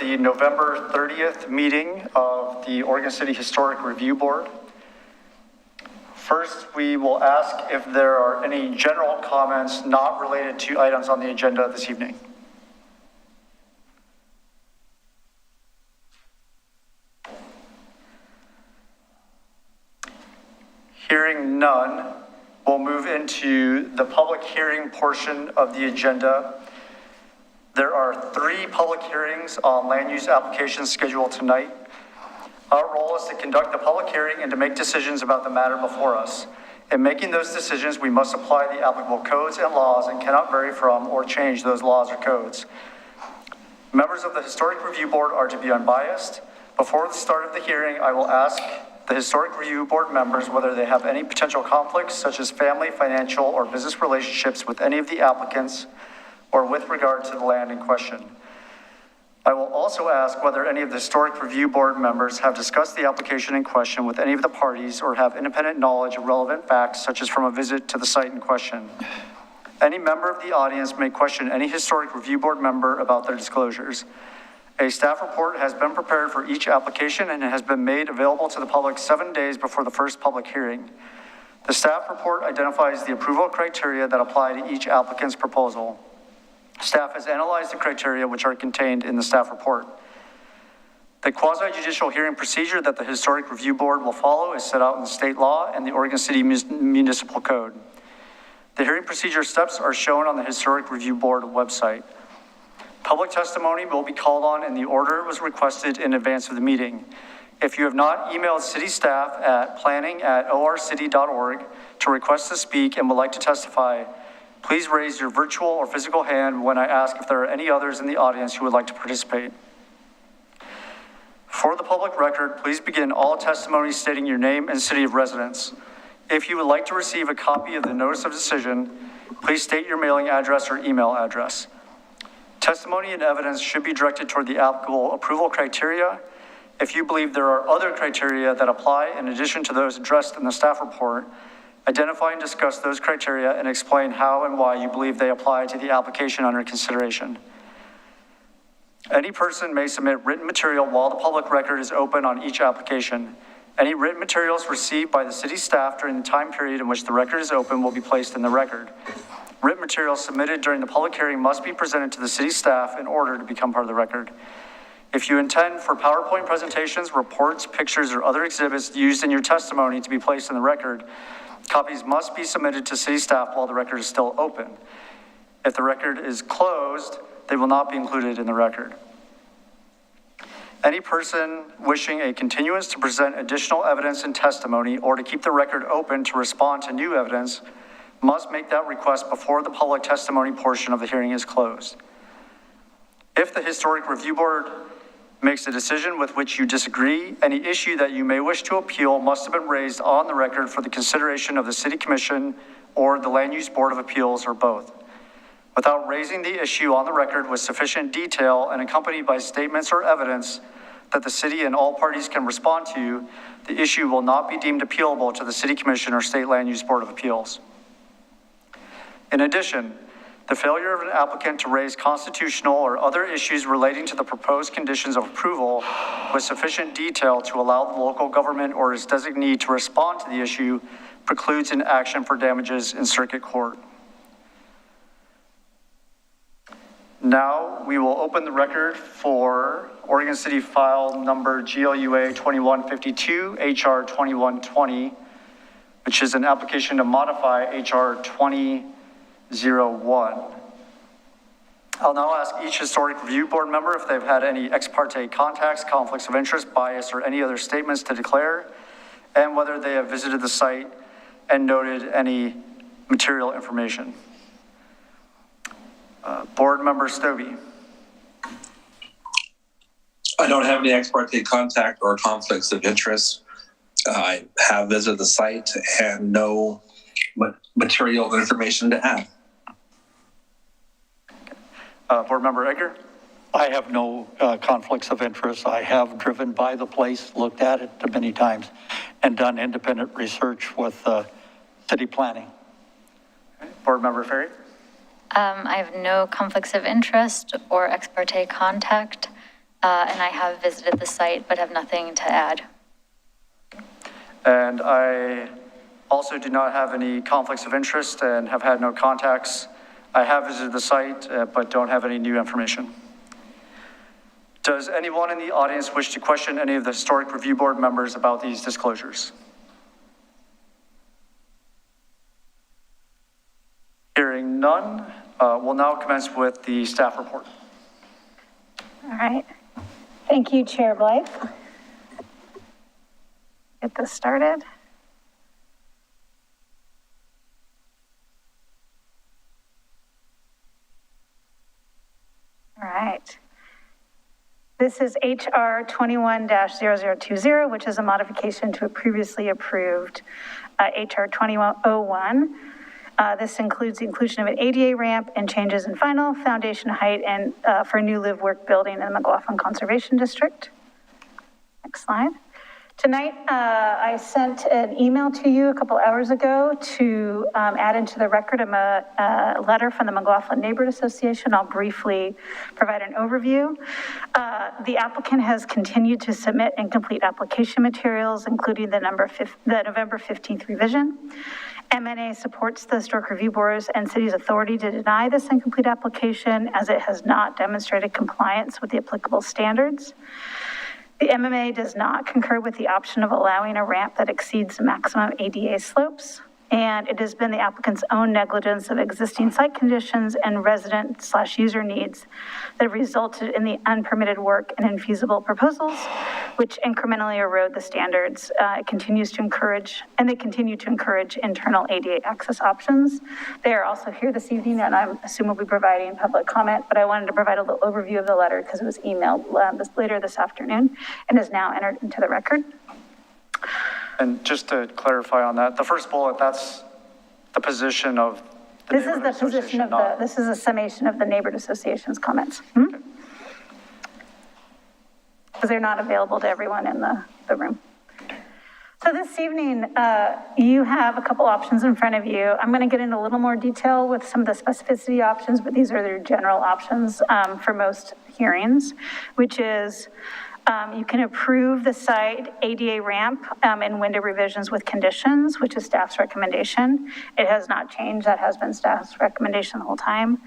the November 30th meeting of the Oregon City Historic Review Board. First, we will ask if there are any general comments not related to items on the agenda this evening. Hearing none, we'll move into the public hearing portion of the agenda. There are 3 public hearings on land use applications scheduled tonight. Our role is to conduct the public hearing and to make decisions about the matter before us. In making those decisions, we must apply the applicable codes and laws and cannot vary from or change those laws or codes. Members of the Historic Review Board are to be unbiased. Before the start of the hearing, I will ask the Historic Review Board members whether they have any potential conflicts, such as family, financial, or business relationships with any of the applicants or with regard to the land in question. I will also ask whether any of the Historic Review Board members have discussed the application in question with any of the parties or have independent knowledge of relevant facts, such as from a visit to the site in question. Any member of the audience may question any Historic Review Board member about their disclosures. A staff report has been prepared for each application and has been made available to the public 7 days before the first public hearing. The staff report identifies the approval criteria that apply to each applicant's proposal. Staff has analyzed the criteria which are contained in the staff report. The quasi-judicial hearing procedure that the Historic Review Board will follow is set out in the state law and the Oregon City Municipal Code. The hearing procedure steps are shown on the Historic Review Board website. Public testimony will be called on in the order it was requested in advance of the meeting. If you have not emailed city staff at planning@orcity.org to request to speak and would like to testify, please raise your virtual or physical hand when I ask if there are any others in the audience who would like to participate. For the public record, please begin all testimony stating your name and city of residence. If you would like to receive a copy of the notice of decision, please state your mailing address or email address. Testimony and evidence should be directed toward the applicable approval criteria. If you believe there are other criteria that apply in addition to those addressed in the staff report, identify and discuss those criteria and explain how and why you believe they apply to the application under consideration. Any person may submit written material while the public record is open on each application. Any written materials received by the city staff during the time period in which the record is open will be placed in the record. Written materials submitted during the public hearing must be presented to the city staff in order to become part of the record. If you intend for PowerPoint presentations, reports, pictures, or other exhibits used in your testimony to be placed in the record, copies must be submitted to city staff while the record is still open. If the record is closed, they will not be included in the record. Any person wishing a continuance to present additional evidence and testimony or to keep the record open to respond to new evidence must make that request before the public testimony portion of the hearing is closed. If the Historic Review Board makes a decision with which you disagree, any issue that you may wish to appeal must have been raised on the record for the consideration of the City Commission or the Land Use Board of Appeals, or both. Without raising the issue on the record with sufficient detail and accompanied by statements or evidence that the city and all parties can respond to, the issue will not be deemed appealable to the City Commission or State Land Use Board of Appeals. In addition, the failure of an applicant to raise constitutional or other issues relating to the proposed conditions of approval with sufficient detail to allow the local government or its designee to respond to the issue precludes an action for damages in circuit court. Now we will open the record for Oregon City file number GLUA 2152, HR 2120, which is an application to modify HR 2001. I'll now ask each Historic Review Board member if they've had any ex parte contacts, conflicts of interest, bias, or any other statements to declare, and whether they have visited the site and noted any material information. Board Member Stobie. I don't have any ex parte contact or conflicts of interest. I have visited the site and no material information to add. Board Member Egger. I have no conflicts of interest. I have driven by the place, looked at it many times, and done independent research with city planning. Okay. Board Member Ferry. I have no conflicts of interest or ex parte contact. and I have visited the site but have nothing to add. And I also do not have any conflicts of interest and have had no contacts. I have visited the site, but don't have any new information. Does anyone in the audience wish to question any of the Historic Review Board members about these disclosures? Hearing none, we'll now commence with the staff report. All right. Thank you, Chair Blythe. Get this started. All right. This is HR 21-0020, which is a modification to a previously approved HR 2101. This includes the inclusion of an ADA ramp and changes in final foundation height and for a new live-work building in the McLoughlin Conservation District. Next slide. Tonight, I sent an email to you a couple hours ago to add into the record a letter from the McLoughlin Neighborhood Association. I'll briefly provide an overview. The applicant has continued to submit incomplete application materials, including the November 15th revision. MNA supports the Historic Review Board's and city's authority to deny this incomplete application as it has not demonstrated compliance with the applicable standards. The MMA does not concur with the option of allowing a ramp that exceeds the maximum ADA slopes, and it has been the applicant's own negligence of existing site conditions and resident/user needs that have resulted in the unpermitted work and infeasible proposals, which incrementally erode the standards. It continues to encourage, and they continue to encourage internal ADA access options. They are also here this evening, and I assume we'll be providing public comment, but I wanted to provide a little overview of the letter because it was emailed later this afternoon and is now entered into the record. And just to clarify on that, the first bullet, that's the position of the This is the position of the, this is a summation of the neighborhood association's comments. Because they're not available to everyone in the room. So this evening, you have a couple options in front of you. I'm going to get into a little more detail with some of the specificity options, but these are their general options for most hearings, which is you can approve the site ADA ramp and window revisions with conditions, which is staff's recommendation. It has not changed. That has been staff's recommendation the whole time.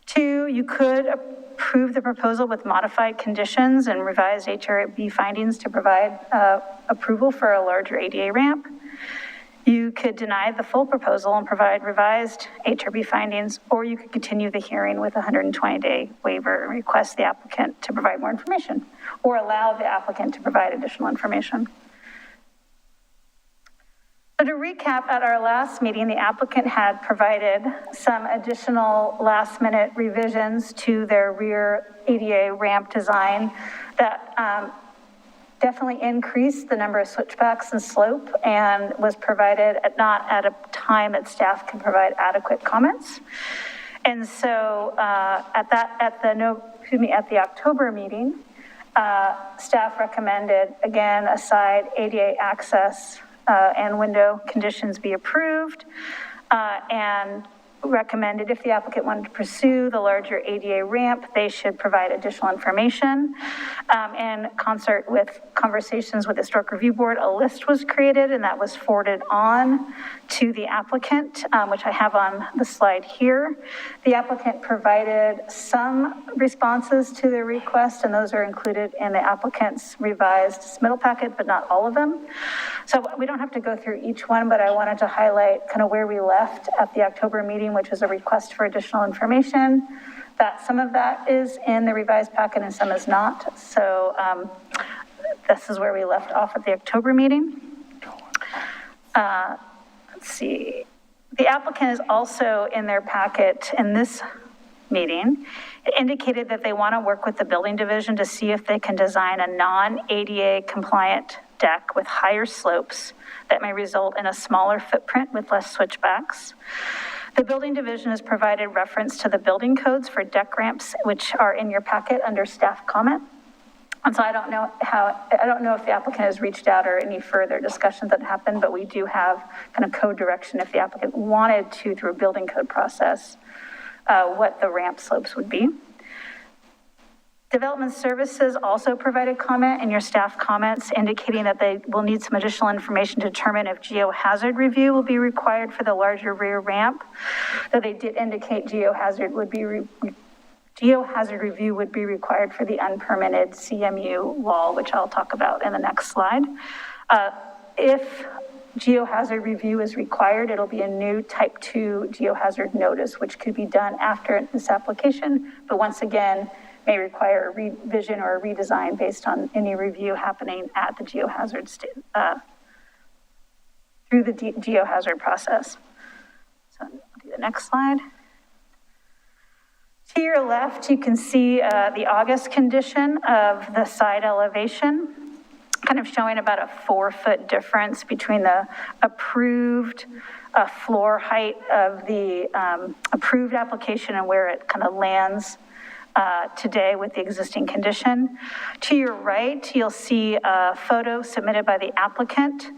2, you could approve the proposal with modified conditions and revised HRB findings to provide approval for a larger ADA ramp. You could deny the full proposal and provide revised HRB findings, or you could continue the hearing with a 120-day waiver and request the applicant to provide more information, or allow the applicant to provide additional information. So to recap, at our last meeting, the applicant had provided some additional last-minute revisions to their rear ADA ramp design that definitely increased the number of switchbacks and slope, and was provided not at a time that staff can provide adequate comments. And so at the October meeting, staff recommended, again, a side ADA access and window conditions be approved, and recommended if the applicant wanted to pursue the larger ADA ramp, they should provide additional information. In concert with conversations with the Historic Review Board, a list was created and that was forwarded on to the applicant, which I have on the slide here. The applicant provided some responses to the request, and those are included in the applicant's revised submittal packet, but not all of them. So we don't have to go through each one, but I wanted to highlight kind of where we left at the October meeting, which was a request for additional information. That some of that is in the revised packet and some is not. So this is where we left off at the October meeting. Let's see. The applicant is also in their packet in this meeting. It indicated that they want to work with the building division to see if they can design a non-ADA compliant deck with higher slopes that may result in a smaller footprint with less switchbacks. The building division has provided reference to the building codes for deck ramps, which are in your packet under staff comment. And so I don't know if the applicant has reached out or any further discussions that happened, but we do have kind of code direction if the applicant wanted to, through a building code process, what the ramp slopes would be. Development Services also provided comment in your staff comments indicating that they will need some additional information to determine if geohazard review will be required for the larger rear ramp. Though they did indicate geohazard review would be required for the unpermitted CMU wall, which I'll talk about in the next slide. If geohazard review is required, it'll be a new type 2 geohazard notice, which could be done after this application, but once again, may require a revision or a redesign based on any review happening at the geohazard through the geohazard process. So I'll do the next slide. To your left, you can see the August condition of the side elevation, kind of showing about a 4-foot difference between the approved floor height of the approved application and where it kind of lands today with the existing condition. To your right, you'll see a photo submitted by the applicant,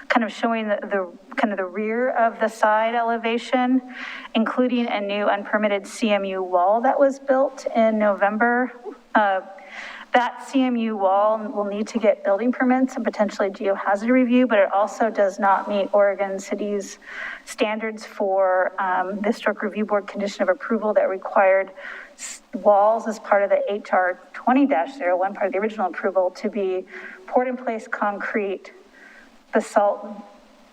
kind of showing the rear of the side elevation, including a new unpermitted CMU wall that was built in November. That CMU wall will need to get building permits and potentially geohazard review, but it also does not meet Oregon City's standards for the Historic Review Board condition of approval that required walls as part of the HR 20-01, part of the original approval, to be poured in place concrete, basalt,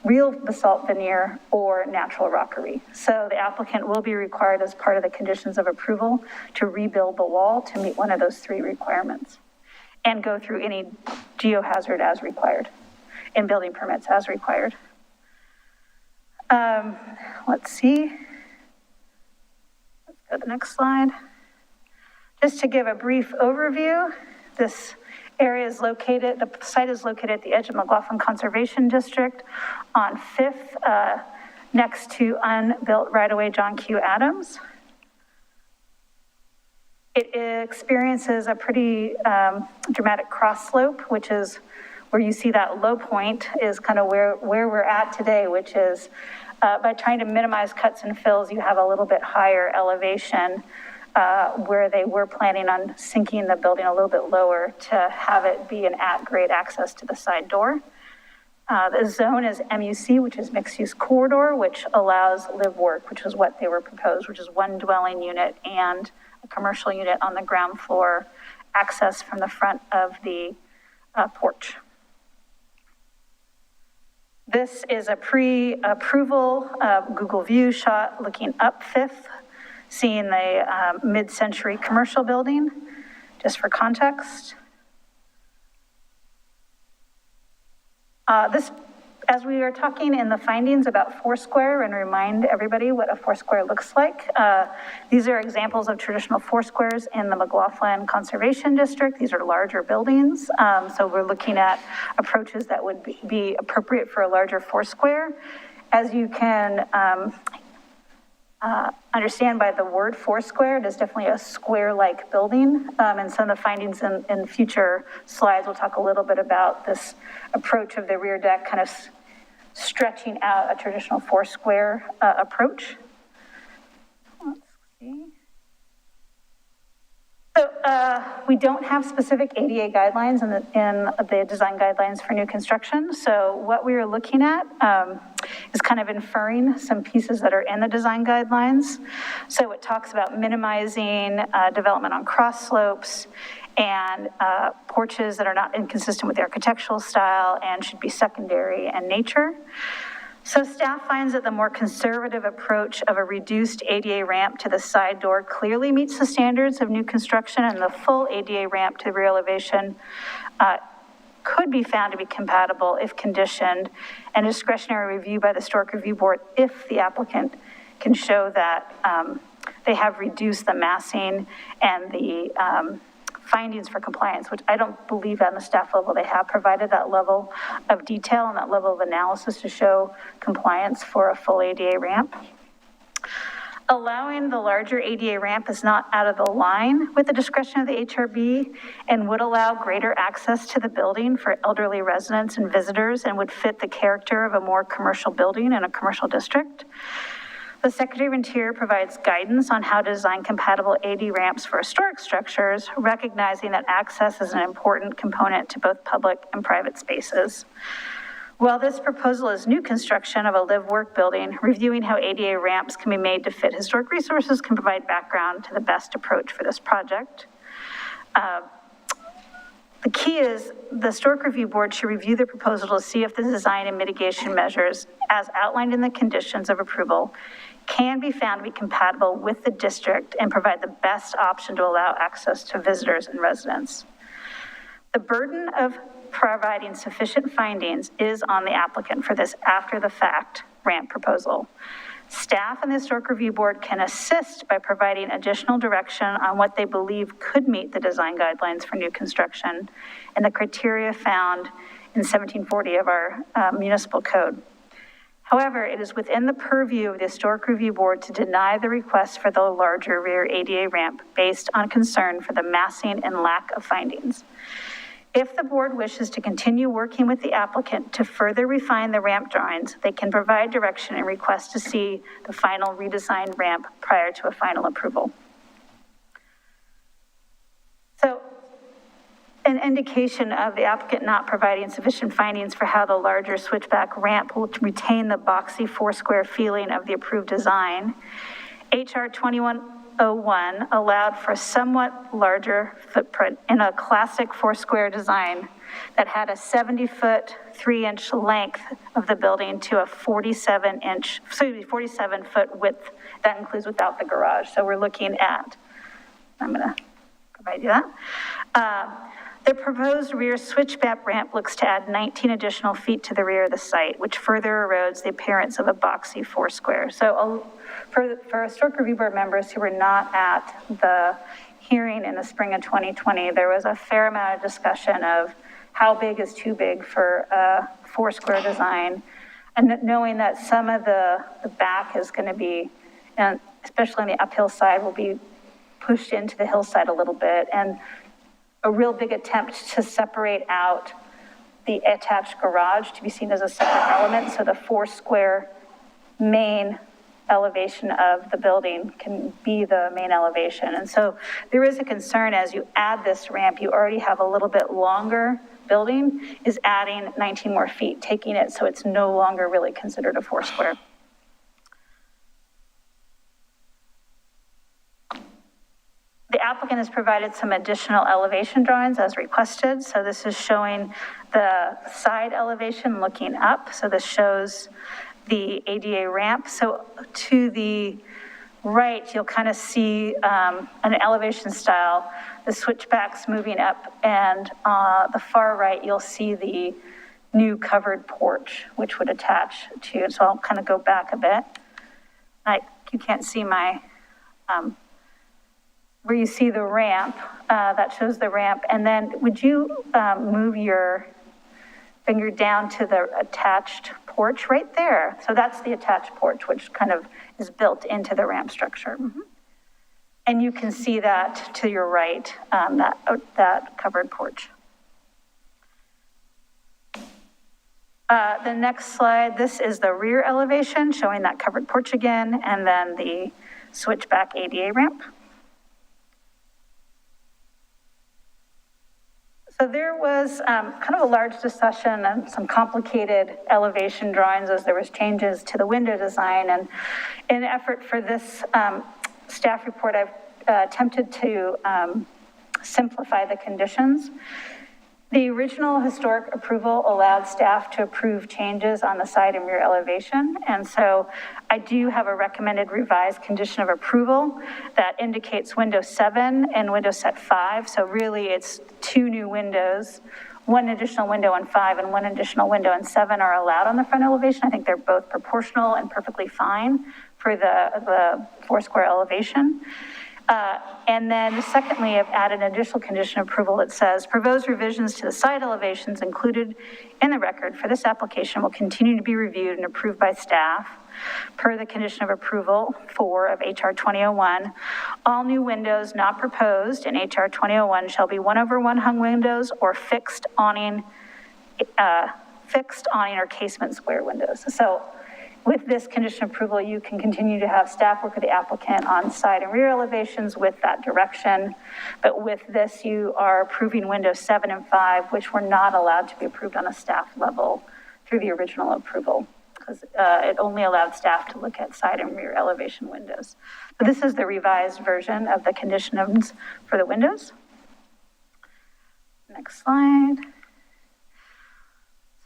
real basalt veneer, or natural rockery. So the applicant will be required as part of the conditions of approval to rebuild the wall to meet one of those 3 requirements and go through any geohazard as required and building permits as required. Let's see. Let's go to the next slide. Just to give a brief overview, this area is located, the site is located at the edge of McLoughlin Conservation District on 5th, next to unbuilt right-of-way John Q. Adams. It experiences a pretty dramatic cross slope, which is where you see that low point is kind of where we're at today, which is by trying to minimize cuts and fills, you have a little bit higher elevation where they were planning on sinking the building a little bit lower to have it be an at-grade access to the side door. The zone is MUC, which is mixed-use corridor, which allows live work, which is what they were proposed, which is 1 dwelling unit and a commercial unit on the ground floor, access from the front of the porch. This is a pre-approval Google view shot looking up 5th, seeing the mid-century commercial building, just for context. This, as we are talking in the findings about Foursquare, and remind everybody what a Foursquare looks like. These are examples of traditional Foursquares in the McLoughlin Conservation District. These are larger buildings. So we're looking at approaches that would be appropriate for a larger Foursquare. As you can understand by the word Foursquare, it is definitely a square-like building. And some of the findings in future slides will talk a little bit about this approach of the rear deck kind of stretching out a traditional Foursquare approach. Let's see. So we don't have specific ADA guidelines in the design guidelines for new construction. So what we are looking at is kind of inferring some pieces that are in the design guidelines. So it talks about minimizing development on cross slopes and porches that are not inconsistent with the architectural style and should be secondary in nature. So staff finds that the more conservative approach of a reduced ADA ramp to the side door clearly meets the standards of new construction, and the full ADA ramp to the rear elevation could be found to be compatible if conditioned, and discretionary review by the Historic Review Board if the applicant can show that they have reduced the massing and the findings for compliance, which I don't believe on the staff level they have provided that level of detail and that level of analysis to show compliance for a full ADA ramp. Allowing the larger ADA ramp is not out of the line with the discretion of the HRB and would allow greater access to the building for elderly residents and visitors and would fit the character of a more commercial building in a commercial district. The Secretary of Interior provides guidance on how to design compatible AD ramps for historic structures, recognizing that access is an important component to both public and private spaces. While this proposal is new construction of a live-work building, reviewing how ADA ramps can be made to fit historic resources can provide background to the best approach for this project. The key is the Historic Review Board should review the proposal to see if the design and mitigation measures as outlined in the conditions of approval can be found to be compatible with the district and provide the best option to allow access to visitors and residents. The burden of providing sufficient findings is on the applicant for this after-the-fact ramp proposal. Staff and the Historic Review Board can assist by providing additional direction on what they believe could meet the design guidelines for new construction and the criteria found in 1740 of our municipal code. However, it is within the purview of the Historic Review Board to deny the request for the larger rear ADA ramp based on concern for the massing and lack of findings. If the board wishes to continue working with the applicant to further refine the ramp drawings, they can provide direction and request to see the final redesigned ramp prior to a final approval. So, an indication of the applicant not providing sufficient findings for how the larger switchback ramp will retain the boxy four-square feeling of the approved design. HR 2101 allowed for a somewhat larger footprint in a classic four-square design that had a 70-foot, 3-inch length of the building to a 47-foot width. That includes without the garage. So we're looking at, I'm gonna provide you that. The proposed rear switchback ramp looks to add 19 additional feet to the rear of the site, which further erodes the appearance of a boxy four-square. So for Historic Review Board members who were not at the hearing in the spring of 2020, there was a fair amount of discussion of how big is too big for a four-square design, and knowing that some of the back is going to be, and especially on the uphill side, will be pushed into the hillside a little bit, and a real big attempt to separate out the attached garage to be seen as a separate element, so the four-square main elevation of the building can be the main elevation. And so there is a concern as you add this ramp, you already have a little bit longer building, is adding 19 more feet, taking it so it's no longer really considered a four-square. The applicant has provided some additional elevation drawings as requested. So this is showing the side elevation looking up. So this shows the ADA ramp. So to the right, you'll kind of see an elevation style, the switchbacks moving up, and the far right, you'll see the new covered porch, which would attach to it. So I'll kind of go back a bit. You can't see my, where you see the ramp, that shows the ramp. And then would you move your finger down to the attached porch right there? So that's the attached porch, which kind of is built into the ramp structure. Mm-hmm. And you can see that to your right, that covered porch. The next slide, this is the rear elevation showing that covered porch again, and then the switchback ADA ramp. So there was kind of a large discussion and some complicated elevation drawings as there was changes to the window design. And in an effort for this staff report, I've attempted to simplify the conditions. The original historic approval allowed staff to approve changes on the side and rear elevation. And so I do have a recommended revised condition of approval that indicates window 7 and window set 5. So really it's 2 new windows, 1 additional window on 5 and 1 additional window on 7 are allowed on the front elevation. I think they're both proportional and perfectly fine for the four-square elevation. And then secondly, I've added an additional condition of approval that says proposed revisions to the side elevations included in the record for this application will continue to be reviewed and approved by staff per the condition of approval 4 of HR 2001. All new windows not proposed in HR 2001 shall be 1/1 hung windows or fixed awning or casement square windows. So With this condition of approval, you can continue to have staff work with the applicant on side and rear elevations with that direction. But with this, you are approving windows 7 and 5, which were not allowed to be approved on a staff level through the original approval, because it only allowed staff to look at side and rear elevation windows. So this is the revised version of the conditions for the windows. Next slide.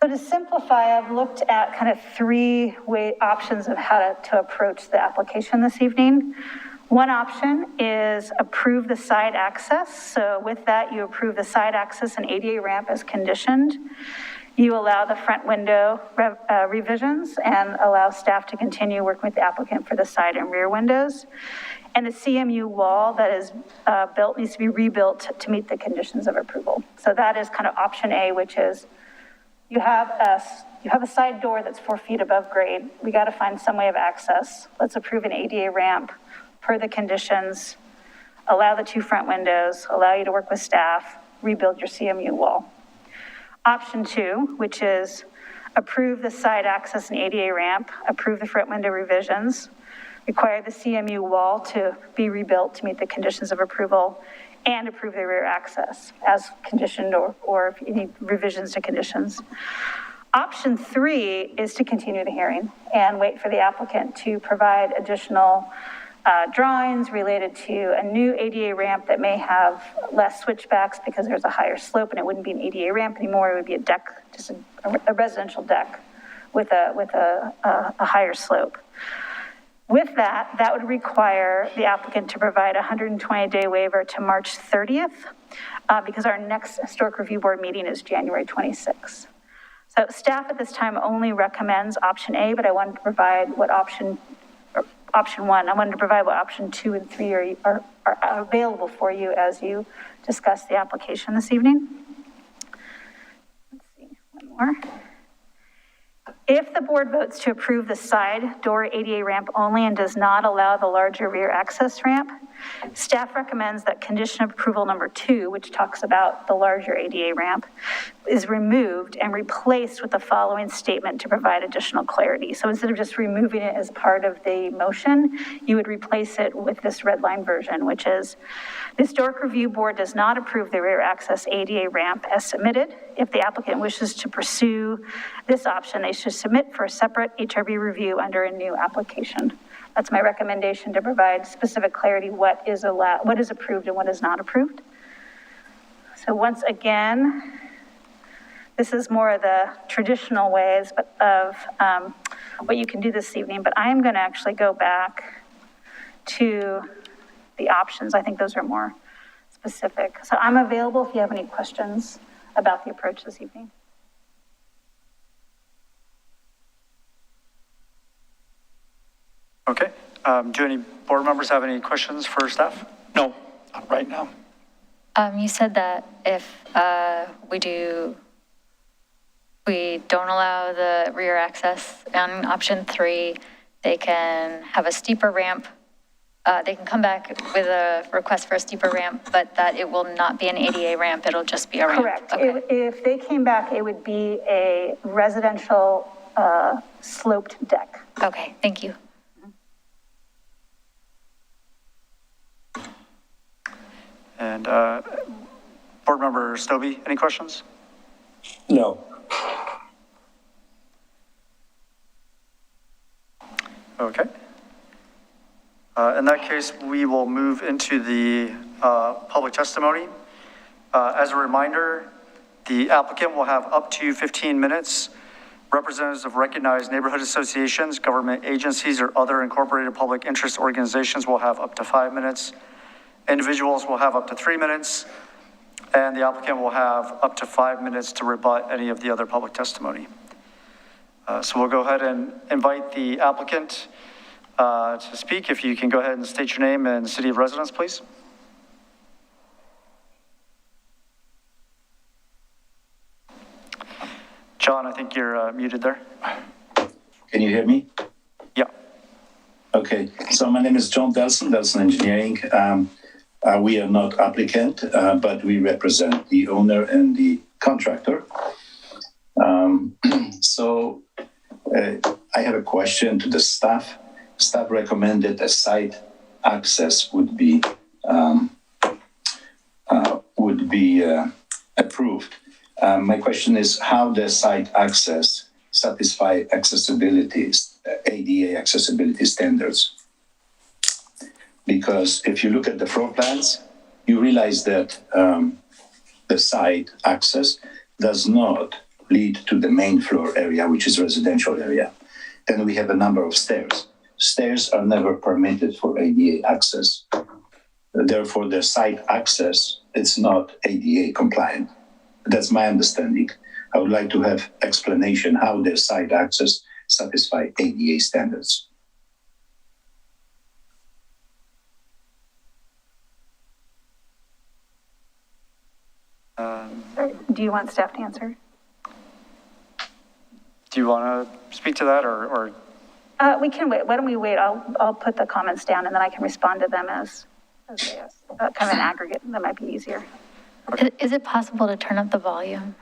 So to simplify, I've looked at kind of three options of how to approach the application this evening. One option is approve the side access. So with that, you approve the side access and ADA ramp as conditioned. You allow the front window revisions and allow staff to continue working with the applicant for the side and rear windows. And the CMU wall that is built needs to be rebuilt to meet the conditions of approval. So that is kind of option A, which is you have a side door that's 4 feet above grade. We got to find some way of access. Let's approve an ADA ramp per the conditions, allow the 2 front windows, allow you to work with staff, rebuild your CMU wall. Option 2, which is approve the side access and ADA ramp, approve the front window revisions, require the CMU wall to be rebuilt to meet the conditions of approval, and approve the rear access as conditioned or if you need revisions to conditions. Option 3 is to continue the hearing and wait for the applicant to provide additional drawings related to a new ADA ramp that may have less switchbacks because there's a higher slope, and it wouldn't be an ADA ramp anymore. It would be a deck, just a residential deck with a higher slope. With that, that would require the applicant to provide a 120-day waiver to March 30th because our next historic review board meeting is January 26th. So staff at this time only recommends option A, but I wanted to provide what option 1, I wanted to provide what option 2 and 3 are available for you as you discuss the application this evening. Let's see, one more. If the board votes to approve the side door ADA ramp only and does not allow the larger rear access ramp, staff recommends that condition of approval number 2, which talks about the larger ADA ramp, is removed and replaced with the following statement to provide additional clarity. So instead of just removing it as part of the motion, you would replace it with this red line version, which is, the historic review board does not approve the rear access ADA ramp as submitted. If the applicant wishes to pursue this option, they should submit for a separate HRB review under a new application. That's my recommendation to provide specific clarity, what is allowed, what is approved and what is not approved. So once again, this is more of the traditional ways of what you can do this evening, but I am going to actually go back to the options. I think those are more specific. So I'm available if you have any questions about the approach this evening. Okay. Do any board members have any questions for staff? No, not right now. You said that if we don't allow the rear access on option 3, they can have a steeper ramp. They can come back with a request for a steeper ramp, but that it will not be an ADA ramp, it'll just be a ramp. Correct. Okay. If they came back, it would be a residential sloped deck. Okay, thank you. And board member Stobie, any questions? No. Okay. In that case, we will move into the public testimony. As a reminder, the applicant will have up to 15 minutes. Representatives of recognized neighborhood associations, government agencies, or other incorporated public interest organizations will have up to 5 minutes. Individuals will have up to 3 minutes, and the applicant will have up to 5 minutes to rebut any of the other public testimony. So we'll go ahead and invite the applicant to speak. If you can go ahead and state your name and city of residence, please. John, I think you're muted there. Can you hear me? Yeah. Okay, so my name is John Delson Engineering. We are not applicant, but we represent the owner and the contractor. I I have a question to the staff. Staff recommended a site access would be approved. My question is how the site access satisfy ADA accessibility standards? Because if you look at the floor plans, you realize that the site access does not lead to the main floor area, which is residential area. Then we have a number of stairs. Stairs are never permitted for ADA access. Therefore, the site access, it's not ADA compliant. That's my understanding. I would like to have explanation how the site access satisfy ADA standards. Do you want staff to answer? Do you want to speak to that or? We can wait. Why don't we wait? I'll put the comments down and then I can respond to them as kind of an aggregate. That might be easier. Is it possible to turn up the volume?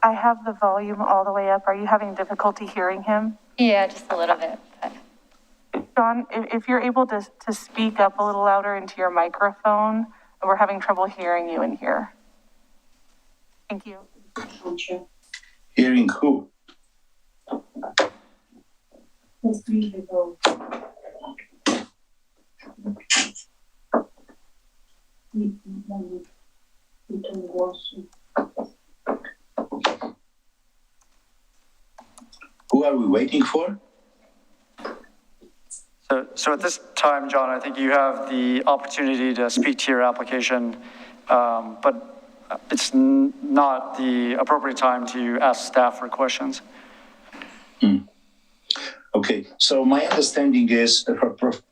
I have the volume all the way up. Are you having difficulty hearing him? Yeah, just a little bit. But... John, if you're able to speak up a little louder into your microphone, we're having trouble hearing you in here. Thank you. Hearing who? Who are we waiting for? So at this time, John, I think you have the opportunity to speak to your application, but it's not the appropriate time to ask staff for questions. Okay, so my understanding is,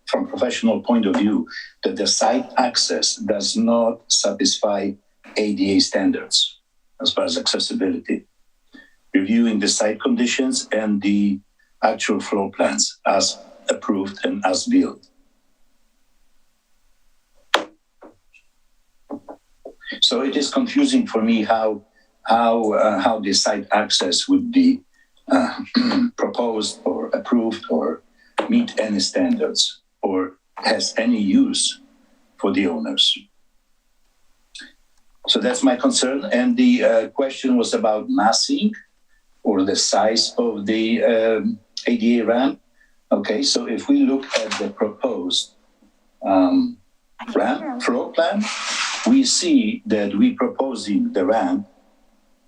from professional point of view, that the site access does not satisfy ADA standards as far as accessibility. Reviewing the site conditions and the actual floor plans as approved and as built. So it is confusing for me how the site access would be proposed or approved or meet any standards or has any use for the owners. So that's my concern. And the question was about massing or the size of the ADA ramp. Okay, so if we look at the proposed ramp floor plan, we see that we're proposing the ramp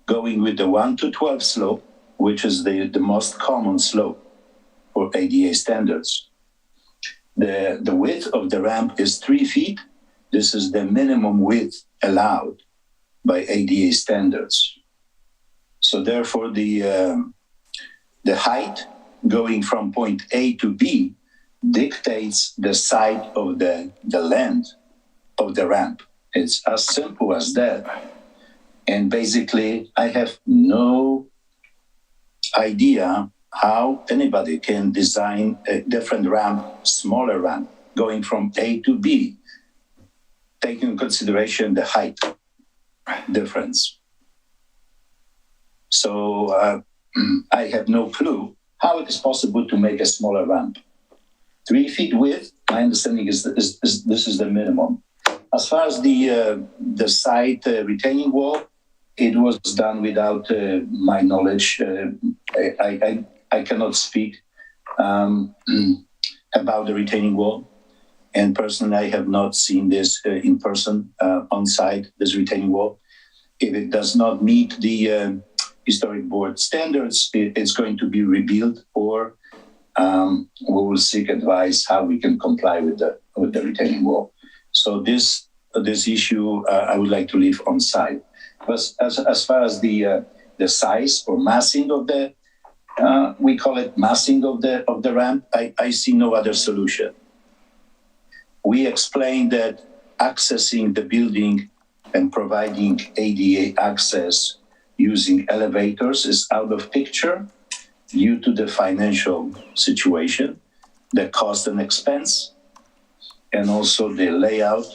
going with the 1 to 12 slope, which is the most common slope for ADA standards. The width of the ramp is 3 feet. This is the minimum width allowed by ADA standards. So therefore, the height going from point A to B dictates the side of the length of the ramp. It's as simple as that. And basically, I have no idea how anybody can design a different ramp, smaller ramp, going from A to B, taking into consideration the height difference. So I have no clue how it is possible to make a smaller ramp. 3 feet width, my understanding is this is the minimum. As far as the site retaining wall, it was done without my knowledge. I cannot speak about the retaining wall. And personally, I have not seen this in person on site, this retaining wall. If it does not meet the historic board standards, it's going to be rebuilt, or we will seek advice how we can comply with the retaining wall. So this issue I would like to leave on site. But as far as the size or massing of the, we call it massing of the ramp, I see no other solution. We explained that accessing the building and providing ADA access using elevators is out of picture due to the financial situation, the cost and expense, and also the layout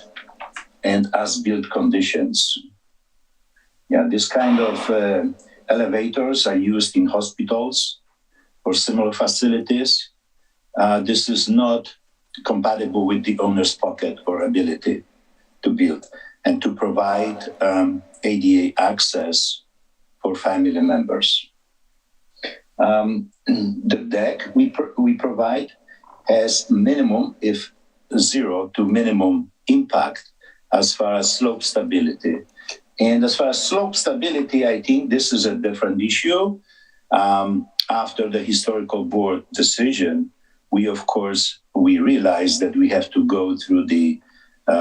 and as-built conditions. Yeah, this kind of Elevators are used in hospitals or similar facilities. This is not compatible with the owner's pocket or ability to build and to provide ADA access for family members. The deck we provide has minimum, if zero to minimum impact as far as slope stability. And as far as slope stability, I think this is a different issue. After the historical board decision, we realized that we have to go through the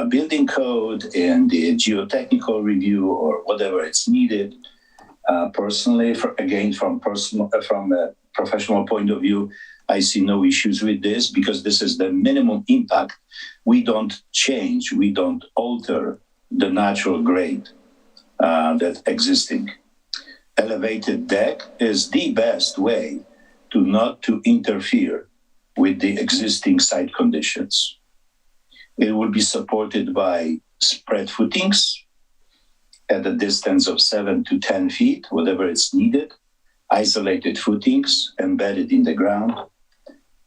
building code and the geotechnical review or whatever it's needed. Personally, from a professional point of view, I see no issues with this because this is the minimum impact. We don't change, we don't alter the natural grade that's existing. Elevated deck is the best way to not to interfere with the existing site conditions. It will be supported by spread footings at a distance of 7 to 10 feet, whatever it's needed, isolated footings embedded in the ground,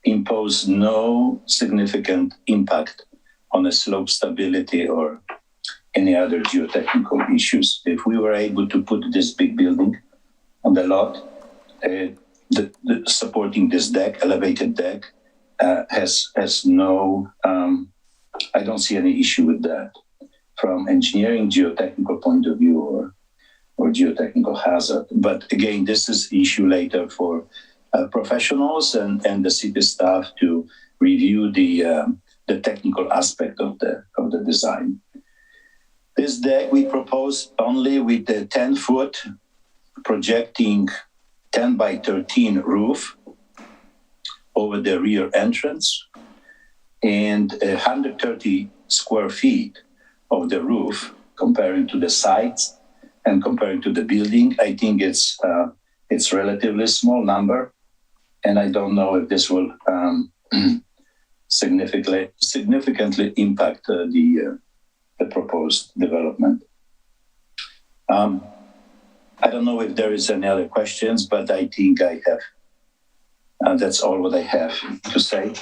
impose no significant impact on the slope stability or any other geotechnical issues. If we were able to put this big building on the lot, supporting this deck, elevated deck, has no, I don't see any issue with that from engineering geotechnical point of view or geotechnical hazard. But again, this is issue later for professionals and the city staff to review the technical aspect of the design. This deck we propose only with the 10-foot projecting 10 by 13 roof over the rear entrance and 130 square feet of the roof comparing to the sides and comparing to the building. I think it's relatively small number, and I don't know if this will significantly impact the proposed development. I don't know if there is any other questions, but I think I have. That's all what I have to say.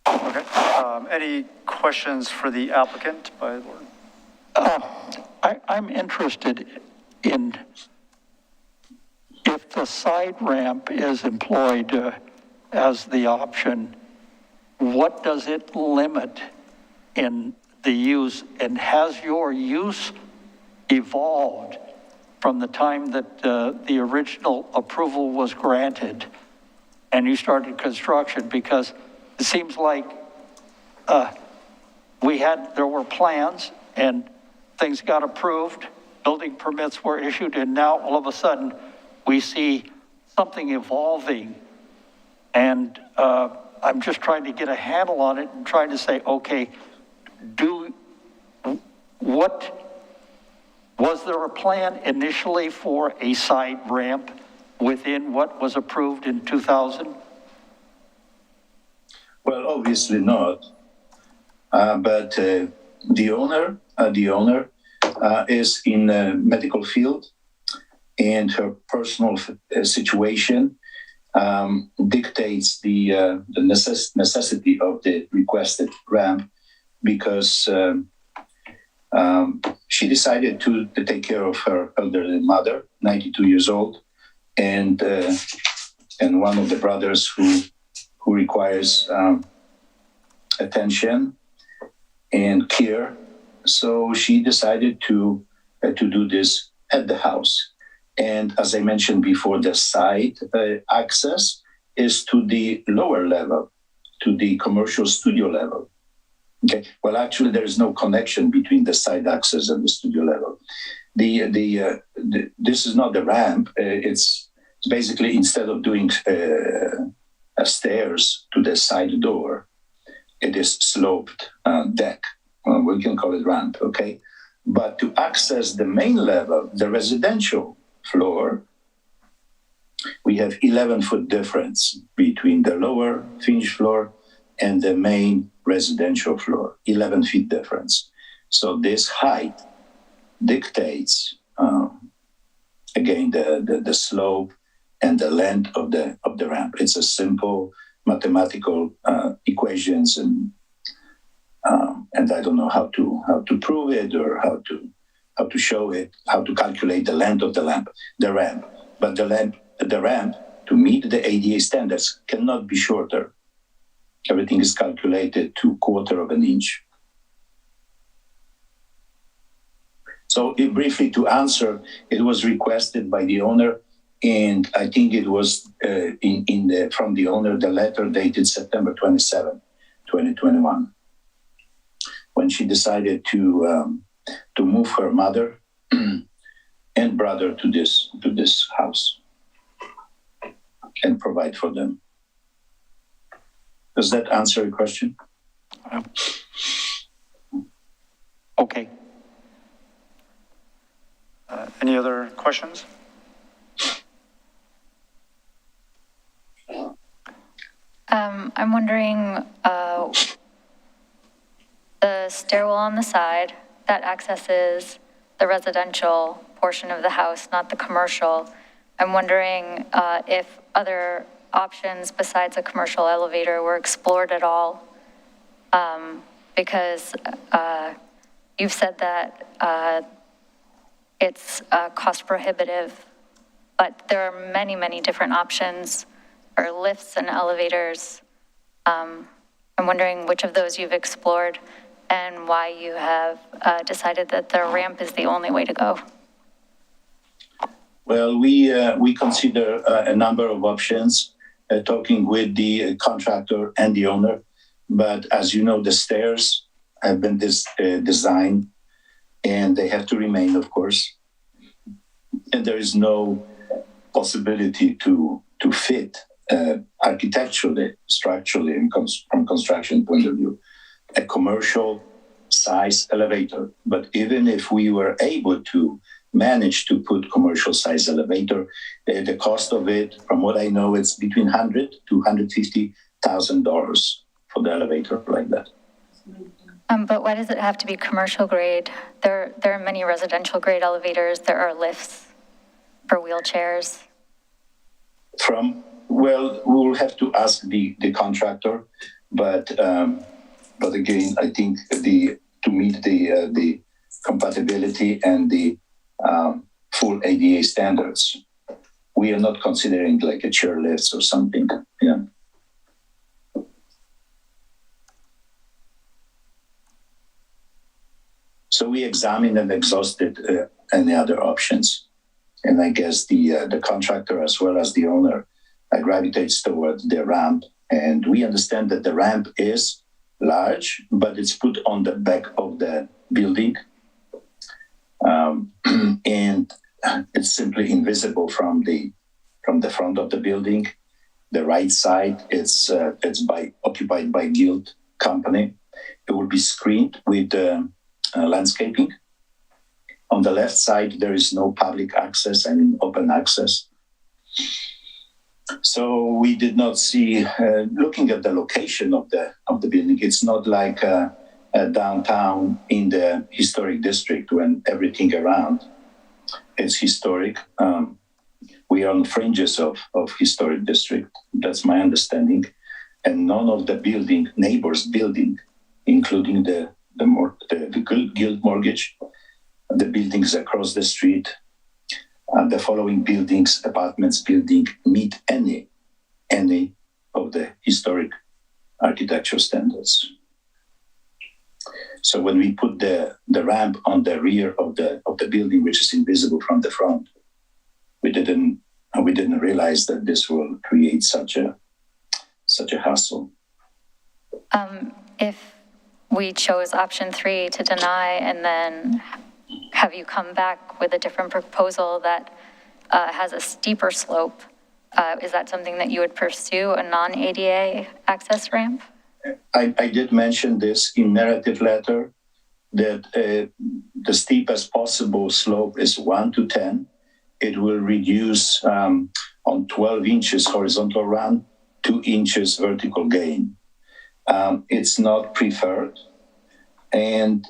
Okay. Any questions for the applicant by the board? I'm interested in if the side ramp is employed as the option, what does it limit in the use, and has your use evolved from the time that the original approval was granted and you started construction? Because it seems like there were plans and things got approved, building permits were issued, and now all of a sudden we see something evolving. And I'm just trying to get a handle on it and trying to say, okay, was there a plan initially for a side ramp within what was approved in 2000? Well, obviously not. But the owner is in the medical field, and her personal situation dictates the necessity of the requested ramp, because she decided to take care of her elderly mother, 92 years old, and one of the brothers who requires attention and care. So she decided to do this at the house. And as I mentioned before, the side access is to the lower level, to the commercial studio level. Okay. Well, actually, there is no connection between the side access and the studio level. This is not the ramp. It's basically, instead of doing stairs to the side door, it is sloped deck. We can call it ramp, okay? But to access the main level, the residential floor, we have 11-foot difference between the lower finished floor and the main residential floor, 11 feet difference. So this height dictates, again, the slope and the length of the ramp. It's a simple mathematical equations, and I don't know how to prove it or how to show it, how to calculate the length of the ramp. But the ramp to meet the ADA standards cannot be shorter. Everything is calculated to 1/4 of an inch. So briefly to answer, it was requested by the owner, and I think it was from the owner, the letter dated September 27, 2021, when she decided to move her mother and brother to this house and provide for them. Does that answer your question? Okay. Any other questions? I'm wondering, the stairwell on the side that accesses the residential portion of the house, not the commercial. I'm wondering if other options besides a commercial elevator were explored at all, because you've said that it's cost prohibitive, but there are many, many different options for lifts and elevators. I'm wondering which of those you've explored and why you have decided that the ramp is the only way to go. Well, we consider a number of options, talking with the contractor and the owner. But as you know, the stairs have been designed, and they have to remain, of course. And there is no possibility to fit architecturally, structurally, and from construction point of view, a commercial size elevator. But even if we were able to manage to put commercial size elevator, the cost of it, from what I know, it's between $100,000 to $150,000 for the elevator like that. But why does it have to be commercial grade? There are many residential grade elevators. There are lifts for wheelchairs. Well, we will have to ask the contractor, but again, I think to meet the compatibility and the full ADA standards, we are not considering like a chair lifts or something. Yeah. So we examined and exhausted any other options, and I guess the contractor as well as the owner gravitates toward the ramp. And we understand that the ramp is large, but it's put on the back of the building, and it's simply invisible from the front of the building. The right side it's occupied by Guild Company. It will be screened with landscaping. On the left side, there is no public access, open access. So we did not see, looking at the location of the building, it's not like a downtown in the historic district when everything around is historic. We are on fringes of historic district. That's my understanding. And none of the neighbors building, including the Guild Mortgage, the buildings across the street, the following buildings, apartments building, meet any of the historic architecture standards. So when we put the ramp on the rear of the building, which is invisible from the front, we didn't realize that this will create such a hassle. If we chose option 3 to deny and then have you come back with a different proposal that has a steeper slope, is that something that you would pursue, a non-ADA access ramp? I did mention this in narrative letter, that the steepest possible slope is 1 to 10. It will reduce on 12 inches horizontal run, 2 inches vertical gain. It's not preferred, and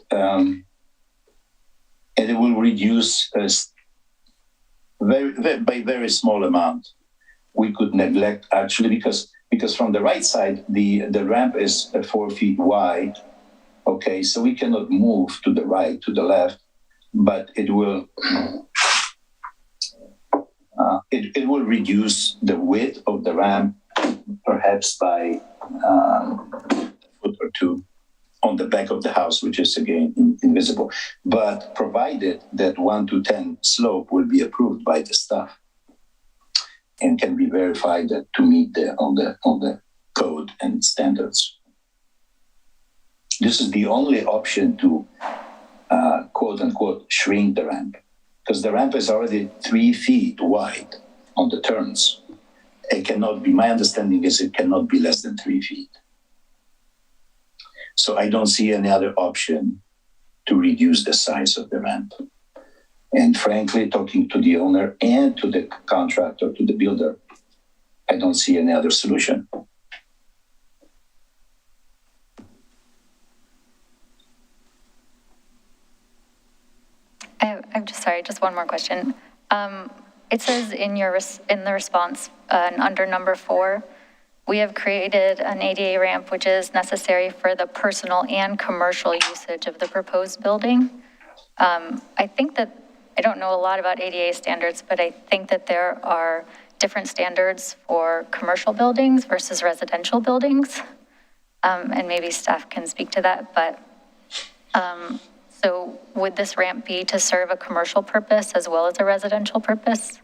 and it will reduce by very small amount. We could neglect actually because from the right side the ramp is 4 feet wide. Okay, so we cannot move to the right, to the left, but it will it will reduce the width of the ramp perhaps by a foot or two on the back of the house, which is again invisible, but provided that 1 to 10 slope will be approved by the staff and can be verified that to meet on the code and standards. This is the only option to quote unquote shrink the ramp, because the ramp is already 3 feet wide on the turns. It cannot be, my understanding is it cannot be less than 3 feet. So I don't see any other option to reduce the size of the ramp. And frankly, talking to the owner and to the contractor, to the builder, I don't see any other solution. I'm just sorry, just one more question. It says in the response under number 4, we have created an ADA ramp which is necessary for the personal and commercial usage of the proposed building. I think that, I don't know a lot about ADA standards, but I think that there are different standards for commercial buildings versus residential buildings. And maybe staff can speak to that, but so would this ramp be to serve a commercial purpose as well as a residential purpose?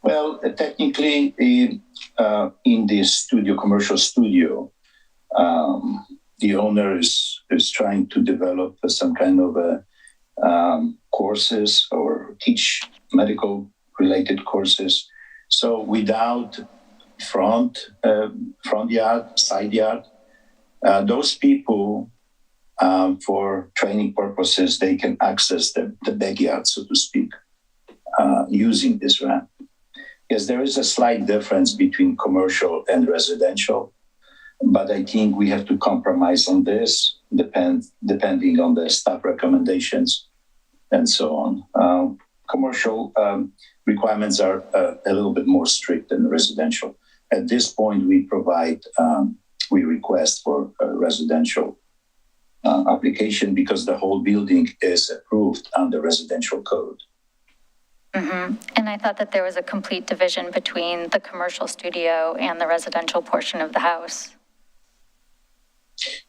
Well, technically, in this commercial studio, the owner is trying to develop some kind of courses or teach medical-related courses. So without front yard, side yard, those people, for training purposes, they can access the backyard, so to speak, using this ramp. Yes, there is a slight difference between commercial and residential, but I think we have to compromise on this, depending on the staff recommendations and so on. Commercial requirements are a little bit more strict than residential. At this point, we request for a residential application because the whole building is approved under residential code. Mm-hmm. And I thought that there was a complete division between the commercial studio and the residential portion of the house.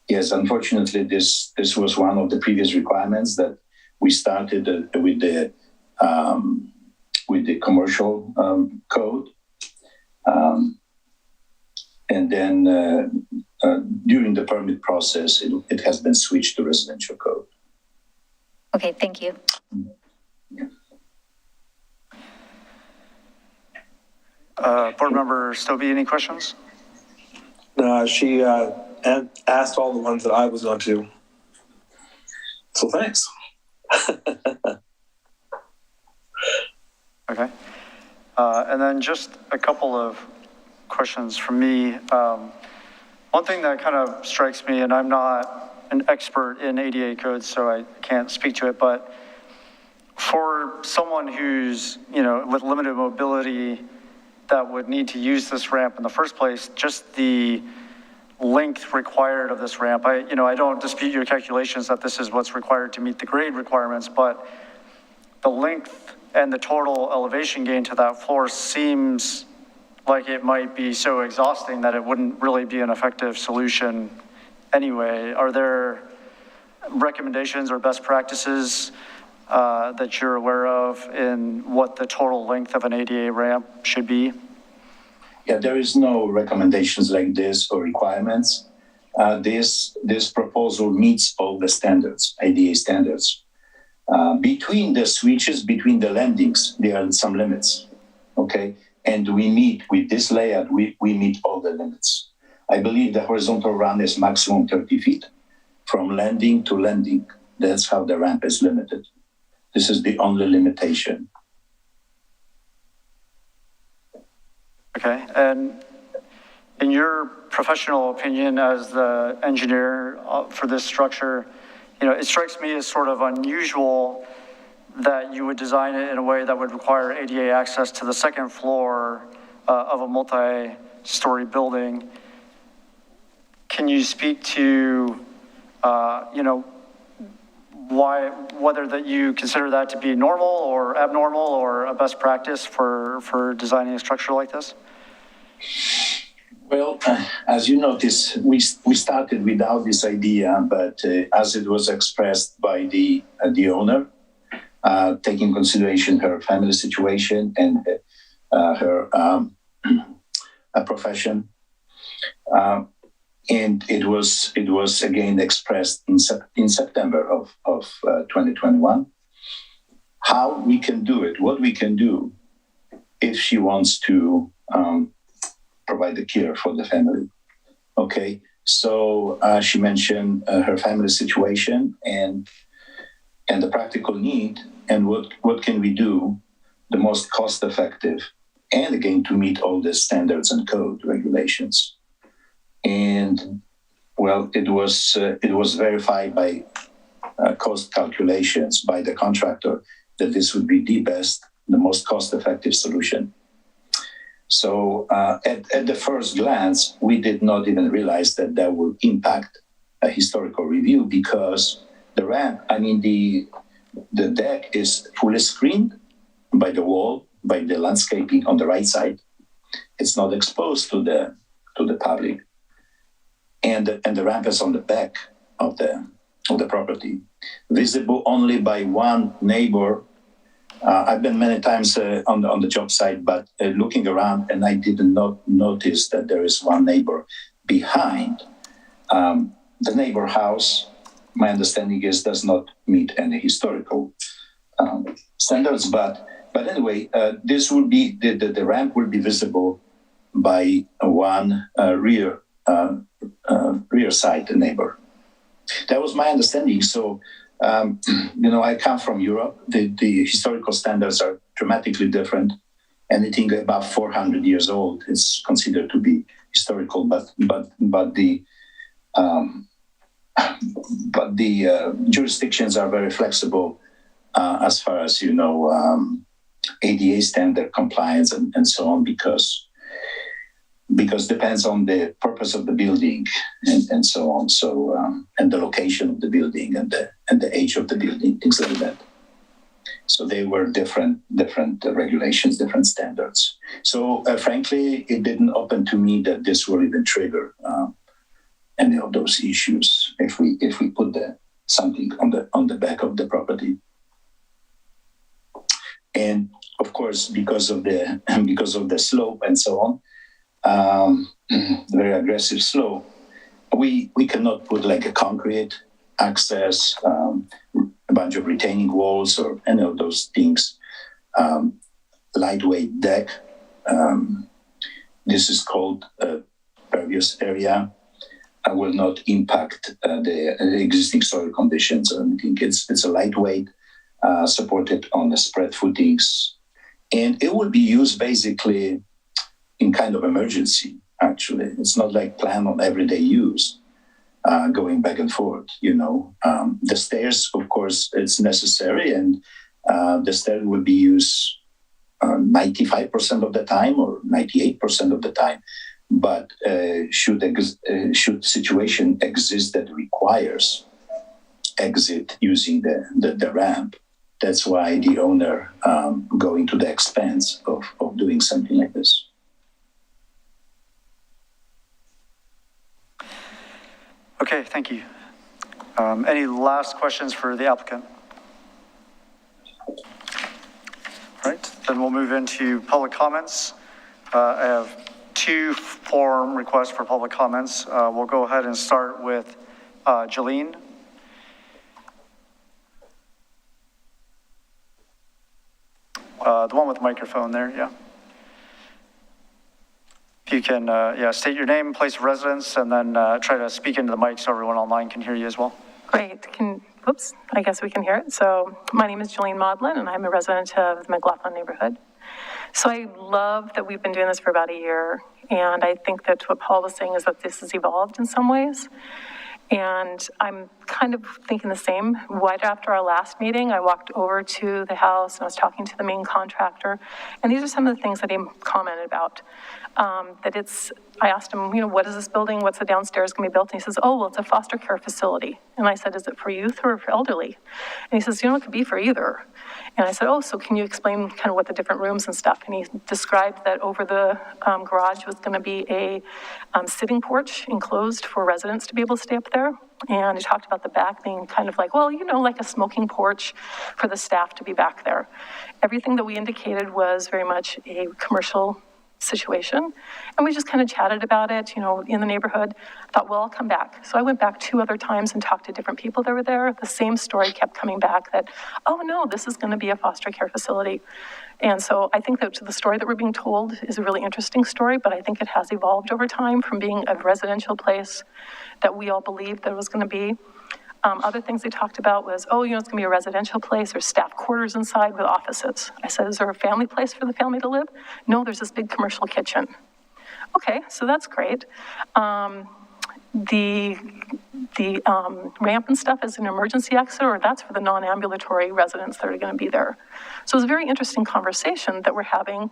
Yes, unfortunately, this was one of the previous requirements that we started with the commercial code, and then during the permit process, it has been switched to residential code. Okay, thank you. Yeah. Board Member Stobie, any questions? No, she asked all the ones that I was going to. So thanks. Okay. And then just a couple of questions from me. One thing that kind of strikes me, and I'm not an expert in ADA codes, so I can't speak to it, but for someone who's, with limited mobility that would need to use this ramp in the first place, just the length required of this ramp, I don't dispute your calculations that this is what's required to meet the grade requirements, but the length and the total elevation gain to that floor seems like it might be so exhausting that it wouldn't really be an effective solution anyway. Are there recommendations or best practices that you're aware of in what the total length of an ADA ramp should be? Yeah, there is no recommendations like this or requirements. This proposal meets all the standards, ADA standards. Between the switches, between the landings, there are some limits, okay? And we meet with this layout, we meet all the limits. I believe the horizontal run is maximum 30 feet from landing to landing. That's how the ramp is limited. This is the only limitation. Okay, and in your professional opinion as the engineer for this structure, it strikes me as sort of unusual that you would design it in a way that would require ADA access to the second floor of a multi-story building. Can you speak to, whether that you consider that to be normal or abnormal or a best practice for designing a structure like this? Well, as you notice, we started without this idea, but as it was expressed by the owner, taking consideration her family situation and her profession, and it was again expressed in September of 2021. How we can do it, what we can do, if she wants to provide the care for the family. Okay, so she mentioned her family situation and the practical need, and what can we do the most cost effective, and again to meet all the standards and code regulations. And well, it was verified by cost calculations by the contractor that this would be the best, the most cost effective solution. So at the first glance, we did not even realize that would impact a historical review, because the ramp, the deck is fully screened by the wall, by the landscaping on the right side. It's not exposed to the public, and the ramp is on the back of the property, visible only by one neighbor. I've been many times on the job site, but looking around, and I did not notice that there is one neighbor behind. The neighbor house, my understanding is, does not meet any historical standards. But anyway, this will be the ramp will be visible by one rear side neighbor. That was my understanding. So. I come from Europe. The historical standards are dramatically different. Anything above 400 years old is considered to be historical, but the jurisdictions are very flexible as far as ADA standard compliance and so on, because depends on the purpose of the building and so on. So and the location of the building and the age of the building, things like that. So they were different regulations, different standards. So frankly, it didn't open to me that this will even trigger any of those issues if we put something on the back of the property. And of course, because of the slope and so on. Very aggressive slope, we cannot put like a concrete access, a bunch of retaining walls or any of those things. Lightweight deck. This is called a pervious area. I will not impact the existing soil conditions or anything. It's a lightweight, supported on the spread footings, and it will be used basically in kind of emergency, actually. It's not like planned on everyday use, going back and forth, The stairs, of course, it's necessary, and the stair will be used 95% of the time or 98% of the time. But should situation exist that requires exit using the ramp, that's why the owner going to the expense of doing something like this. Okay, thank you. Any last questions for the applicant? All right, then we'll move into public comments. I have 2 form requests for public comments. We'll go ahead and start with Jolene. The one with the microphone there, yeah. If you can, state your name, place of residence, and then try to speak into the mic so everyone online can hear you as well. Great. I guess we can hear it. So my name is Jolene Maudlin, and I'm a resident of the McLoughlin neighborhood. So I love that we've been doing this for about a year, and I think that what Paul was saying is that this has evolved in some ways. And I'm kind of thinking the same. Right after our last meeting, I walked over to the house and I was talking to the main contractor. And these are some of the things that he commented about. I asked him, what is this building? What's the downstairs going to be built? And he says, oh, well, it's a foster care facility. And I said, is it for youth or for elderly? And he says, it could be for either. And I said, oh, so can you explain kind of what the different rooms and stuff? And he described that over the garage was going to be a sitting porch enclosed for residents to be able to stay up there. And he talked about the back being kind of like, well, like a smoking porch for the staff to be back there. Everything that we indicated was very much a commercial situation. And we just kind of chatted about it, in the neighborhood. Thought, well, I'll come back. So I went back 2 other times and talked to different people that were there. The same story kept coming back that, oh no, this is going to be a foster care facility. And so I think that the story that we're being told is a really interesting story, but I think it has evolved over time from being a residential place that we all believed that it was going to be. Other things they talked about was, it's going to be a residential place, there's staff quarters inside with offices. I said, is there a family place for the family to live? No, there's this big commercial kitchen. Okay, so that's great. The ramp and stuff is an emergency exit, or that's for the non-ambulatory residents that are going to be there. So it's a very interesting conversation that we're having.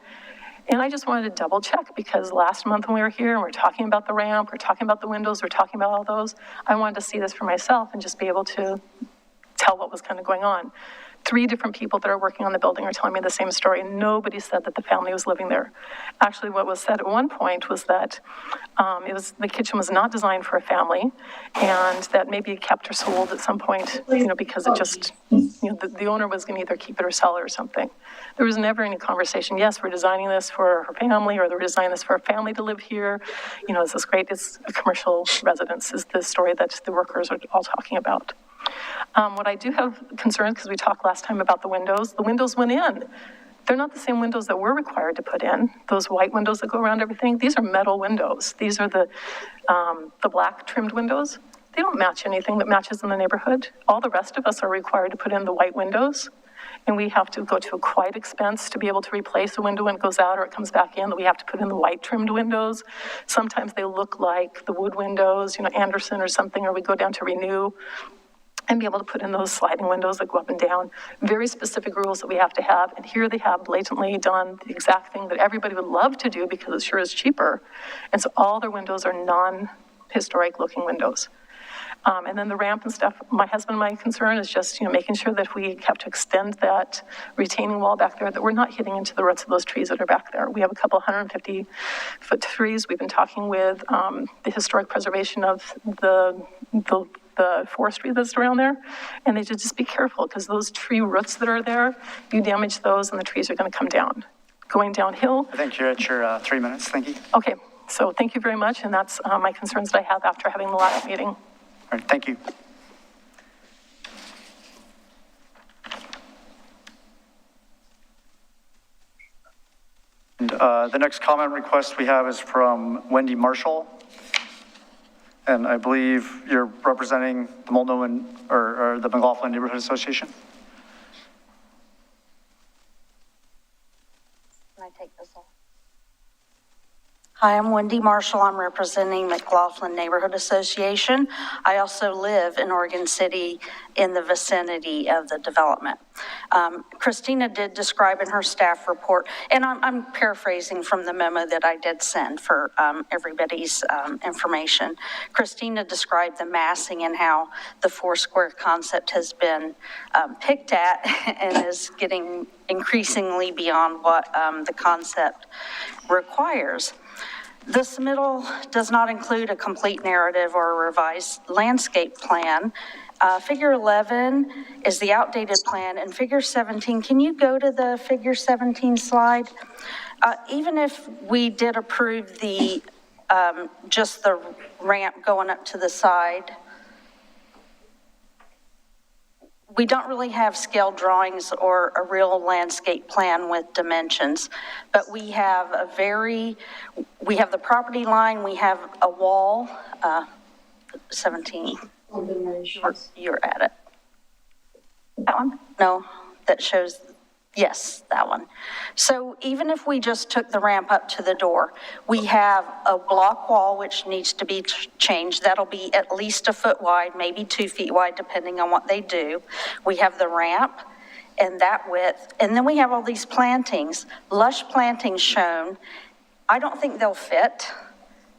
And I just wanted to double check, because last month when we were here and we're talking about the ramp, we're talking about the windows, we're talking about all those, I wanted to see this for myself and just be able to tell what was kind of going on. 3 different people that are working on the building are telling me the same story, and nobody said that the family was living there. Actually, what was said at one point was that the kitchen was not designed for a family, and that maybe it kept or sold at some point, because it just, the owner was going to either keep it or sell it or something. There was never any conversation, yes, we're designing this for her family, or we're designing this for a family to live here. This is great, it's a commercial residence, is the story that the workers are all talking about. What I do have concerns, because we talked last time about the windows went in. They're not the same windows that we're required to put in. Those white windows that go around everything, these are metal windows. These are the black trimmed windows. They don't match anything that matches in the neighborhood. All the rest of us are required to put in the white windows, and we have to go to a quite expense to be able to replace a window when it goes out or it comes back in, that we have to put in the white trimmed windows. Sometimes they look like the wood windows, Anderson or something, or we go down to Renew and be able to put in those sliding windows that go up and down. Very specific rules that we have to have. And here they have blatantly done the exact thing that everybody would love to do because it sure is cheaper. And so all their windows are non-historic looking windows. And then the ramp and stuff, my concern is just, making sure that we have to extend that retaining wall back there, that we're not hitting into the roots of those trees that are back there. We have a couple 150-foot trees. We've been talking with the historic preservation of the forestry that's around there, and they should just be careful, because those tree roots that are there, you damage those and the trees are going to come down. Going downhill. I think you're at your 3 minutes. Thank you. Okay, so thank you very much, and that's my concerns that I have after having the last meeting. All right, thank you. And the next comment request we have is from Wendy Marshall. And I believe you're representing the Multnomah or the McLoughlin Neighborhood Association. Can I take this off? Hi, I'm Wendy Marshall. I'm representing McLoughlin Neighborhood Association. I also live in Oregon City in the vicinity of the development. Christina did describe in her staff report, and I'm paraphrasing from the memo that I did send for everybody's information. Christina described the massing and how the 4-square concept has been picked at and is getting increasingly beyond what the concept requires. The submittal does not include a complete narrative or a revised landscape plan. Figure 11 is the outdated plan, and figure 17, can you go to the figure 17 slide? Even if we did approve the, just the ramp going up to the side, we don't really have scale drawings or a real landscape plan with dimensions, but we have we have the property line, we have a wall, 17. You're at it. That one? No, that shows Yes, that one. So even if we just took the ramp up to the door, we have a block wall which needs to be changed. That'll be at least a foot wide, maybe 2 feet wide, depending on what they do. We have the ramp and that width, and then we have all these plantings, lush plantings shown. I don't think they'll fit,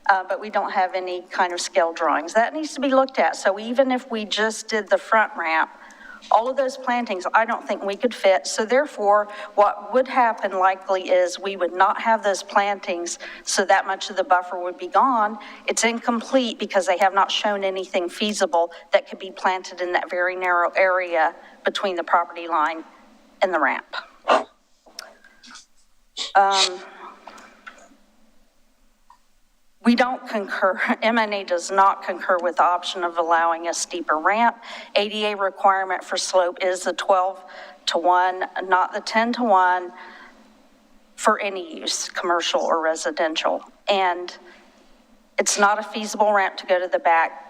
but we don't have any kind of scale drawings. That needs to be looked at. So even if we just did the front ramp, all of those plantings, I don't think we could fit. So therefore, what would happen likely is we would not have those plantings, so that much of the buffer would be gone. It's incomplete because they have not shown anything feasible that could be planted in that very narrow area between the property line and the ramp. We don't concur, M&A does not concur with the option of allowing a steeper ramp. ADA requirement for slope is the 12-to-1, not the 10-to-1 for any use, commercial or residential. And it's not a feasible ramp to go to the back.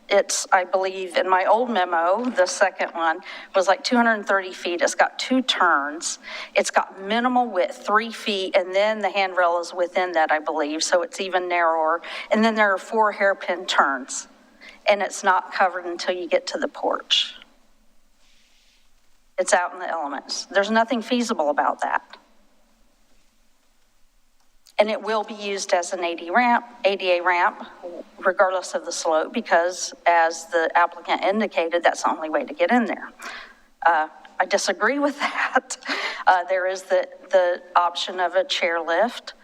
It's, I believe, in my old memo, the second one, was like 230 feet. It's got 2 turns. It's got minimal width, 3 feet, and then the handrail is within that, I believe, so it's even narrower. And then there are 4 hairpin turns, and it's not covered until you get to the porch. It's out in the elements. There's nothing feasible about that. And it will be used as an ADA ramp, regardless of the slope, because as the applicant indicated, that's the only way to get in there. I disagree with that. There is the option of a chairlift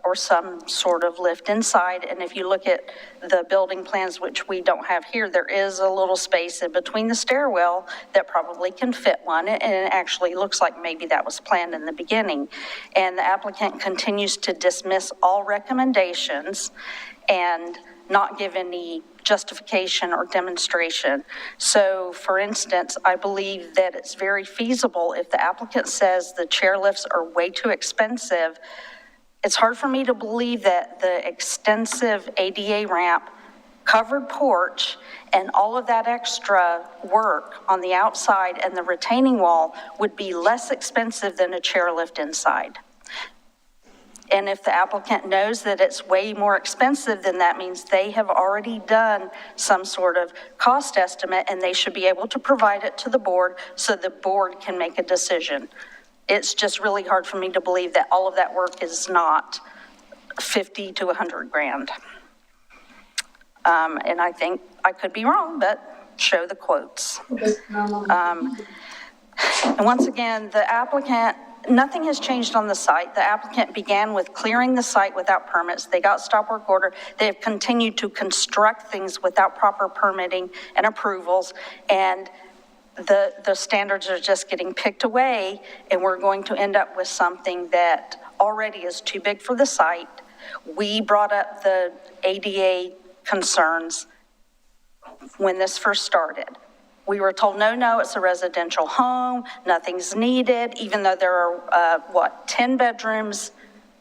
or some sort of lift inside. And if you look at the building plans, which we don't have here, there is a little space in between the stairwell that probably can fit one. And it actually looks like maybe that was planned in the beginning. And the applicant continues to dismiss all recommendations and not give any justification or demonstration. So for instance, I believe that it's very feasible if the applicant says the chairlifts are way too expensive. It's hard for me to believe that the extensive ADA ramp, covered porch, and all of that extra work on the outside and the retaining wall would be less expensive than a chairlift inside. And if the applicant knows that it's way more expensive, then that means they have already done some sort of cost estimate, and they should be able to provide it to the board so the board can make a decision. It's just really hard for me to believe that all of that work is not 50 to 100 grand. And I think I could be wrong, but show the quotes. And once again, the applicant, nothing has changed on the site. The applicant began with clearing the site without permits. They got stop work order. They have continued to construct things without proper permitting and approvals. And the standards are just getting picked away, and we're going to end up with something that already is too big for the site. We brought up the ADA concerns when this first started. We were told, no, it's a residential home, nothing's needed, even though there are, 10 bedrooms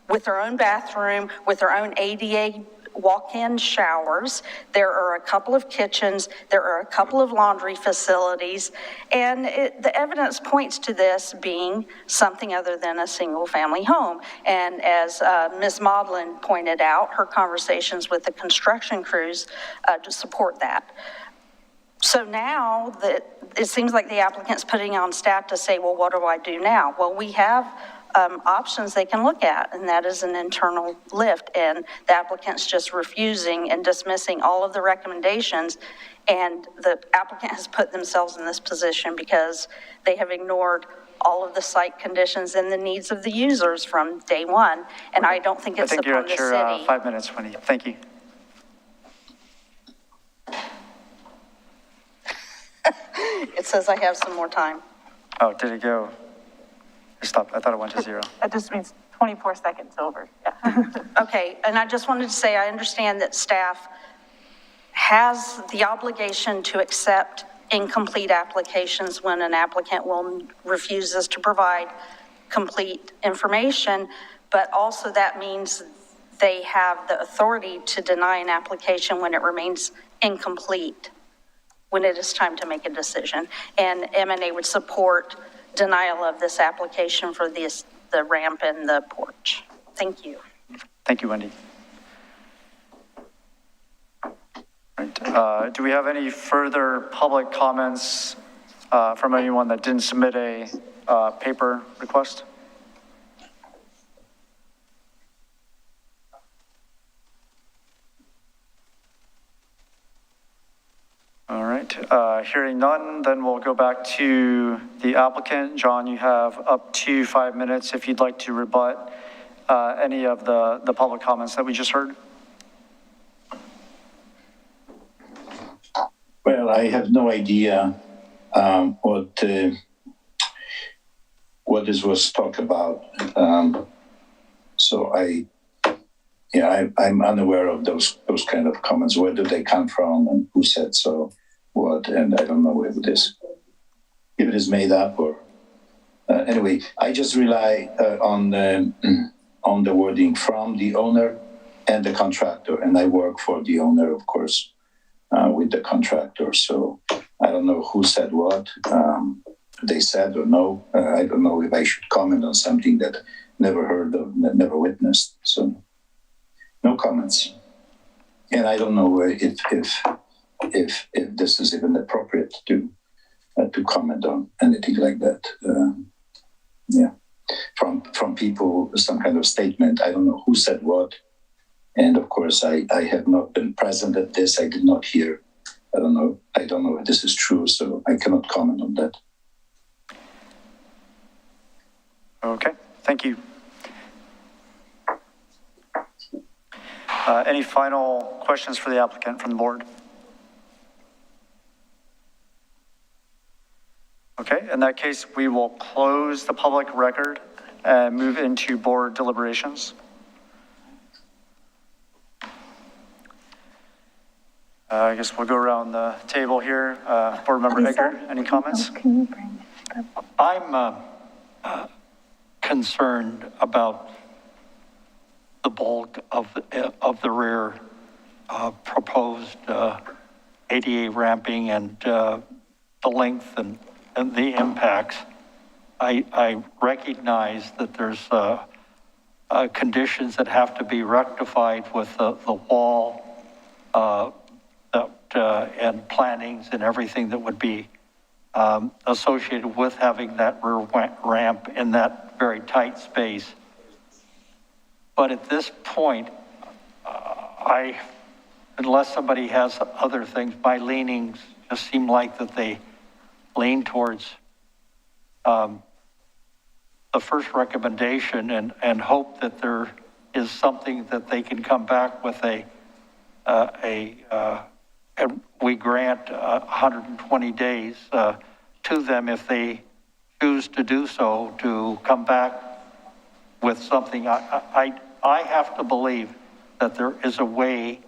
with their own bathroom, with their own ADA walk-in showers. There are a couple of kitchens, there are a couple of laundry facilities, and the evidence points to this being something other than a single-family home. And as Ms. Maudlin pointed out, her conversations with the construction crews to support that. So now that it seems like the applicant's putting on staff to say, well, what do I do now? Well, we have options they can look at, and that is an internal lift, and the applicant's just refusing and dismissing all of the recommendations, and the applicant has put themselves in this position because they have ignored all of the site conditions and the needs of the users from day one, and I don't think it's upon the city. you're at your 5 minutes, Wendy. Thank you. It says I have some more time. Oh, did it go? It stopped. I thought it went to 0. That just means 24 seconds over. Yeah. Okay, and I just wanted to say, I understand that staff has the obligation to accept incomplete applications when an applicant refuses to provide complete information, but also that means they have the authority to deny an application when it remains incomplete, when it is time to make a decision. And M&A would support denial of this application for the ramp and the porch. Thank you. Thank you, Wendy. Right. Do we have any further public comments from anyone that didn't submit a paper request? All right, hearing none, then we'll go back to the applicant. John, you have up to 5 minutes if you'd like to rebut any of the public comments that we just heard. Well, I have no idea what this was talked about. So I'm unaware of those kind of comments. Where do they come from and who said so, what, and I don't know if it is made up or anyway. I just rely on the wording from the owner and the contractor, and I work for the owner, of course, with the contractor. So I don't know who said what. They said or no. I don't know if I should comment on something that never heard of, never witnessed. So no comments. And I don't know if this is even appropriate to comment on anything like that. From people, some kind of statement. I don't know who said what. And of course, I have not been present at this. I did not hear. I don't know if this is true, so I cannot comment on that. Okay, thank you. Any final questions for the applicant from the board? Okay, in that case, we will close the public record and move into board deliberations. I guess we'll go around the table here. Board Member Edgar, any comments? Can you bring it up? I'm concerned about the bulk of the rear proposed ADA ramping and the length and the impacts. I recognize that there's conditions that have to be rectified with the wall and plantings and everything that would be associated with having that rear ramp in that very tight space. But at this point, unless somebody has other things, my leanings just seem like that they lean towards the first recommendation and hope that there is something that they can come back with and we grant 120 days to them if they choose to do so, to come back with something. I have to believe that there is a way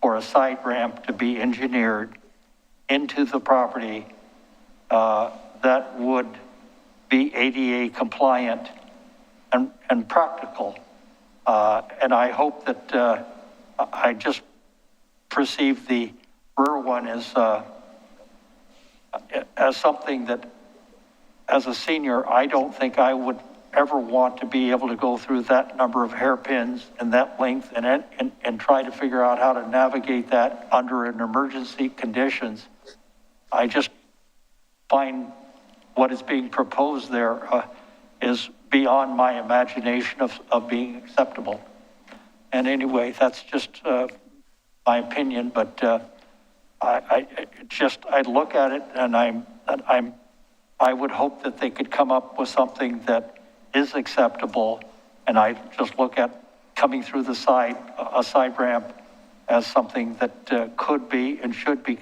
for a side ramp to be engineered into the property that would be ADA compliant and practical. And I hope that I just perceive the rear one as something that, as a senior, I don't think I would ever want to be able to go through that number of hairpins and that length and try to figure out how to navigate that under an emergency conditions. I just find what is being proposed there is beyond my imagination of being acceptable. And anyway, that's just my opinion, but I look at it and I would hope that they could come up with something that is acceptable. And I just look at coming through a side ramp as something that could be and should be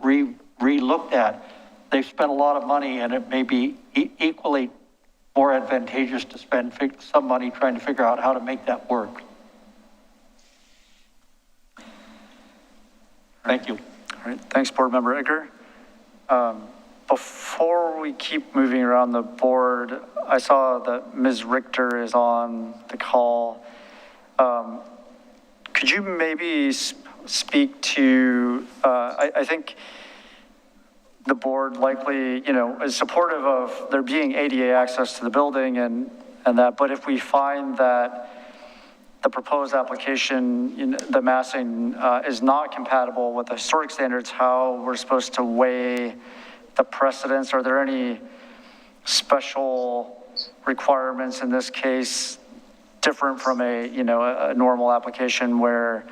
re-looked at. They've spent a lot of money, and it may be equally more advantageous to spend some money trying to figure out how to make that work. Thank you. All right, thanks, Board Member Edgar. Before we keep moving around the board, I saw that Ms. Richter is on the call. Could you maybe speak to, I think the board likely, is supportive of there being ADA access to the building and that, but if we find that the proposed application, the massing is not compatible with the historic standards, how we're supposed to weigh the precedents? Are there any special requirements in this case different from a normal application where,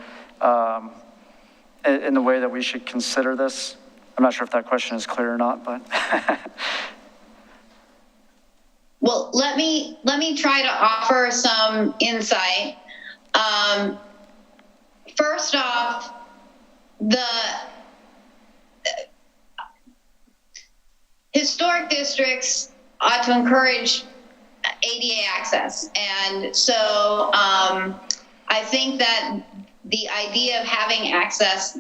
in the way that we should consider this? I'm not sure if that question is clear or not, but. Well, let me try to offer some insight. First off, the historic districts ought to encourage ADA access. And so I think that the idea of having access,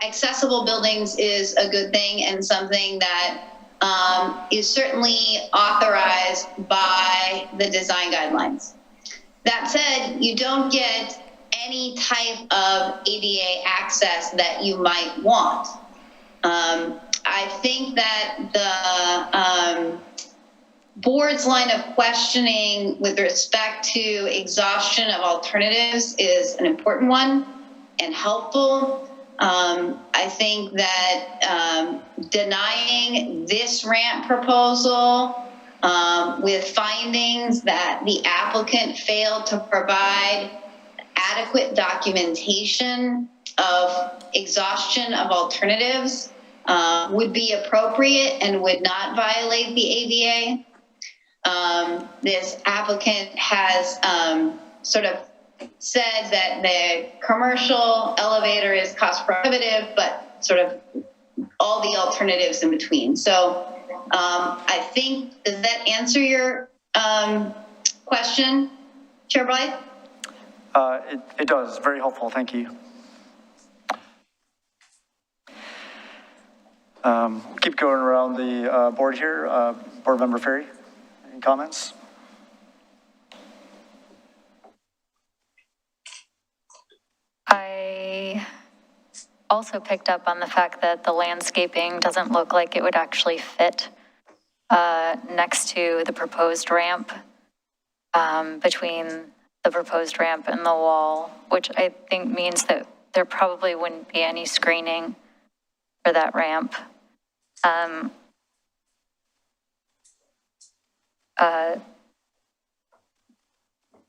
accessible buildings is a good thing and something that is certainly authorized by the design guidelines. That said, you don't get any type of ADA access that you might want. I think that the board's line of questioning with respect to exhaustion of alternatives is an important one and helpful. I think that denying this ramp proposal with findings that the applicant failed to provide adequate documentation of exhaustion of alternatives would be appropriate and would not violate the ADA. This applicant has sort of said that the commercial elevator is cost prohibitive, but sort of all the alternatives in between. So I think, does that answer your question, Chair Blythe? It does. Very helpful. Thank you. Keep going around the board here. Board Member Ferry, any comments? I also picked up on the fact that the landscaping doesn't look like it would actually fit next to the proposed ramp, between the proposed ramp and the wall, which I think means that there probably wouldn't be any screening for that ramp.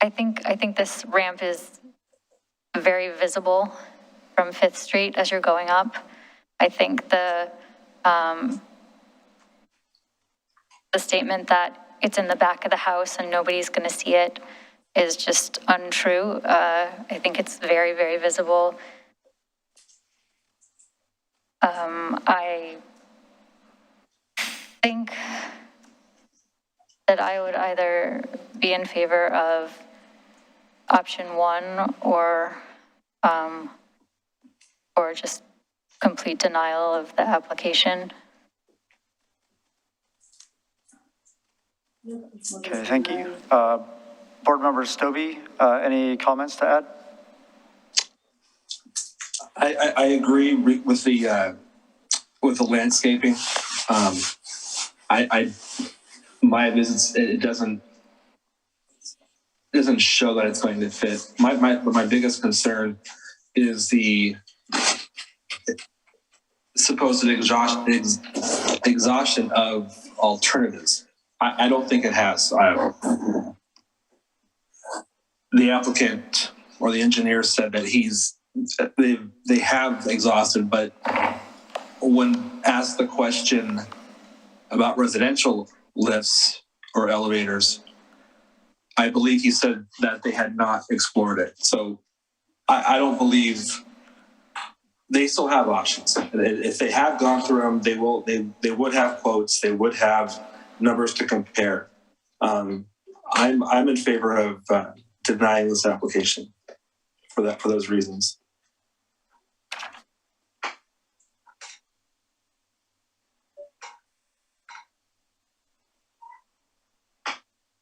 I think this ramp is very visible from 5th Street as you're going up. I think the statement that it's in the back of the house and nobody's going to see it is just untrue. I think it's very, very visible. I think that I would either be in favor of option 1 or just complete denial of the application. Okay, thank you. Board Member Stobie, any comments to add? I agree with the landscaping. My visits, it doesn't show that it's going to fit. My biggest concern is the supposed exhaustion of alternatives. I don't think it has. The applicant or the engineer said that they have exhausted, but when asked the question about residential lifts or elevators, I believe he said that they had not explored it. So I don't believe they still have options. If they have gone through them, they would have quotes, they would have numbers to compare. I'm in favor of denying this application for those reasons.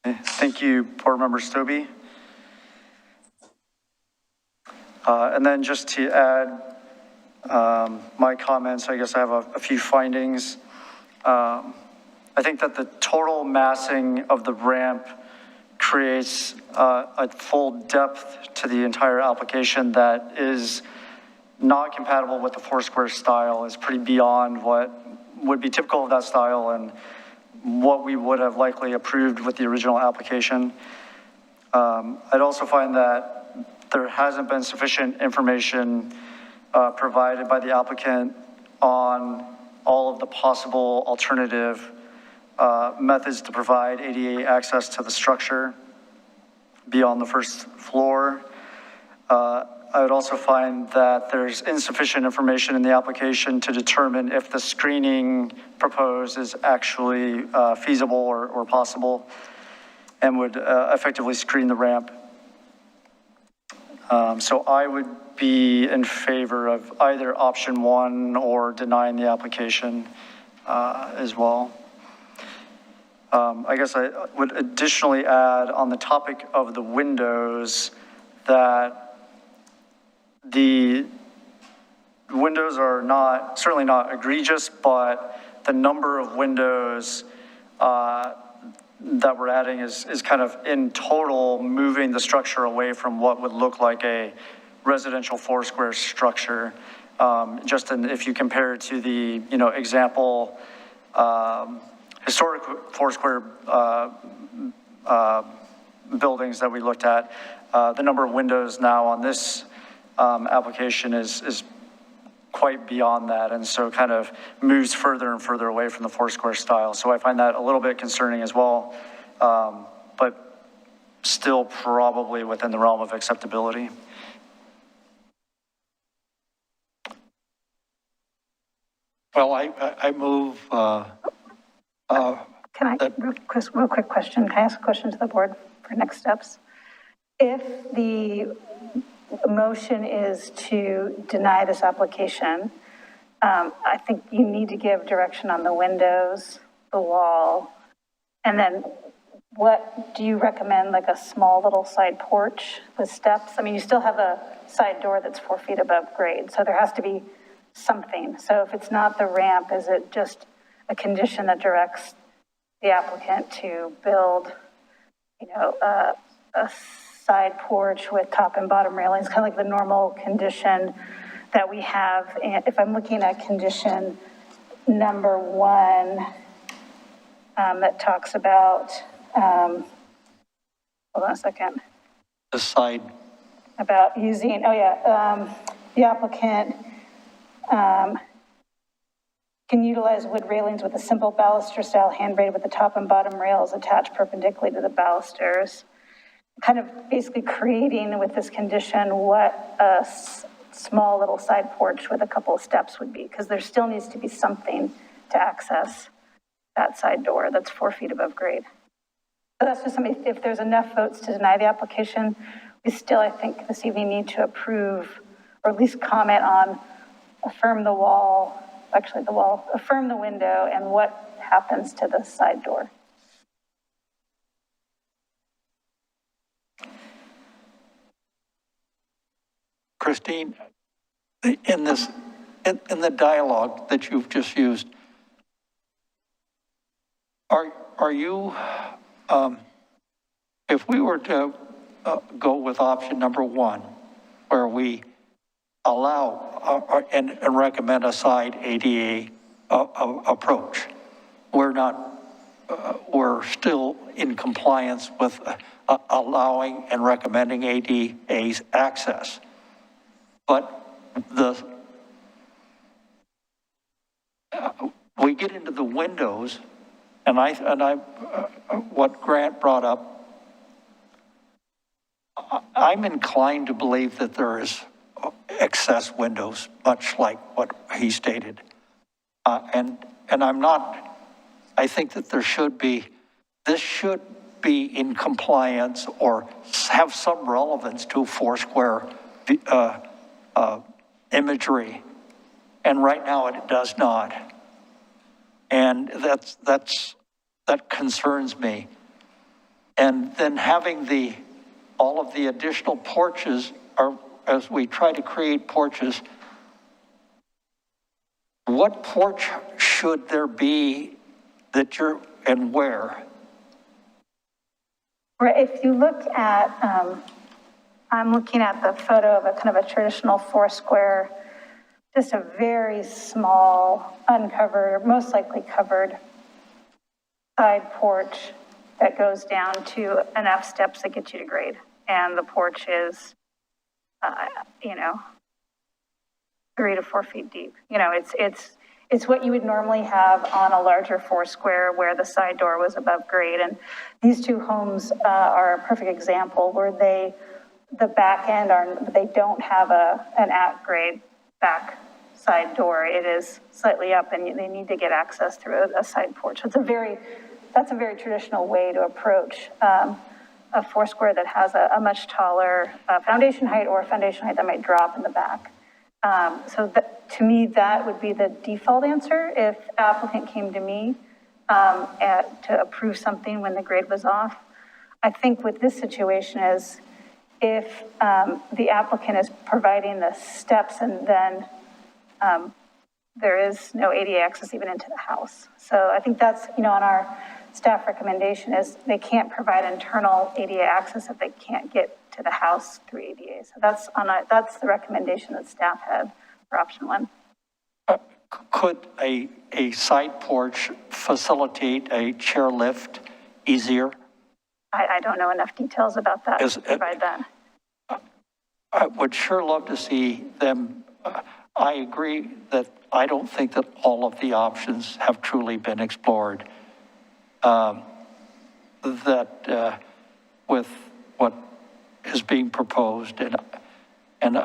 Thank you, Board Member Stobie. And then just to add, my comments, I guess I have a few findings. I think that the total massing of the ramp creates a full depth to the entire application that is not compatible with the Foursquare style. Is pretty beyond what would be typical of that style and what we would have likely approved with the original application. I'd also find that there hasn't been sufficient information provided by the applicant on all of the possible alternative methods to provide ADA access to the structure beyond the first floor. I would also find that there's insufficient information in the application to determine if the screening proposed is actually feasible or possible and would effectively screen the ramp. So I would be in favor of either option one or denying the application as well. I guess I would additionally add on the topic of the windows that the windows are certainly not egregious, but the number of windows that we're adding is kind of in total moving the structure away from what would look like a residential Foursquare structure. If you compare it to the, example, historic Foursquare buildings that we looked at, the number of windows now on this application is quite beyond that, and so kind of moves further and further away from the Foursquare style. So I find that a little bit concerning as well, but still probably within the realm of acceptability. Well, I move. Can I, real quick question, can I ask a question to the board for next steps? If the motion is to deny this application, I think you need to give direction on the windows, the wall, and then what do you recommend, like a small little side porch with steps? I mean, you still have a side door that's 4 feet above grade, so there has to be something. So if it's not the ramp, is it just a condition that directs the applicant to build, a side porch with top and bottom railings, kind of like the normal condition that we have? And if I'm looking at condition number 1, that talks about, hold on a second. The side. About using, the applicant can utilize wood railings with a simple baluster style handrail with the top and bottom rails attached perpendicularly to the balusters. Kind of basically creating with this condition what a small little side porch with a couple of steps would be, because there still needs to be something to access that side door that's 4 feet above grade. So that's just something, if there's enough votes to deny the application, we still, I think, this evening need to approve, or at least comment on, affirm the wall, affirm the window, and what happens to the side door. Christine, in the dialogue that you've just used, are you, if we were to go with option number 1, where we allow and recommend a side ADA approach, we're still in compliance with allowing and recommending ADA's access. But we get into the windows, and what Grant brought up, I'm inclined to believe that there is excess windows, much like what he stated. And I think that this should be in compliance or have some relevance to Foursquare imagery. And right now it does not. And that concerns me. And then having all of the additional porches, as we try to create porches, what porch should there be that you're, and where? Right, if you look at, I'm looking at the photo of a kind of a traditional four-square, just a very small, uncovered, most likely covered side porch that goes down to enough steps that get you to grade. And the porch is, 3 to 4 feet deep. It's what you would normally have on a larger four-square where the side door was above grade. And these two homes are a perfect example where the back end they don't have an at-grade back side door. It is slightly up and they need to get access through a side porch. So that's a very traditional way to approach a four-square that has a much taller foundation height or a foundation height that might drop in the back. To me, that would be the default answer if applicant came to me to approve something when the grade was off. I think with this situation is if the applicant is providing the steps and then there is no ADA access even into the house. So I think that's, on our staff recommendation is they can't provide internal ADA access if they can't get to the house through ADA. So that's the recommendation that staff had for option 1. Could a side porch facilitate a chair lift easier? I don't know enough details about that to provide that. I would sure love to see them. I agree that I don't think that all of the options have truly been explored. With what is being proposed, and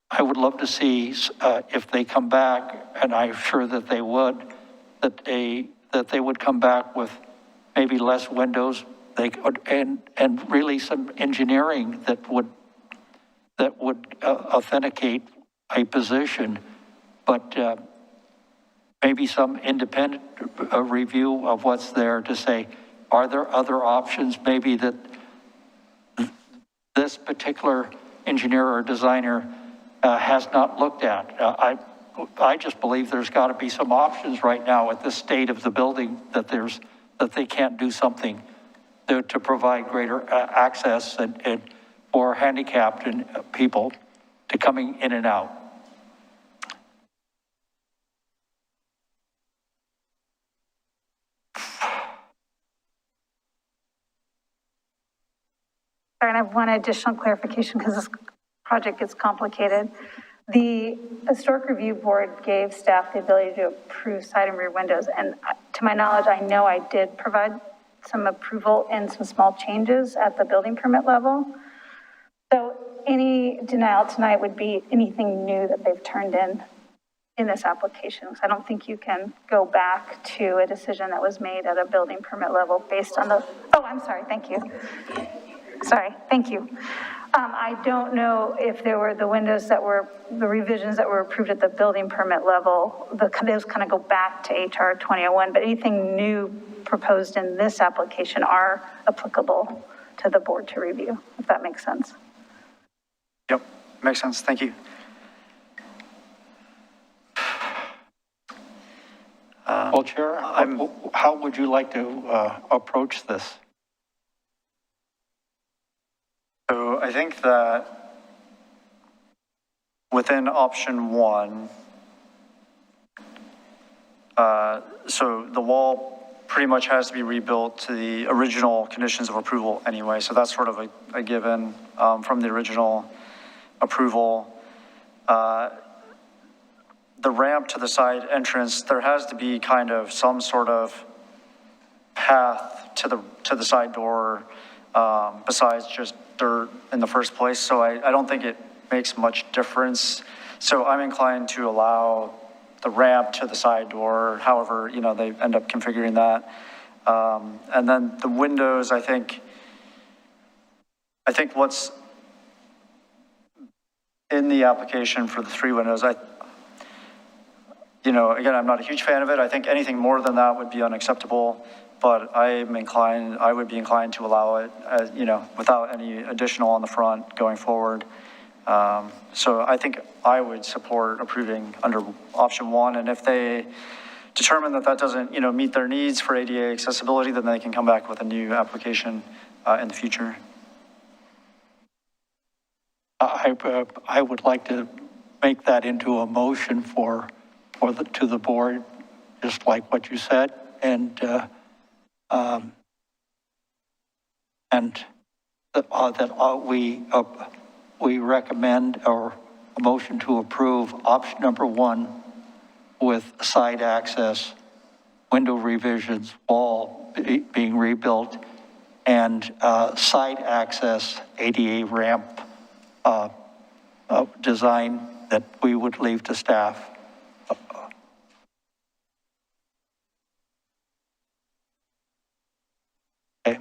I would love to see if they come back, and I'm sure that they would, that they would come back with maybe less windows, and really some engineering that would authenticate a position, but maybe some independent review of what's there to say, are there other options maybe that this particular engineer or designer has not looked at? I just believe there's got to be some options right now at this state of the building that they can't do something to provide greater access and for handicapped people to coming in and out. And I have one additional clarification because this project gets complicated. The Historic Review Board gave staff the ability to approve side and rear windows. And to my knowledge, I know I did provide some approval and some small changes at the building permit level. So any denial tonight would be anything new that they've turned in this application. So I don't think you can go back to a decision that was made at a building permit level based on I'm sorry, thank you. Sorry, thank you. I don't know if there were the revisions that were approved at the building permit level, those kind of go back to HR 2001, but anything new proposed in this application are applicable to the board to review, if that makes sense. Yep, makes sense. Thank you. Well, Chair, how would you like to approach this? So I think that within option 1, so the wall pretty much has to be rebuilt to the original conditions of approval anyway. So that's sort of a given from the original approval. The ramp to the side entrance, there has to be kind of some sort of path to the side door besides just dirt in the first place. So I don't think it makes much difference. So I'm inclined to allow the ramp to the side door, however, they end up configuring that. And then the windows, I think what's in the application for the 3 windows, again, I'm not a huge fan of it. I think anything more than that would be unacceptable, but I would be inclined to allow it as, without any additional on the front going forward. So I think I would support approving under option 1, and if they determine that that doesn't, meet their needs for ADA accessibility, then they can come back with a new application in the future. I would like to make that into a motion to the board, just like what you said, and that we recommend, or a motion to approve option number 1 with side access, window revisions, wall being rebuilt, and side access ADA ramp design that we would leave to staff. Okay.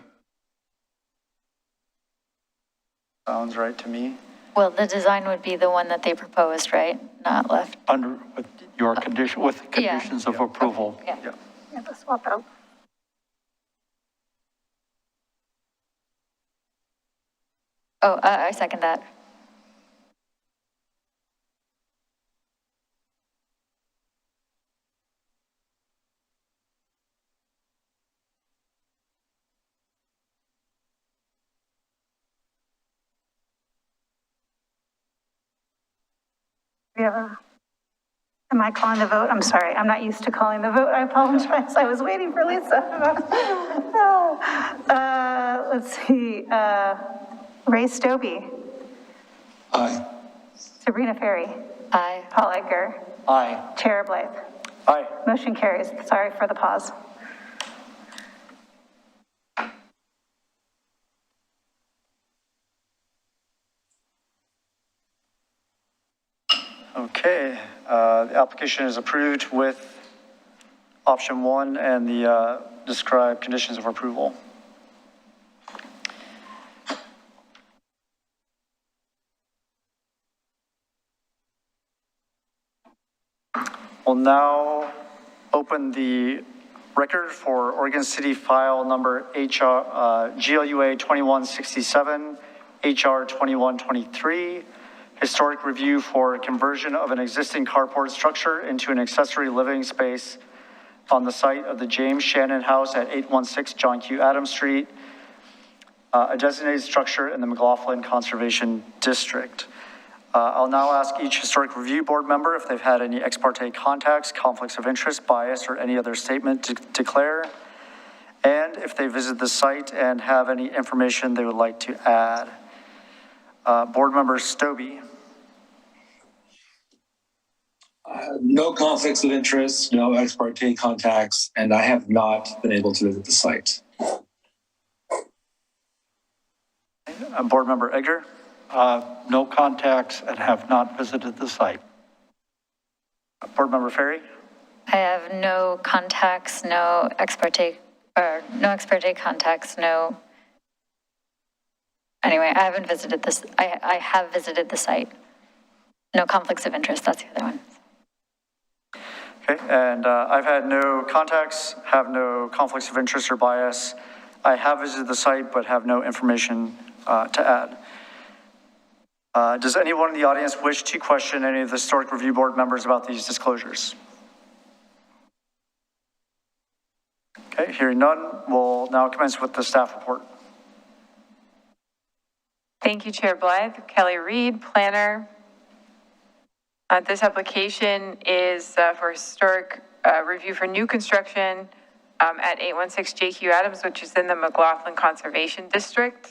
Sounds right to me. Well, the design would be the one that they proposed, right? Not left. With your condition, with conditions of approval. Yeah. Yeah, the swap out. Oh, I second that. Am I calling the vote? I'm sorry, I'm not used to calling the vote. I apologize. I was waiting for Lisa. Let's see. Ray Stobie. Aye. Sabrina Ferry. Aye. Paul Edgar. Aye. Chair Blythe. Aye. Motion carries. Sorry for the pause. Okay, the application is approved with option 1 and the described conditions of approval. We'll now open the record for Oregon City file number GLUA 2167, HR 2123, historic review for conversion of an existing carport structure into an accessory living space on the site of the James Shannon House at 816 John Q. Adams Street, a designated structure in the McLoughlin Conservation District. I'll now ask each historic review board member if they've had any ex parte contacts, conflicts of interest, bias, or any other statement to declare, and if they visit the site and have any information they would like to add. Board member Stobie. No conflicts of interest, no ex parte contacts, and I have not been able to visit the site. Board member Edgar. No contacts and have not visited the site. Board member Ferry. I have no contacts, no ex parte contacts, no. Anyway, I haven't visited this. I have visited the site. No conflicts of interest. That's the other one. Okay, and I've had no contacts, have no conflicts of interest or bias. I have visited the site, but have no information to add. Does anyone in the audience wish to question any of the historic review board members about these disclosures? Okay, hearing none, we'll now commence with the staff report. Thank you, Chair Blythe. Kelly Reed, planner. This application is for historic review for new construction at 816 JQ Adams, which is in the McLoughlin Conservation District.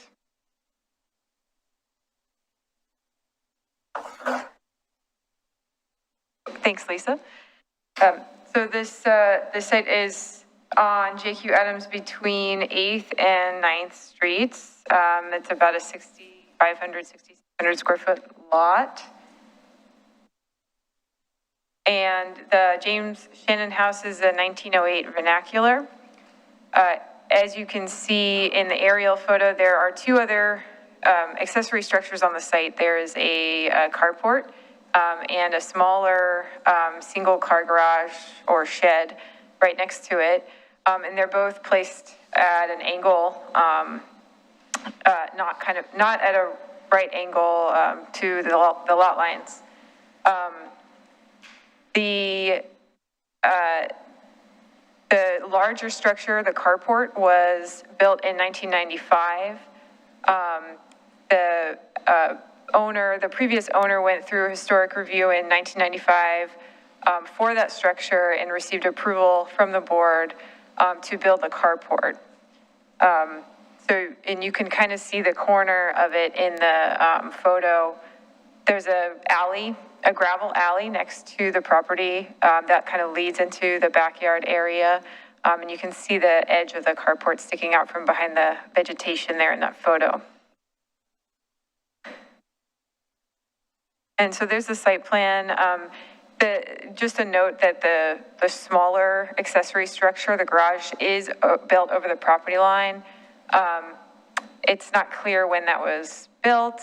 Thanks, Lisa. So this site is on JQ Adams between 8th and 9th Streets. It's about a 6,600 square foot lot. And the James Shannon House is a 1908 vernacular. As you can see in the aerial photo, there are two other accessory structures on the site. There is a carport and a smaller single car garage or shed right next to it. And they're both placed at an angle, not at a right angle to the lot lines. The larger structure, the carport, was built in 1995. The previous owner went through a historic review in 1995 for that structure and received approval from the board to build the carport. And you can kind of see the corner of it in the photo. There's a gravel alley next to the property that kind of leads into the backyard area. And you can see the edge of the carport sticking out from behind the vegetation there in that photo. And so there's the site plan. Just a note that the smaller accessory structure, the garage, is built over the property line. It's not clear when that was built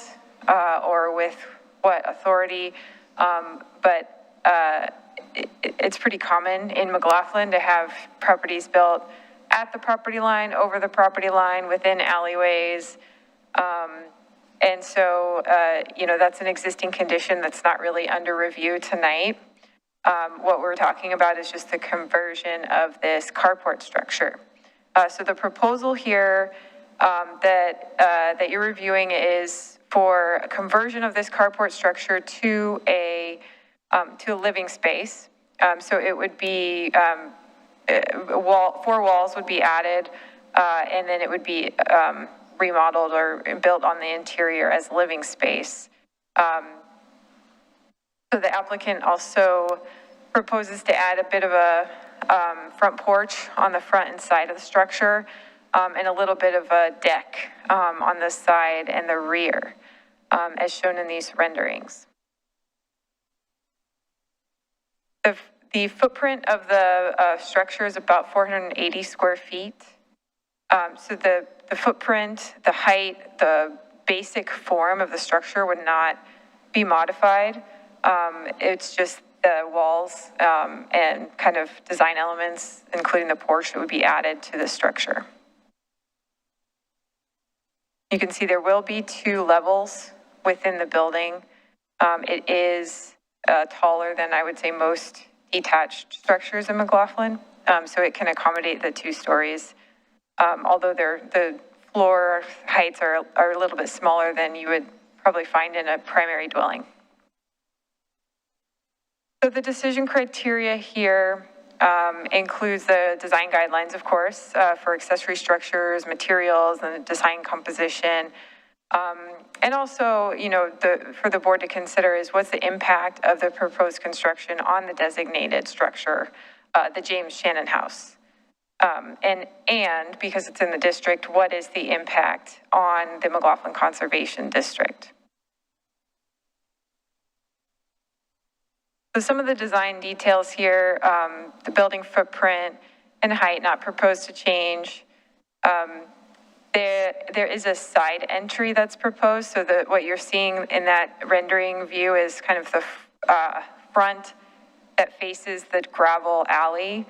or with what authority, but it's pretty common in McLoughlin to have properties built at the property line, over the property line, within alleyways. And so, that's an existing condition that's not really under review tonight. What we're talking about is just the conversion of this carport structure. So the proposal here that you're reviewing is for a conversion of this carport structure to a living space. So it would be, 4 walls would be added, and then it would be remodeled or built on the interior as living space. So the applicant also proposes to add a bit of a front porch on the front and side of the structure, and a little bit of a deck on the side and the rear, as shown in these renderings. The footprint of the structure is about 480 square feet. So the footprint, the height, the basic form of the structure would not be modified. It's just the walls and kind of design elements, including the porch, that would be added to the structure. You can see there will be 2 levels within the building. It is taller than, I would say, most detached structures in McLoughlin, so it can accommodate the 2 stories. Although the floor heights are a little bit smaller than you would probably find in a primary dwelling. So the decision criteria here includes the design guidelines, of course, for accessory structures, materials, and design composition. And also, for the board to consider is what's the impact of the proposed construction on the designated structure, the James Shannon House. And because it's in the district, what is the impact on the McLoughlin Conservation District? So some of the design details here, the building footprint and height not proposed to change. There is a side entry that's proposed, so that what you're seeing in that rendering view is kind of the front that faces the gravel alley,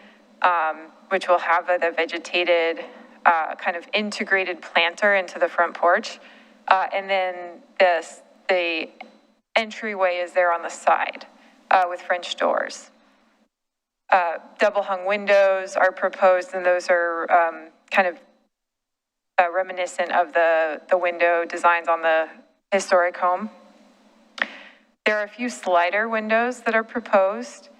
which will have the vegetated kind of integrated planter into the front porch. And then the entryway is there on the side with French doors. Double hung windows are proposed, and those are kind of reminiscent of the window designs on the historic home. There are a few slider windows that are proposed,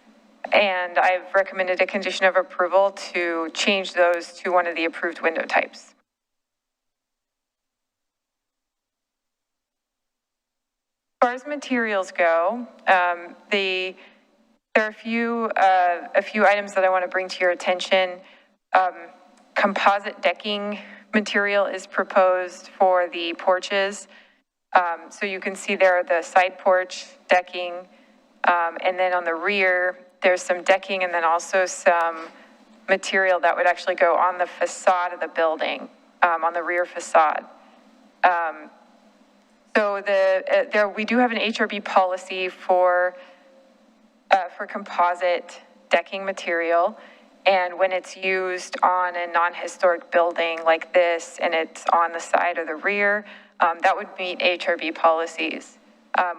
and I've recommended a condition of approval to change those to one of the approved window types. As far as materials go, there are a few items that I want to bring to your attention. Composite decking material is proposed for the porches. So you can see there the side porch decking, and then on the rear, there's some decking and then also some material that would actually go on the facade of the building, on the rear facade. So we do have an HRB policy for composite decking material. And when it's used on a non-historic building like this, and it's on the side or the rear, That would meet HRB policies.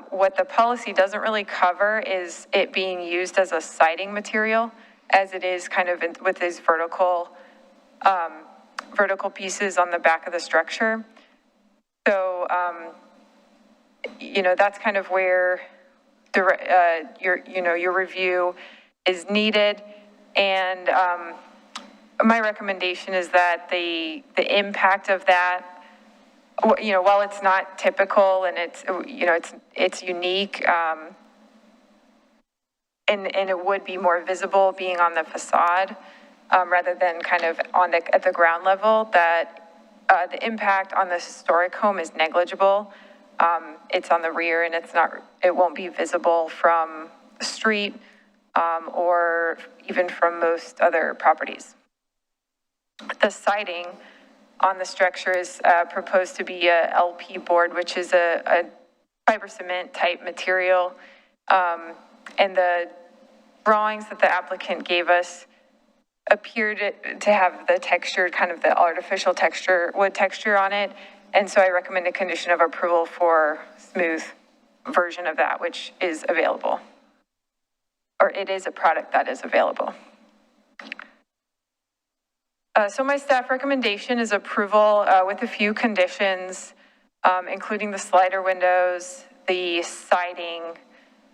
What the policy doesn't really cover is it being used as a siding material, as it is kind of with these vertical pieces on the back of the structure. So, that's kind of where your review is needed. And my recommendation is that the impact of that, while it's not typical and it's unique, and it would be more visible being on the facade rather than kind of at the ground level, that the impact on the historic home is negligible. It's on the rear and it won't be visible from the street or even from most other properties. The siding on the structure is proposed to be a LP board, which is a fiber cement type material. And the drawings that the applicant gave us appeared to have the texture, kind of the artificial texture, wood texture on it. And so I recommend a condition of approval for smooth version of that, which is available. Or it is a product that is available. So my staff recommendation is approval with a few conditions, including the slider windows, the siding,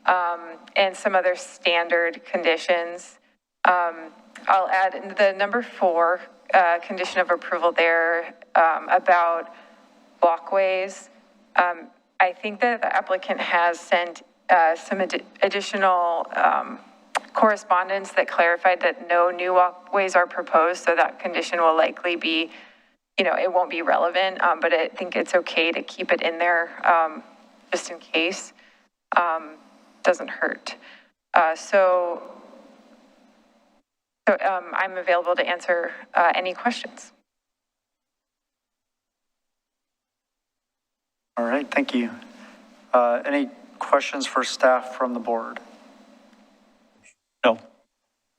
and some other standard conditions. I'll add the number 4 condition of approval there about walkways. I think that the applicant has sent some additional correspondence that clarified that no new walkways are proposed, so that condition will likely be, it won't be relevant, but I think it's okay to keep it in there just in case. Doesn't hurt. So I'm available to answer any questions. All right, thank you. Any questions for staff from the board? No.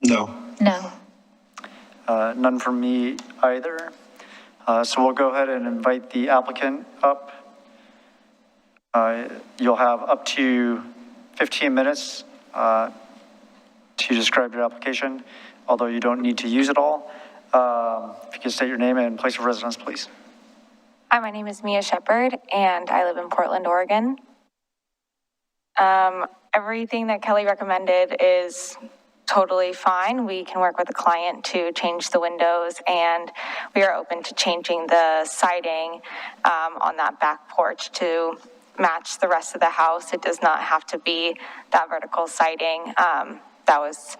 No. No. None from me either. So we'll go ahead and invite the applicant up. You'll have up to 15 minutes to describe your application, although you don't need to use it all. If you could state your name and place of residence, please. Hi, my name is Mia Shepard, and I live in Portland, Oregon. Everything that Kelly recommended is totally fine. We can work with the client to change the windows, and we are open to changing the siding on that back porch to match the rest of the house. It does not have to be that vertical siding. That was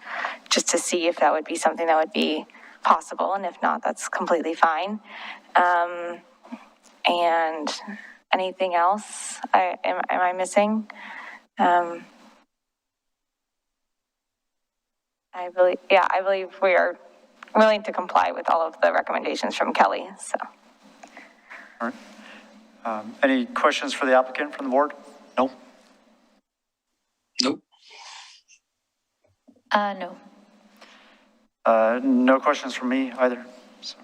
just to see if that would be something that would be possible, and if not, that's completely fine. And anything else am I missing? I believe we are willing to comply with all of the recommendations from Kelly, so. All right. Any questions for the applicant from the board? No? Nope. No. No questions from me either. So.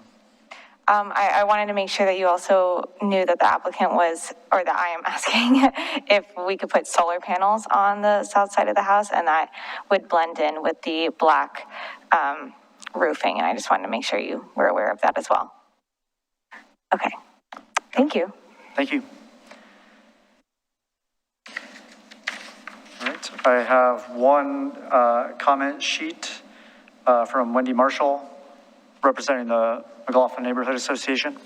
I wanted to make sure that you also knew that the applicant was, or that I am asking if we could put solar panels on the south side of the house, and that would blend in with the black roofing. And I just wanted to make sure you were aware of that as well. Okay, thank you. Thank you. All right, I have one comment sheet from Wendy Marshall, representing the McLoughlin Neighborhood Association.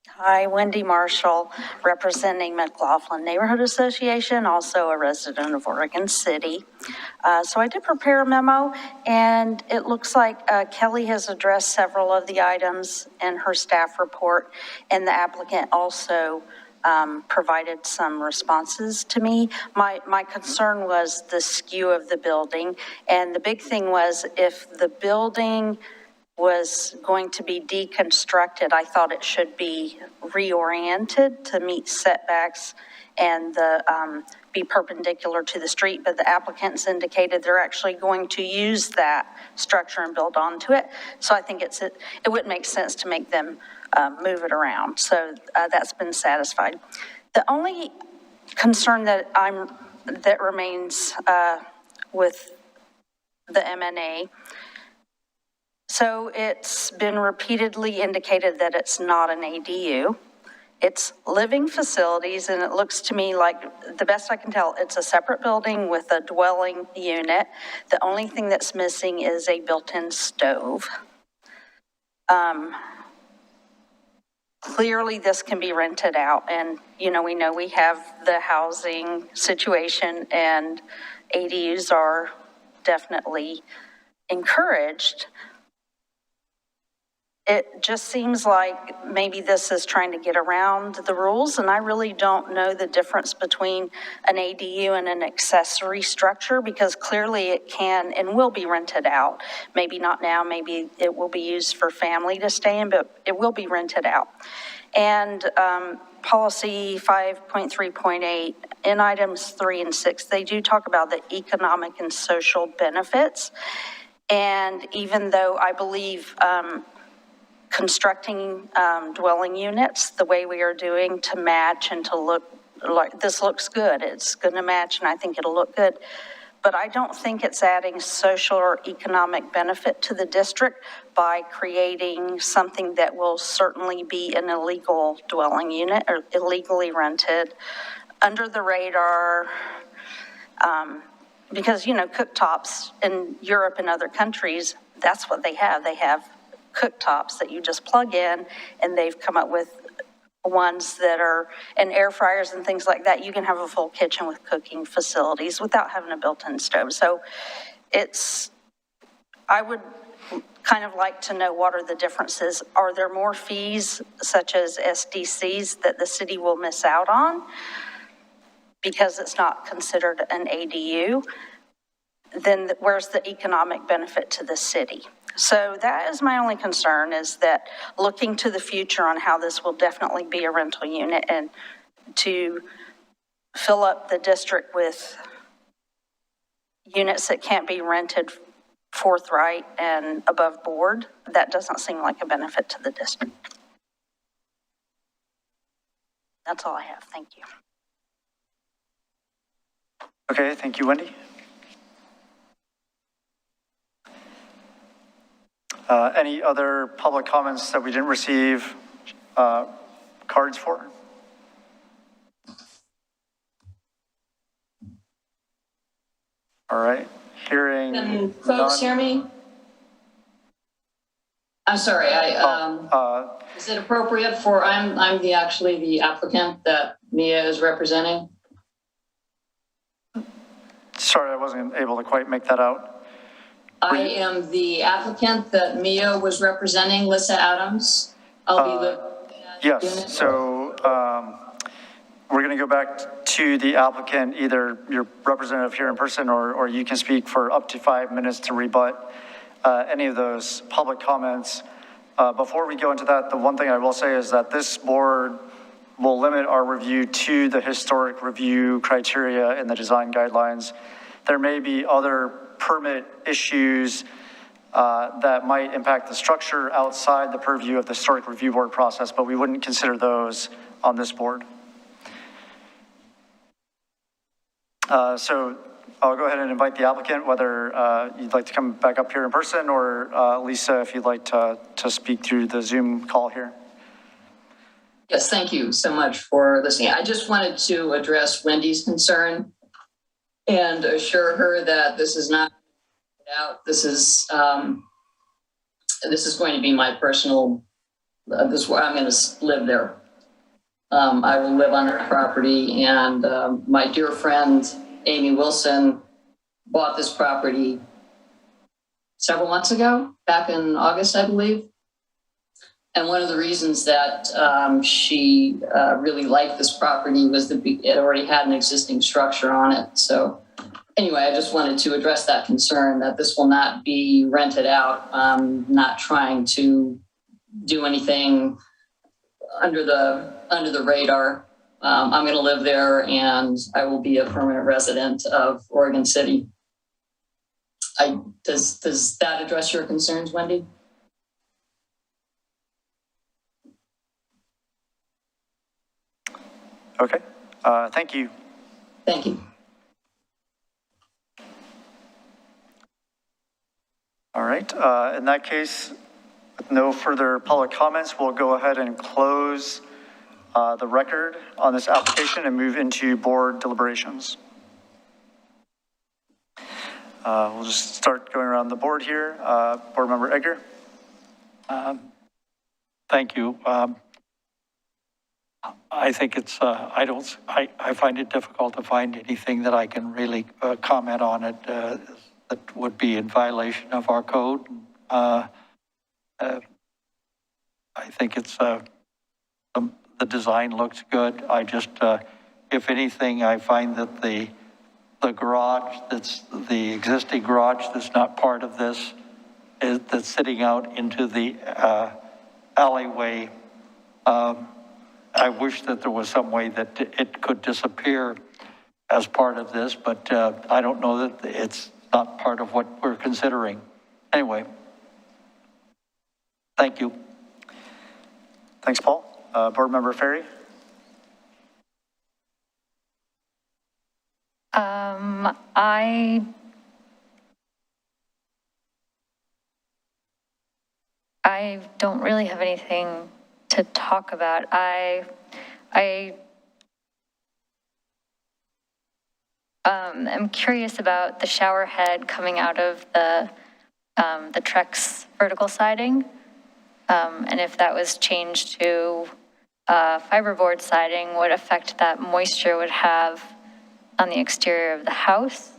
Hi, Wendy Marshall, representing McLoughlin Neighborhood Association, also a resident of Oregon City. So I did prepare a memo, and it looks like Kelly has addressed several of the items in her staff report, and the applicant also provided some responses to me. My concern was the skew of the building, and the big thing was if the building was going to be deconstructed, I thought it should be reoriented to meet setbacks and be perpendicular to the street, but the applicants indicated they're actually going to use that structure and build onto it. So I think it wouldn't make sense to make them move it around. So that's been satisfied. The only concern that remains with the M&A, so it's been repeatedly indicated that it's not an ADU. It's living facilities, and it looks to me like, the best I can tell, it's a separate building with a dwelling unit. The only thing that's missing is a built-in stove. Clearly, this can be rented out, and, we know we have the housing situation, and ADUs are definitely encouraged. It just seems like maybe this is trying to get around the rules, and I really don't know the difference between an ADU and an accessory structure, because clearly it can and will be rented out. Maybe not now, maybe it will be used for family to stay in, but it will be rented out. And policy 5.3.8, in items 3 and 6, they do talk about the economic and social benefits. And even though I believe constructing dwelling units the way we are doing to match and to look like, this looks good, it's going to match, and I think it'll look good, but I don't think it's adding social or economic benefit to the district by creating something that will certainly be an illegal dwelling unit or illegally rented under the radar. Because, cooktops in Europe and other countries, that's what they have. They have cooktops that you just plug in, and they've come up with ones that are, and air fryers and things like that. You can have a full kitchen with cooking facilities without having a built-in stove. So I would kind of like to know, what are the differences? Are there more fees such as SDCs that the city will miss out on because it's not considered an ADU? Then where's the economic benefit to the city? So that is my only concern, is that looking to the future on how this will definitely be a rental unit, and to fill up the district with units that can't be rented forthright and above board, that doesn't seem like a benefit to the district. That's all I have. Thank you. Okay, thank you, Wendy. Any other public comments that we didn't receive cards for? All right, hearing Can folks hear me? I'm sorry, is it appropriate for, I'm actually the applicant that Mia is representing? Sorry, I wasn't able to quite make that out. I am the applicant that Mia was representing, Lissa Adams. I'll be living in that Yes, unit. so we're going to go back to the applicant, either your representative here in person, or you can speak for up to 5 minutes to rebut any of those public comments. Before we go into that, the one thing I will say is that this board will limit our review to the historic review criteria in the design guidelines. There may be other permit issues that might impact the structure outside the purview of the historic review board process, but we wouldn't consider those on this board. So I'll go ahead and invite the applicant, whether you'd like to come back up here in person, or Lisa, if you'd like to speak through the Zoom call here. Yes, thank you so much for listening. I just wanted to address Wendy's concern and assure her that this is not out. This is going to be my personal, this is where I'm going to live there. I will live on her property, and my dear friend, Amy Wilson, bought this property several months ago, back in August, I believe. And one of the reasons that she really liked this property was that it already had an existing structure on it. So anyway, I just wanted to address that concern that this will not be rented out. Not trying to do anything under the radar. I'm going to live there and I will be a permanent resident of Oregon City. Does that address your concerns, Wendy? Okay, thank you. Thank you. All right, in that case, with no further public comments, we'll go ahead and close the record on this application and move into board deliberations. We'll just start going around the board here. Board Member Edgar. Thank you. I think it's, I find it difficult to find anything that I can really comment on it that would be in violation of our code. I think it's, the design looks good. I just, if anything, I find that the garage, that's the existing garage that's not part of this, that's sitting out into the alleyway. I wish that there was some way that it could disappear as part of this, but I don't know that it's not part of what we're considering. Anyway, thank you. Thanks, Paul. Board Member Ferry. I don't really have anything to talk about. I am curious about the shower head coming out of the Trex vertical siding, and if that was changed to fiberboard siding, what effect that moisture would have on the exterior of the house.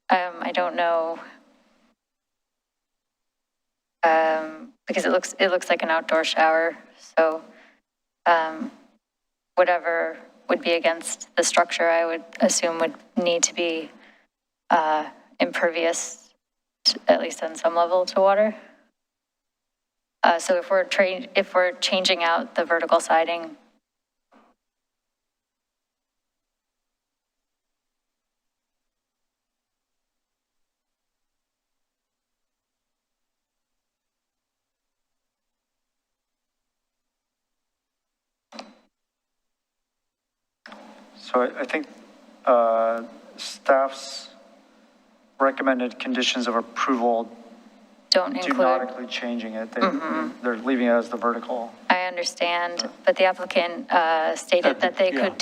I don't know, because it looks like an outdoor shower. So whatever would be against the structure, I would assume would need to be impervious, at least on some level, to water. So if we're changing out the vertical siding, So I think staff's recommended conditions of approval don't do include. not include changing it. They're leaving it as the vertical. I understand, but the applicant stated that they could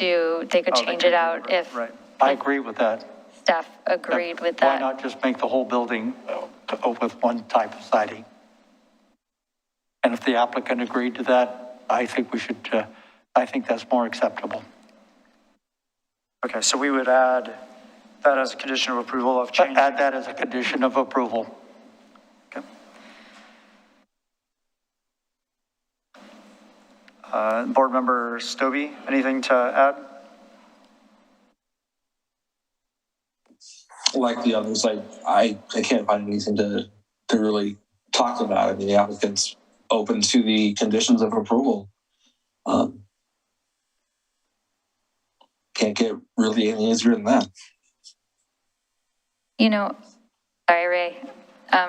change it out if Right. I agree with that. staff agreed with Why that. not just make the whole building with one type of siding? And if the applicant agreed to that, I think we should, I think that's more acceptable. Okay, so we would add that as a condition of approval of change. Add that as a condition of approval. Okay. Board Member Stobie, anything to add? Like the others, I can't find anything to really talk about. I mean, the applicant's open to the conditions of approval. Can't get really any easier than that. You know, sorry, Ray.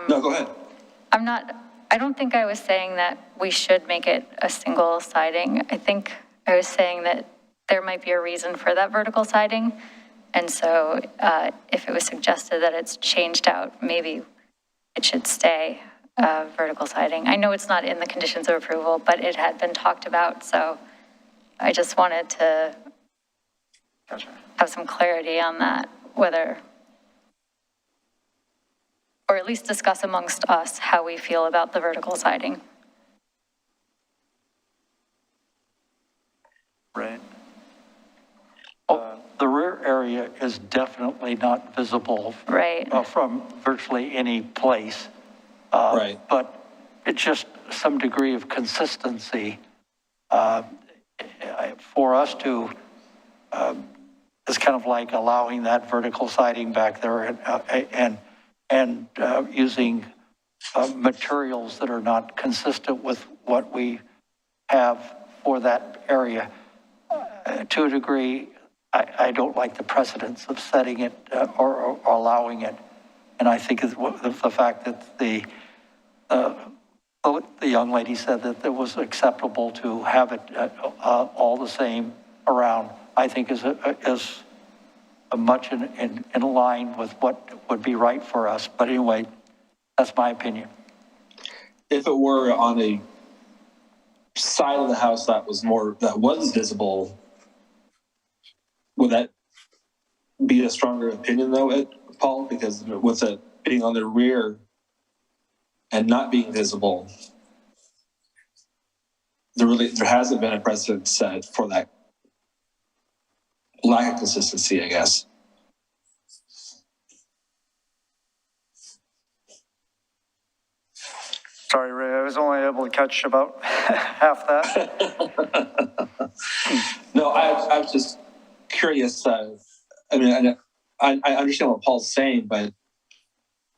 No, go ahead. I don't think I was saying that we should make it a single siding. I think I was saying that there might be a reason for that vertical siding. And so if it was suggested that it's changed out, maybe it should stay vertical siding. I know it's not in the conditions of approval, but it had been talked about. So I just wanted to have some clarity on that, whether, or at least discuss amongst us how we feel about the vertical siding. Right. The rear area is definitely not visible Right. From virtually any place. Right. But it's just some degree of consistency for us to, it's kind of like allowing that vertical siding back there and using materials that are not consistent with what we have for that area. to a degree, I don't like the precedence of setting it or allowing it. And I think the fact that the young lady said that it was acceptable to have it all the same around, I think is much in line with what would be right for us. But anyway, that's my opinion. If it were on a side of the house that was visible, would that be a stronger opinion though, Paul? Because with it being on the rear and not being visible, there hasn't been a precedent set for that lack of consistency, I guess. Sorry, Ray, I was only able to catch about half that. No, I was just curious. I mean, I understand what Paul's saying, but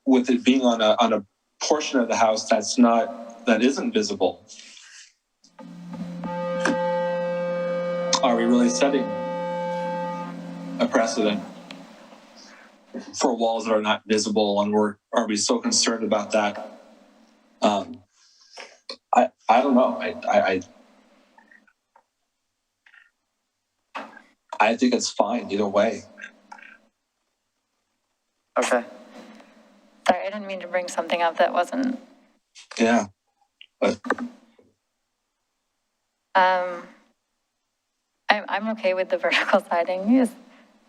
with it being on a portion of the house that isn't visible, are we really setting a precedent for walls that are not visible, and are we so concerned about that? I don't know. I think it's fine either way. Sorry, Okay. I didn't mean to bring something up that wasn't. Yeah. But I'm okay with the vertical siding,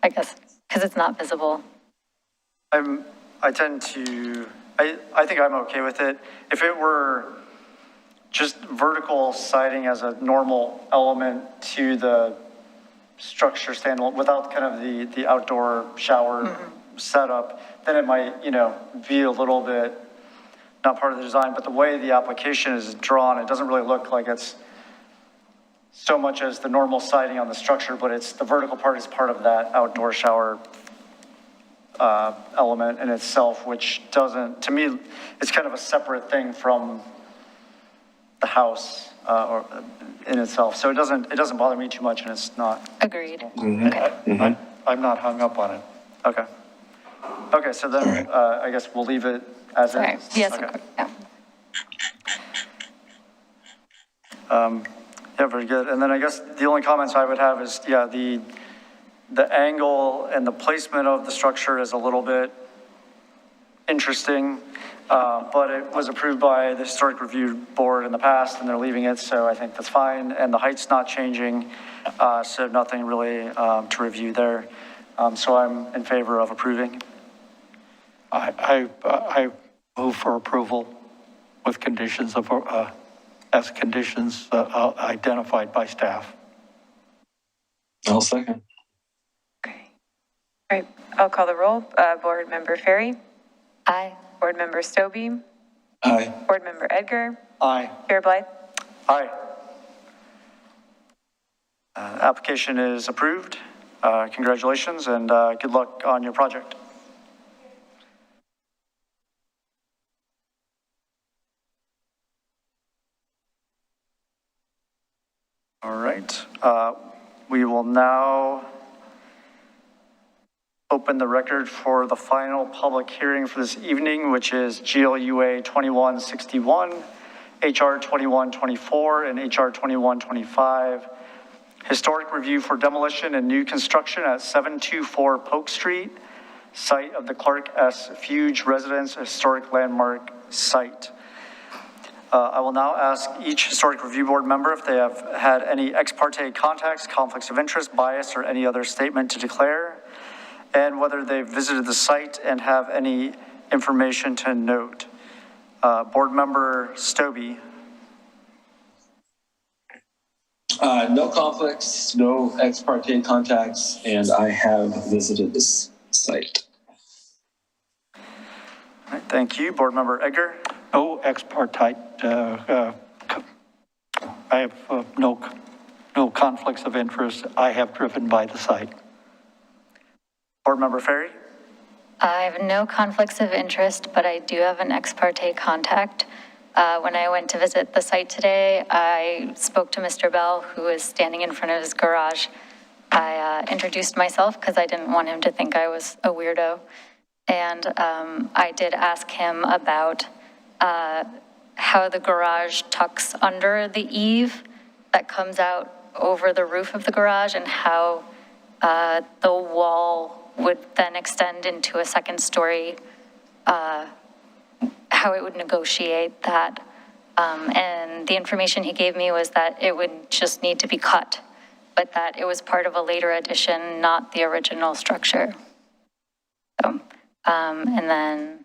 I guess, because it's not visible. I think I'm okay with it. If it were just vertical siding as a normal element to the structure standalone without kind of the outdoor shower setup, then it might, be a little bit not part of the design. But the way the application is drawn, it doesn't really look like it's so much as the normal siding on the structure, but it's the vertical part is part of that outdoor shower element in itself, which doesn't, to me, it's kind of a separate thing from the house or in itself. So it doesn't bother me too much, and it's not. Agreed. Mm-hmm. Okay. Mm-hmm. I'm not hung up on it. Okay. Okay, so then I guess we'll leave it as Sorry. is. Yes. Okay. Yeah. Yeah, very good. And then I guess the only comments I would have is, the angle and the placement of the structure is a little bit interesting, but it was approved by the Historic Review Board in the past, and they're leaving it, so I think that's fine. And the height's not changing, so nothing really to review there. So I'm in favor of approving. I move for approval with conditions as conditions identified by staff. I'll second. Okay. All right, I'll call the roll. Board Member Ferry. Aye. Board Member Stobie. Aye. Board Member Edgar. Aye. Chair Blythe. Aye. Application is approved. Congratulations and good luck on your project. All right. We will now open the record for the final public hearing for this evening, which is GLUA 2161, HR 2124, and HR 2125. Historic review for demolition and new construction at 724 Polk Street, site of the Clark S. Fuge Residence Historic Landmark Site. I will now ask each Historic Review Board member if they have had any ex parte contacts, conflicts of interest, bias, or any other statement to declare, and whether they've visited the site and have any information to note. Board Member Stobie. No conflicts, no ex parte contacts, and I have visited this site. All right, thank you. Board Member Edgar. No ex parte. I have no conflicts of interest. I have driven by the site. Board Member Ferry. I have no conflicts of interest, but I do have an ex parte contact. When I went to visit the site today, I spoke to Mr. Bell, who is standing in front of his garage I introduced myself because I didn't want him to think I was a weirdo. And I did ask him about how the garage tucks under the eave that comes out over the roof of the garage, and how the wall would then extend into a second story, how it would negotiate that. And the information he gave me was that it would just need to be cut, but that it was part of a later addition, not the original structure. So, and then,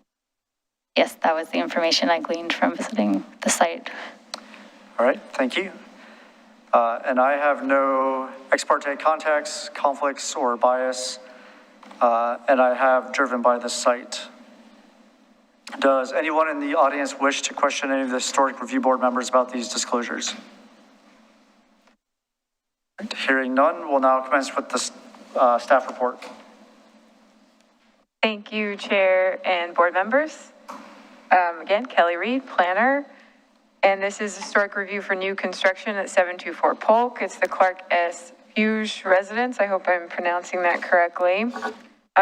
yes, that was the information I gleaned from visiting the site. All right, thank you. And I have no ex parte contacts, conflicts, or bias, and I have driven by the site. Does anyone in the audience wish to question any of the Historic Review Board members about these disclosures? Hearing none, we'll now commence with the staff report. Thank you, Chair and board members. Again, Kelly Reed, planner. And this is historic review for new construction at 724 Polk. It's the Clark S. Fuge residence. I hope I'm pronouncing that correctly.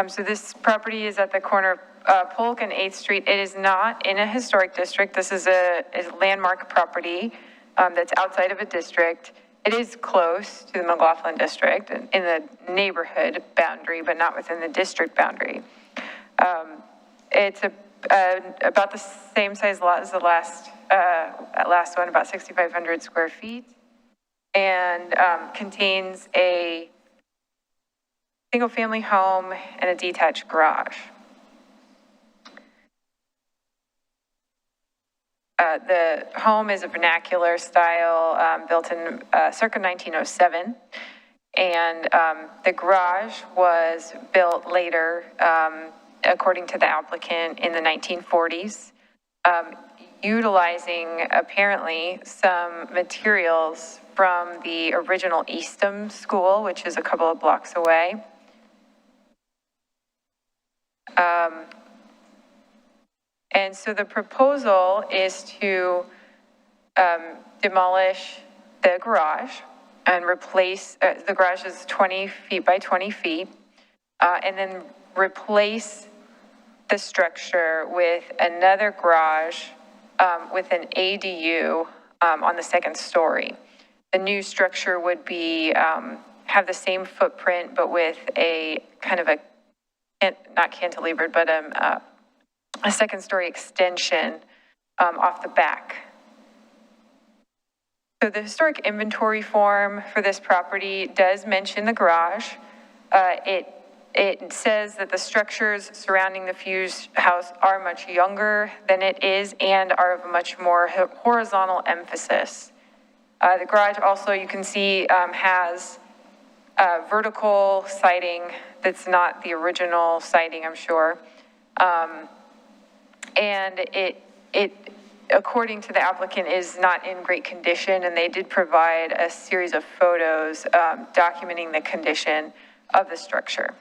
So this property is at the corner of Polk and 8th Street. It is not in a historic district. This is a landmark property that's outside of a district. It is close to the McLoughlin district in the neighborhood boundary, but not within the district boundary. It's about the same size lot as the last one, about 6,500 square feet, and contains a single-family home and a detached garage. The home is a vernacular style, built in circa 1907, and the garage was built later, according to the applicant, in the 1940s, utilizing apparently some materials from the original Eastham School, which is a couple of blocks away. And so the proposal is to demolish the garage and replace, the garage is 20 feet by 20 feet, and then replace the structure with another garage with an ADU on the second story. The new structure would be, have the same footprint, but with a kind of a, not cantilevered, but a second story extension off the back. So the historic inventory form for this property does mention the garage. It says that the structures surrounding the Fuge house are much younger than it is and are of a much more horizontal emphasis. The garage also, you can see, has vertical siding that's not the original siding, I'm sure. And it, according to the applicant, is not in great condition, and they did provide a series of photos documenting the condition of the structure.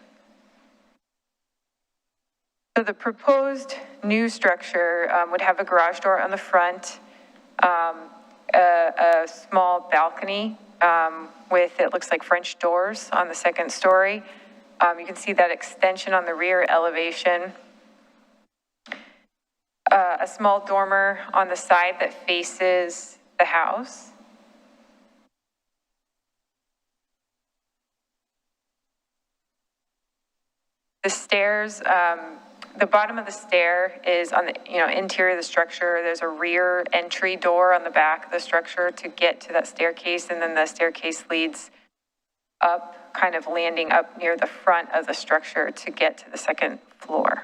So the proposed new structure would have a garage door on the front, a small balcony with, it looks like, French doors on the second story. You can see that extension on the rear elevation. A small dormer on the side that faces the house. The stairs, the bottom of the stair is on the interior of the structure. There's a rear entry door on the back of the structure to get to that staircase, and then the staircase leads up, kind of landing up near the front of the structure to get to the second floor.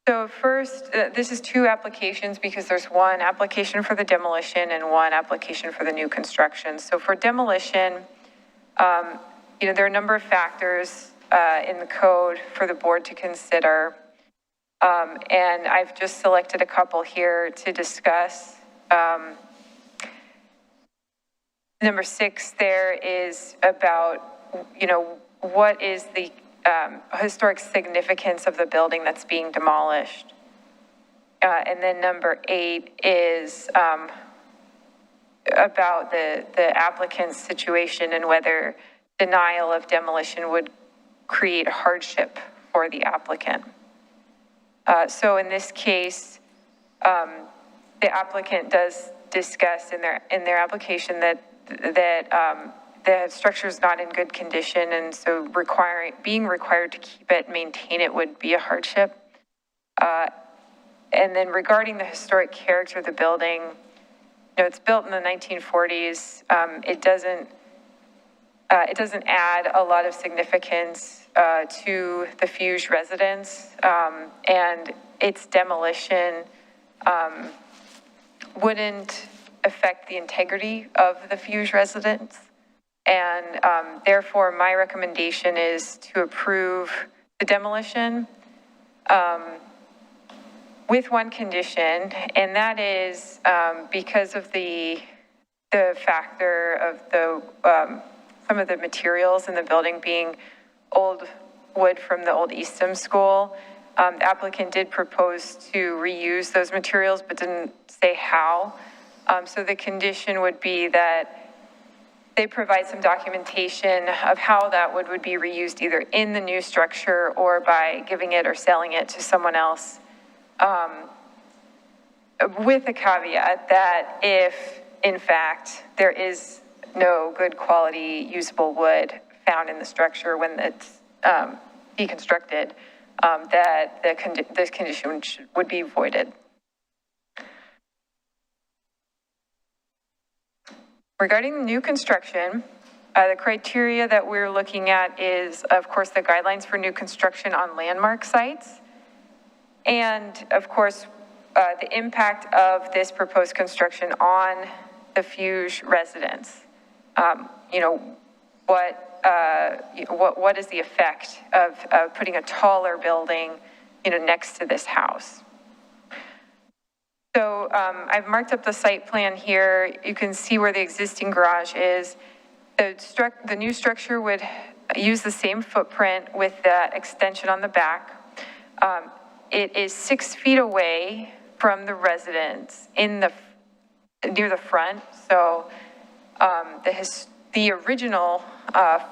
So first, this is two applications because there's one application for the demolition and one application for the new construction. So for demolition, there are a number of factors in the code for the board to consider. And I've just selected a couple here to discuss. Number 6 there is about, what is the historic significance of the building that's being demolished. And then number 8 is about the applicant's situation and whether denial of demolition would create hardship for the applicant. So in this case, the applicant does discuss in their application that the structure is not in good condition, and so being required to keep it, maintain it would be a hardship. And then regarding the historic character of the building, it's built in the 1940s. It doesn't add a lot of significance to the Fuge residence, and its demolition wouldn't affect the integrity of the Fuge residence. And therefore, my recommendation is to approve the demolition with one condition, and that is because of the factor of some of the materials in the building being old wood from the old Eastham School. The applicant did propose to reuse those materials, but didn't say how. So the condition would be that they provide some documentation of how that wood would be reused either in the new structure or by giving it or selling it to someone else. With a caveat that if, in fact, there is no good quality usable wood found in the structure when it's deconstructed, that this condition would be voided. Regarding new construction, the criteria that we're looking at is, of course, the guidelines for new construction on landmark sites. And of course, the impact of this proposed construction on the Fuge residents. What is the effect of putting a taller building, next to this house? So I've marked up the site plan here. You can see where the existing garage is. The new structure would use the same footprint with that extension on the back. It is 6 feet away from the residence near the front. So the original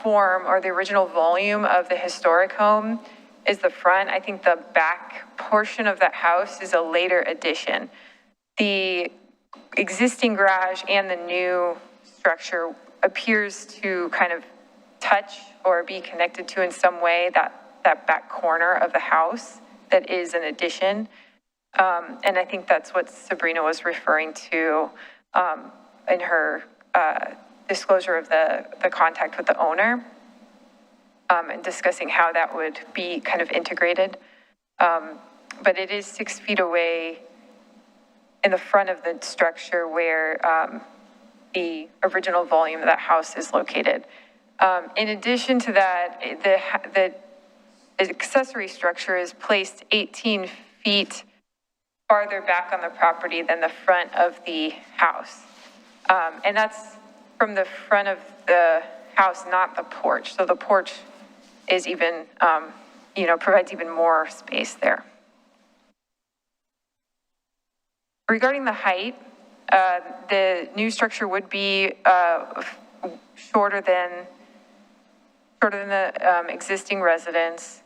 form or the original volume of the historic home is the front. I think the back portion of that house is a later addition. The existing garage and the new structure appears to kind of touch or be connected to in some way that back corner of the house that is an addition. And I think that's what Sabrina was referring to in her disclosure of the contact with the owner and discussing how that would be kind of integrated. But it is 6 feet away in the front of the structure where the original volume of that house is located. In addition to that, the accessory structure is placed 18 feet farther back on the property than the front of the house. And that's from the front of the house, not the porch. So the porch is even, provides even more space there. Regarding the height, the new structure would be shorter than the existing residence,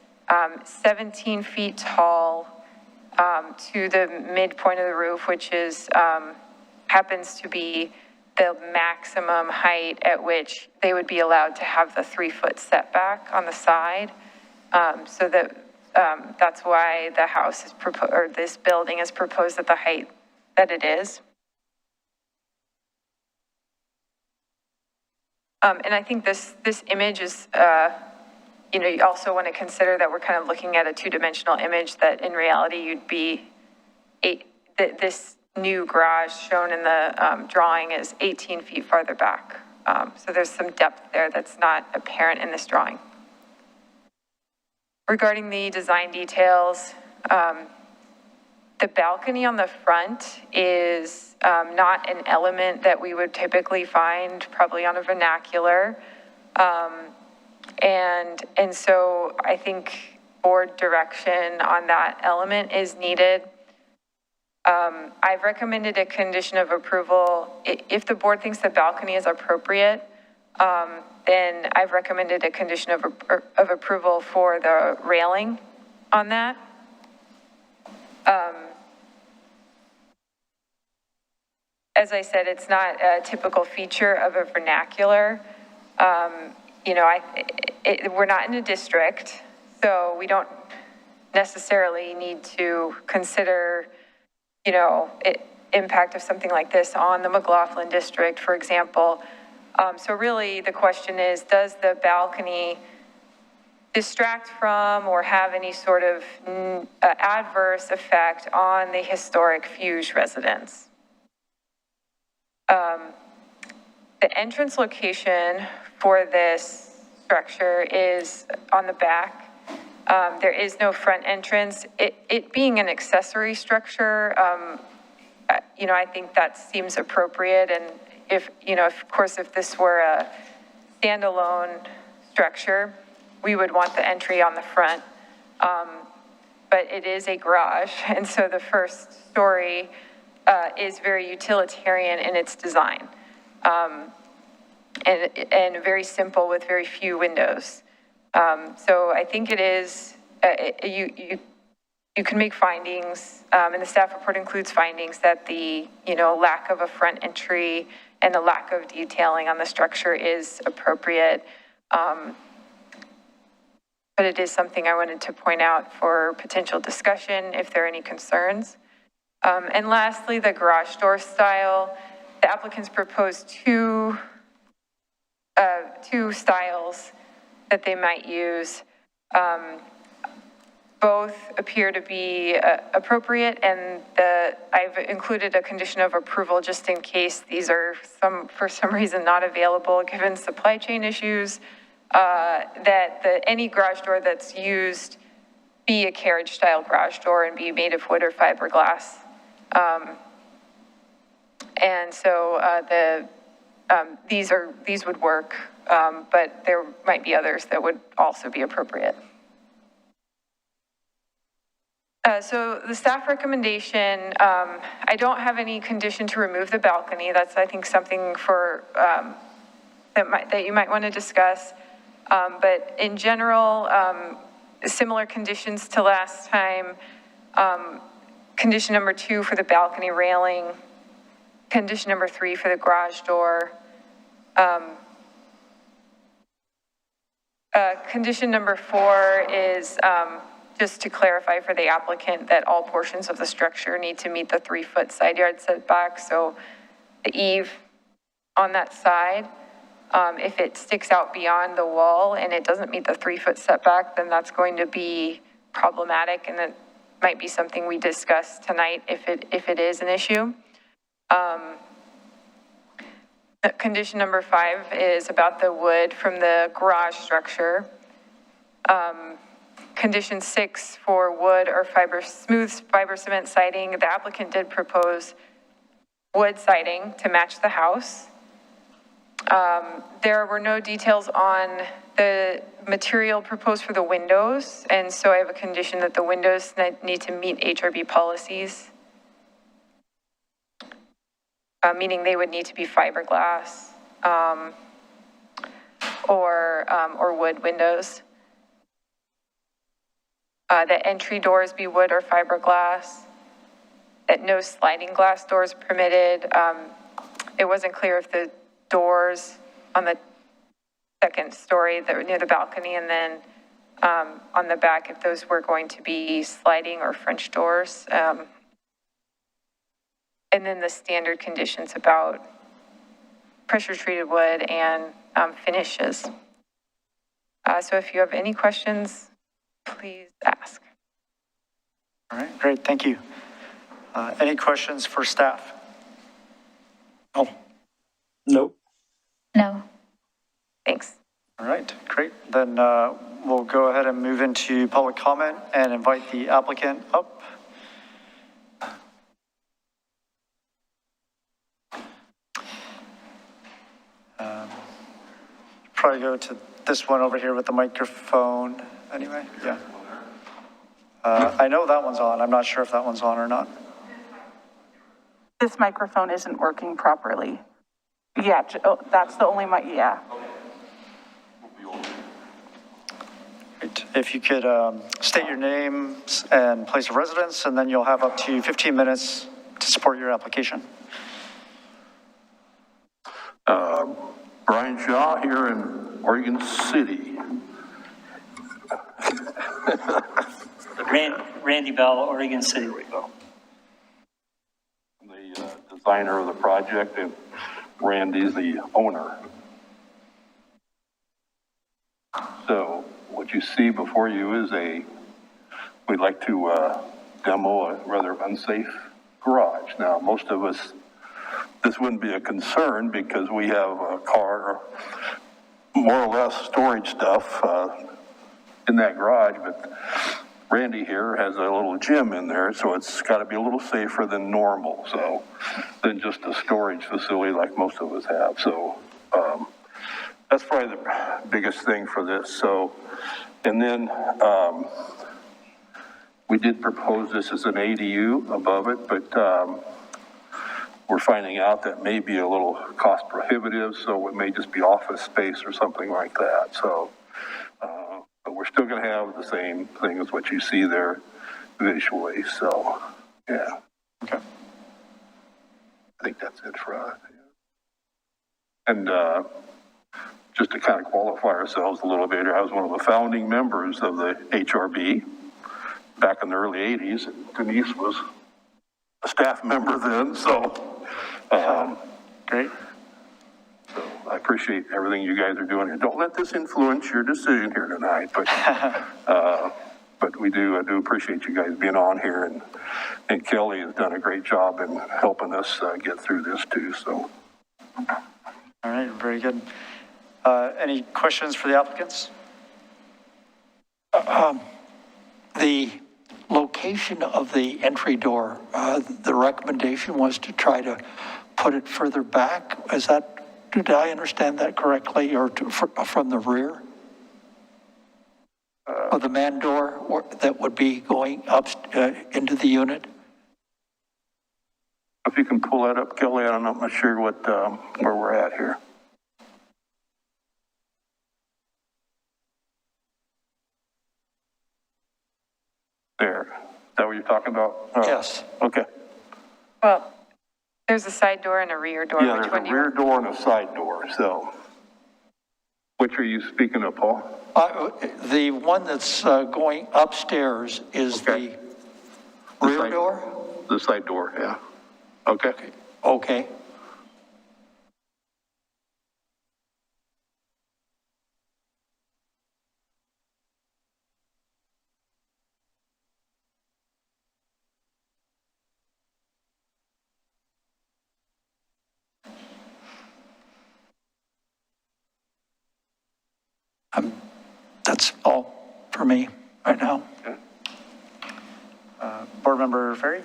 17 feet tall to the midpoint of the roof, which is happens to be the maximum height at which they would be allowed to have the 3-foot setback on the side. So that that's why the house is proposed, or this building is proposed at the height that it is. And I think this image is, you also want to consider that we're kind of looking at a 2-dimensional image, that in reality you'd be, this new garage shown in the drawing is 18 feet farther back. So there's some depth there that's not apparent in this drawing. Regarding the design details, the balcony on the front is not an element that we would typically find probably on a vernacular. And so I think board direction on that element is needed. I've recommended a condition of approval. If the board thinks the balcony is appropriate, then I've recommended a condition of approval for the railing on that. As I said, it's not a typical feature of a vernacular. You know, we're not in a district, so we don't necessarily need to consider, you know, impact of something like this on the McLoughlin district, for example. So really the question is, does the balcony distract from or have any sort of adverse effect on the historic Fuge residents? The entrance location for this structure is on the back. There is no front entrance. It being an accessory structure, you know, I think that seems appropriate. And if, you know, of course, if this were a standalone structure, we would want the entry on the front. But it is a garage. And so the first story is very utilitarian in its design. And very simple with very few windows. So I think it is, you can make findings, and the staff report includes findings that the, you know, lack of a front entry and the lack of detailing on the structure is appropriate. But it is something I wanted to point out for potential discussion if there are any concerns. And lastly, the garage door style. The applicants proposed two styles that they might use. Both appear to be appropriate, and I've included a condition of approval just in case these are for some reason not available given supply chain issues, that any garage door that's used be a carriage style garage door and be made of wood or fiberglass. And so these would work, but there might be others that would also be appropriate. So the staff recommendation, I don't have any condition to remove the balcony. That's, I think, something for that you might want to discuss. But in general, similar conditions to last time. Condition number 2 for the balcony railing. Condition number 3 for the garage door. Condition number 4 is just to clarify for the applicant that all portions of the structure need to meet the 3-foot side yard setback. So the eave on that side, if it sticks out beyond the wall and it doesn't meet the 3-foot setback, then that's going to be problematic, and it might be something we discuss tonight if it is an issue. Condition number 5 is about the wood from the garage structure. Condition 6 for wood or smooth fiber cement siding. The applicant did propose wood siding to match the house. There were no details on the material proposed for the windows, and so I have a condition that the windows need to meet HRB policies, meaning they would need to be fiberglass or wood windows. That entry doors be wood or fiberglass. That no sliding glass doors permitted. It wasn't clear if the doors on the second story that were near the balcony and then on the back, if those were going to be sliding or French doors. And then the standard conditions about pressure treated wood and finishes. So if you have any questions, please ask. All right, great, thank you. Any questions for staff? Oh, nope. No. Thanks. All right, great. Then we'll go ahead and move into public comment and invite the applicant up. Probably go to this one over here with the microphone anyway, yeah. I know that one's on. I'm not sure if that one's on or not. This microphone isn't working properly. Yeah, that's the only mic, yeah. Great. If you could state your name and place of residence, and then you'll have up to 15 minutes to support your application. Brian Shaw here in Oregon City. Randy Bell, Oregon City. I'm the designer of the project, and Randy's the owner. So what you see before you is we'd like to demo a rather unsafe garage. Now, most of us, this wouldn't be a concern because we have a car, more or less storage stuff in that garage, but Randy here has a little gym in there, so it's got to be a little safer than normal, so than just a storage facility like most of us have. So that's probably the biggest thing for this. So, and then we did propose this as an ADU above it, but we're finding out that may be a little cost prohibitive, so it may just be office space or something like that. So, but we're still going to have the same thing as what you see there visually. So, yeah. Okay. I think that's it for us. And just to kind of qualify ourselves a little bit, I was one of the founding members of the HRB back in the early 80s. And Denise was a staff member then, so great. So I appreciate everything you guys are doing here. Don't let this influence your decision here tonight, but I do appreciate you guys being on here, and Kelly has done a great job in helping us get through this too. So. All right, very good. Any questions for the applicants? The location of the entry door, the recommendation was to try to put it further back. Did I understand that correctly, or from the rear? Of the man door that would be going up into the unit? If you can pull that up, Kelly, I'm not sure where we're at here. There. Is that what you're talking about? Yes. Okay. Well, there's a side door and a rear door. Yeah, Which there's a rear door and a side door. So, which are you speaking of, Paul? The one that's going upstairs is the rear door? The side door, yeah. Okay. Okay. That's all for me right now. Okay. Board Member Ferry?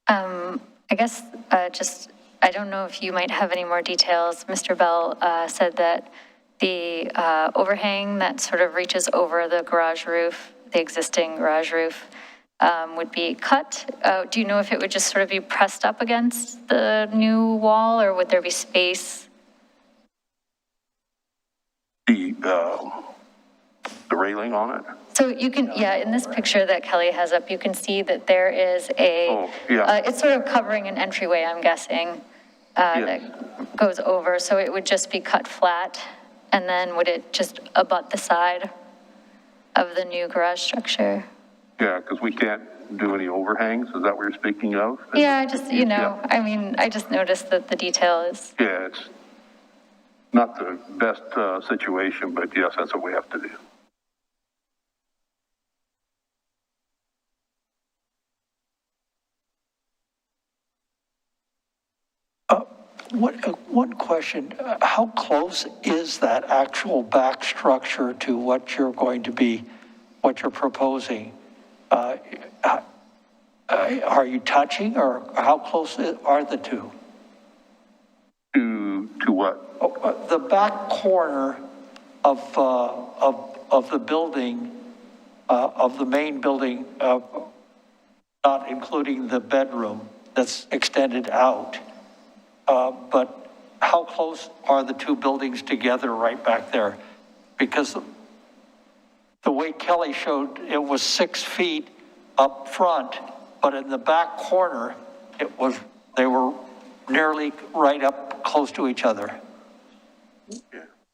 I guess I don't know if you might have any more details. Mr. Bell said that the overhang that sort of reaches over the garage roof, the existing garage roof, would be cut. Do you know if it would just sort of be pressed up against the new wall, or would there be space? The railing on it? So you can, yeah, in this picture that Kelly has up, you can see that there is it's sort of covering an entryway, I'm guessing, that goes over. So it would just be cut flat, and then would it just abut the side of the new garage structure? Yeah, because we can't do any overhangs. Is that what you're speaking of? Yeah, just, I mean, I just noticed that the detail is. Yeah, it's not the best situation, but yes, that's what we have to do. One question, how close is that actual back structure to what you're proposing? Are you touching, or how close are the two? To what? The back corner of the building, of the main building, not including the bedroom that's extended out. But how close are the two buildings together right back there? Because the way Kelly showed, it was 6 feet up front, but in the back corner, they were nearly right up close to each other.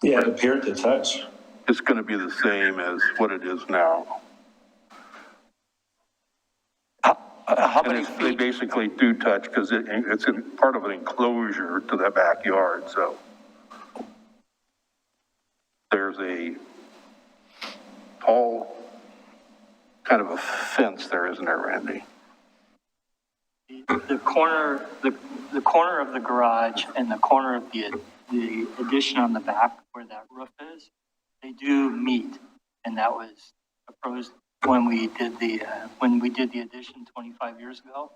Yeah, it appeared to touch. It's going to be the same as what it is now. How And many they feet? basically do touch because it's in part of an enclosure to the backyard, so. There's a tall, kind of a fence there, isn't there, Randy? The corner of the garage and the corner of the addition on the back where that roof is, they do meet. And that was proposed when we did the addition 25 years ago.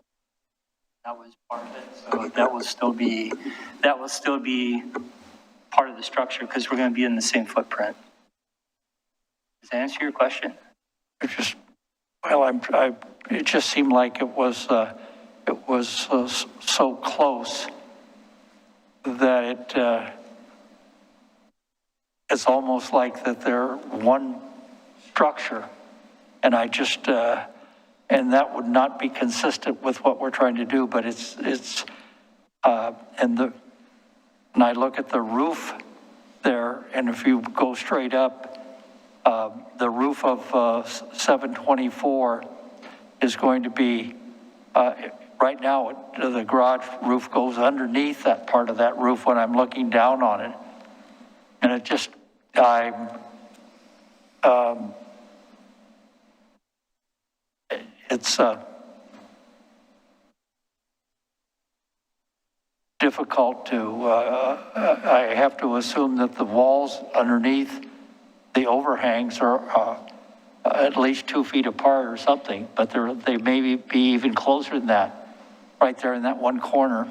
That was part of it. So that will still be part of the structure because we're going to be in the same footprint. Does that answer your question? It just, well, it just seemed like it was so close that it's almost like that they're one structure. And I just, and that would not be consistent with what we're trying to do, but and I look at the roof there, and if you go straight up, the roof of 724 is going to be, right now, the garage roof goes underneath that part of that roof when I'm looking down on it. And it just, it's difficult to, I have to assume that the walls underneath the overhangs are at least 2 feet apart or something, but they may be even closer than that, right there in that one corner.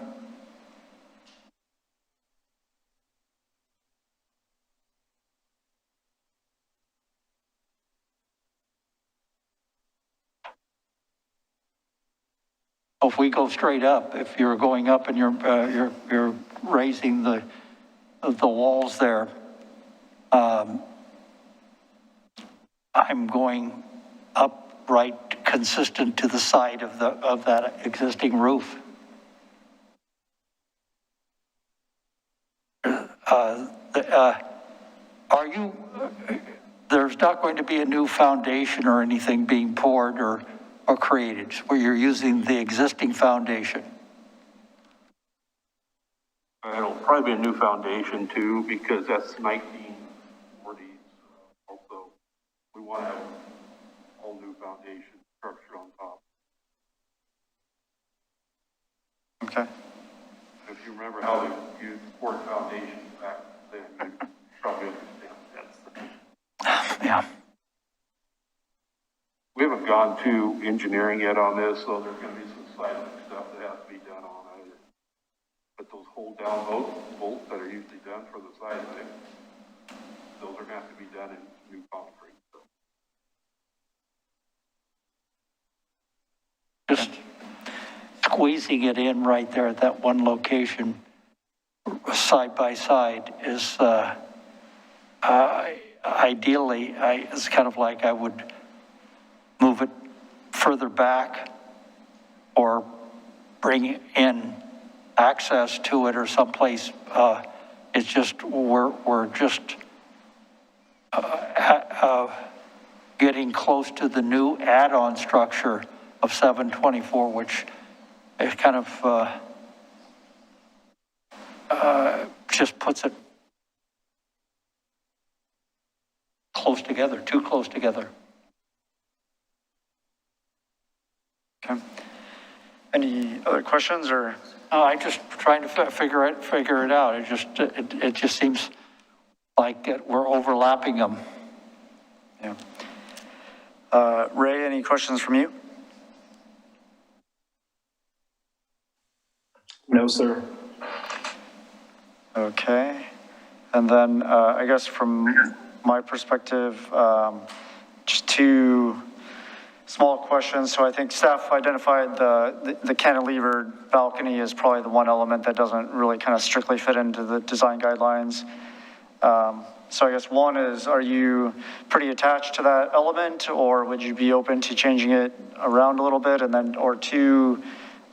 If we go straight up, if you're going up and you're raising the walls there, I'm going up right consistent to the side of that existing roof. There's not going to be a new foundation or anything being poured or created, where you're using the existing foundation? It'll probably be a new foundation too, because that's 1940s. Also, we want to have all new foundation structure on top. Okay. If you remember how they used poured foundations back then, you probably understand that. Yeah. We haven't gone to engineering yet on this, so there's going to be some seismic stuff that has to be done on it. But those hold down bolts that are usually done for the seismic, those are going to have to be done in new concrete. So. Just squeezing it in right there at that one location, side by side, is ideally, it's kind of like I would move it further back or bring in access to it or someplace. It's just, we're just getting close to the new add-on structure of 724, which is kind of just puts it close together, too close together. Okay. Any other questions or? I just trying to figure it out. It just seems like we're overlapping them. Yeah. Ray, any questions from you? No, sir. Okay. And then I guess from my perspective, just two small questions. So I think staff identified the cantilevered balcony as probably the one element that doesn't really kind of strictly fit into the design guidelines. So I guess one is, are you pretty attached to that element, or would you be open to changing it around a little bit? And then, or two,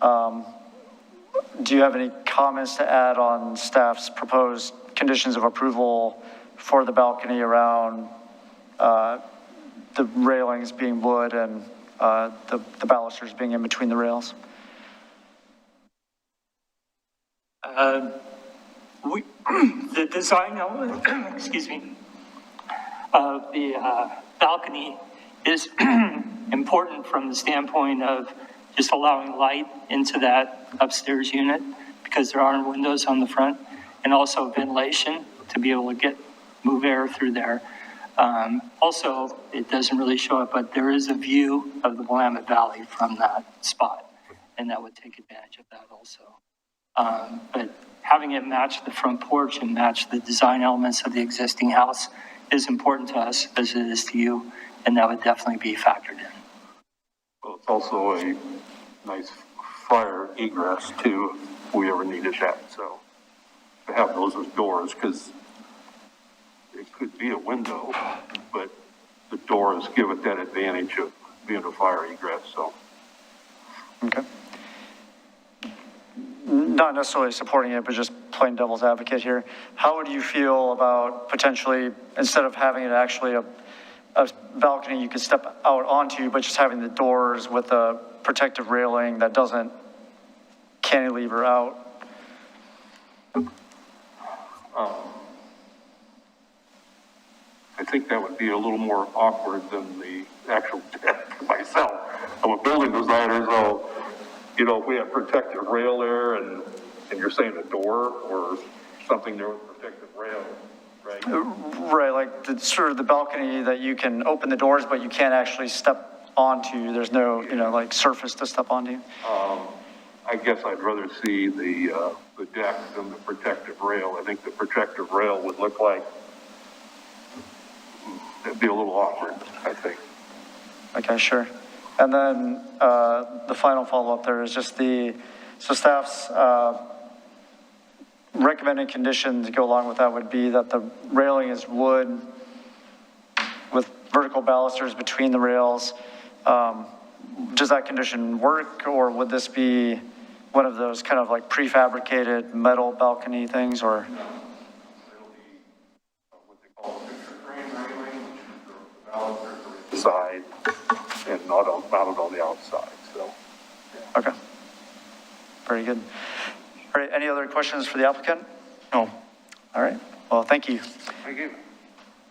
do you have any comments to add on staff's proposed conditions of approval for the balcony around the railings being wood and the balusters being in between the rails? The design element, excuse me, of the balcony is important from the standpoint of just allowing light into that upstairs unit, because there aren't windows on the front, and also ventilation to be able to move air through there. Also, it doesn't really show up, but there is a view of the Willamette Valley from that spot, and that would take advantage of that also. But having it match the front porch and match the design elements of the existing house is important to us as it is to you, and that would definitely be factored in. Well, it's also a nice fire egress too, if we ever needed that. So to have those as doors, because it could be a window, but the doors give it that advantage of being a fire egress, so. Okay. Not necessarily supporting it, but just plain devil's advocate here. How would you feel about potentially, instead of having it actually a balcony you could step out onto, but just having the doors with a protective railing that doesn't cantilever out? I think that would be a little more awkward than the actual deck myself. I'm a building designer, so, you know, if we have protective rail there and you're saying a door or something there with protective rail, right? Right, like the sort of the balcony that you can open the doors, but you can't actually step onto. There's no, you know, like surface to step onto. I guess I'd rather see the deck than the protective rail. I think the protective rail would look like, it'd be a little awkward, I think. Okay, sure. And then the final follow-up there is just so staff's recommended condition to go along with that would be that the railing is wood with vertical balusters between the rails. Does that condition work, or would this be one of those kind of like prefabricated metal balcony things, or? Side and not mounted on the outside, so. Okay. Very good. All right, any other questions for the applicant? No. All right, well, thank you. Thank you.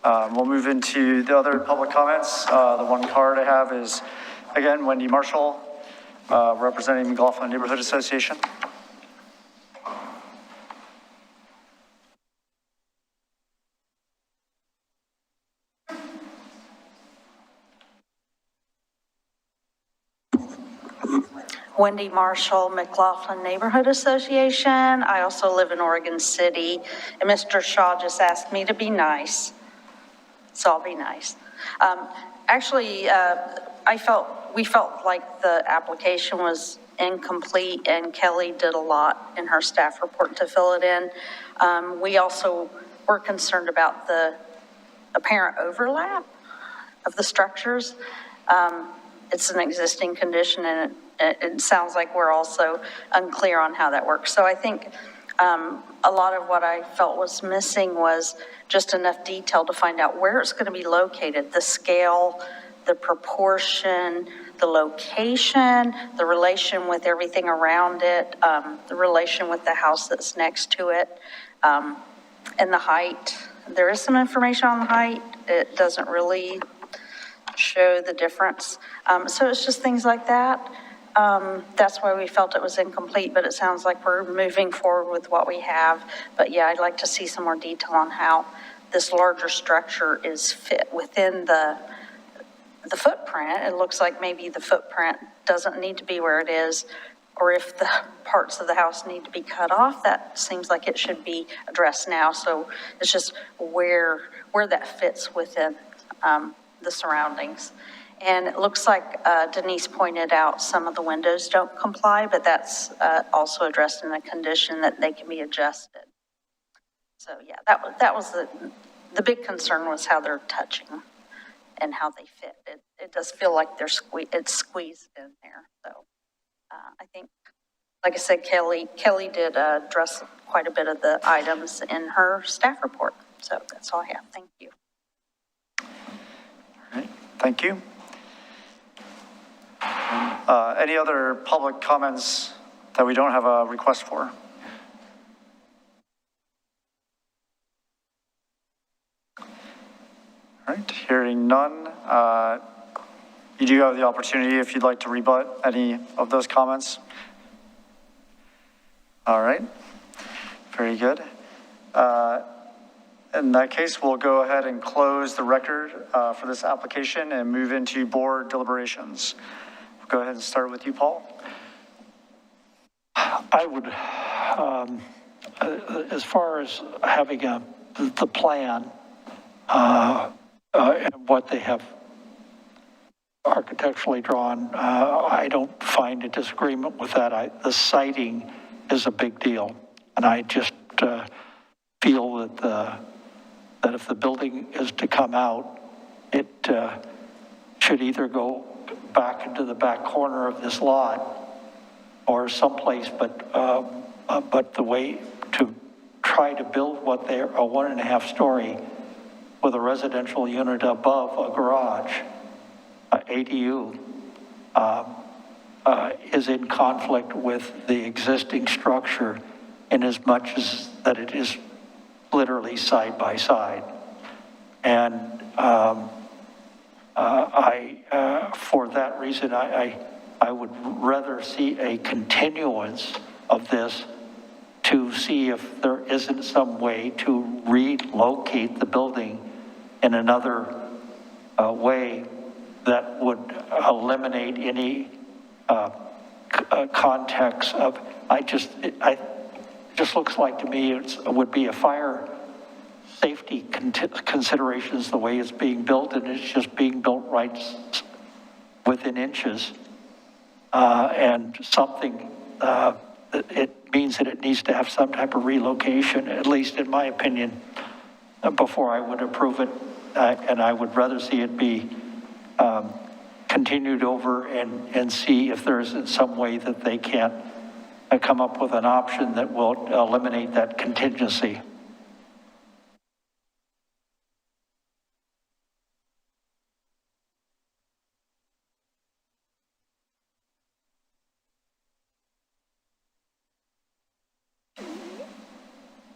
We'll move into the other public comments. The one card I have is, again, Wendy Marshall, representing McLoughlin Neighborhood Association. Wendy Marshall, McLoughlin Neighborhood Association. I also live in Oregon City, and Mr. Shaw just asked me to be nice, so I'll be nice. Actually, we felt like the application was incomplete, and Kelly did a lot in her staff report to fill it in. We also were concerned about the apparent overlap of the structures. It's an existing condition, and it sounds like we're also unclear on how that works. So I think a lot of what I felt was missing was just enough detail to find out where it's going to be located, the scale, the proportion, the location, the relation with everything around it, the relation with the house that's next to it, and the height. There is some information on the height. It doesn't really show the difference. So it's just things like that. That's why we felt it was incomplete, but it sounds like we're moving forward with what we have. But yeah, I'd like to see some more detail on how this larger structure is fit within the footprint. It looks like maybe the footprint doesn't need to be where it is, or if the parts of the house need to be cut off, that seems like it should be addressed now. So it's just where that fits within the surroundings. And it looks like Denise pointed out some of the windows don't comply, but that's also addressed in a condition that they can be adjusted. So yeah, that was the big concern was how they're touching and how they fit. It does feel like it's squeezed in there. So I think, like I said, Kelly did address quite a bit of the items in her staff report. So that's all I have. Thank you. All right, thank you. Any other public comments that we don't have a request for? All right, hearing none. You do have the opportunity if you'd like to rebut any of those comments. All right, very good. In that case, we'll go ahead and close the record for this application and move into board deliberations. We'll go ahead and start with you, Paul. I would, as far as having the plan and what they have architecturally drawn, I don't find a disagreement with that. The siting is a big deal, and I just feel that if the building is to come out, it should either go back into the back corner of this lot or someplace, but the way to try to build what they're a 1.5 story with a residential unit above a garage, ADU, is in conflict with the existing structure in as much as that it is literally side by side. And for that reason, I would rather see a continuance of this to see if there isn't some way to relocate the building in another way that would eliminate any context of, it just looks like to me it would be a fire safety considerations the way it's being built, and it's just being built right within inches. And something, it means that it needs to have some type of relocation, at least in my opinion, before I would approve it. And I would rather see it be continued over and see if there isn't some way that they can't come up with an option that will eliminate that contingency.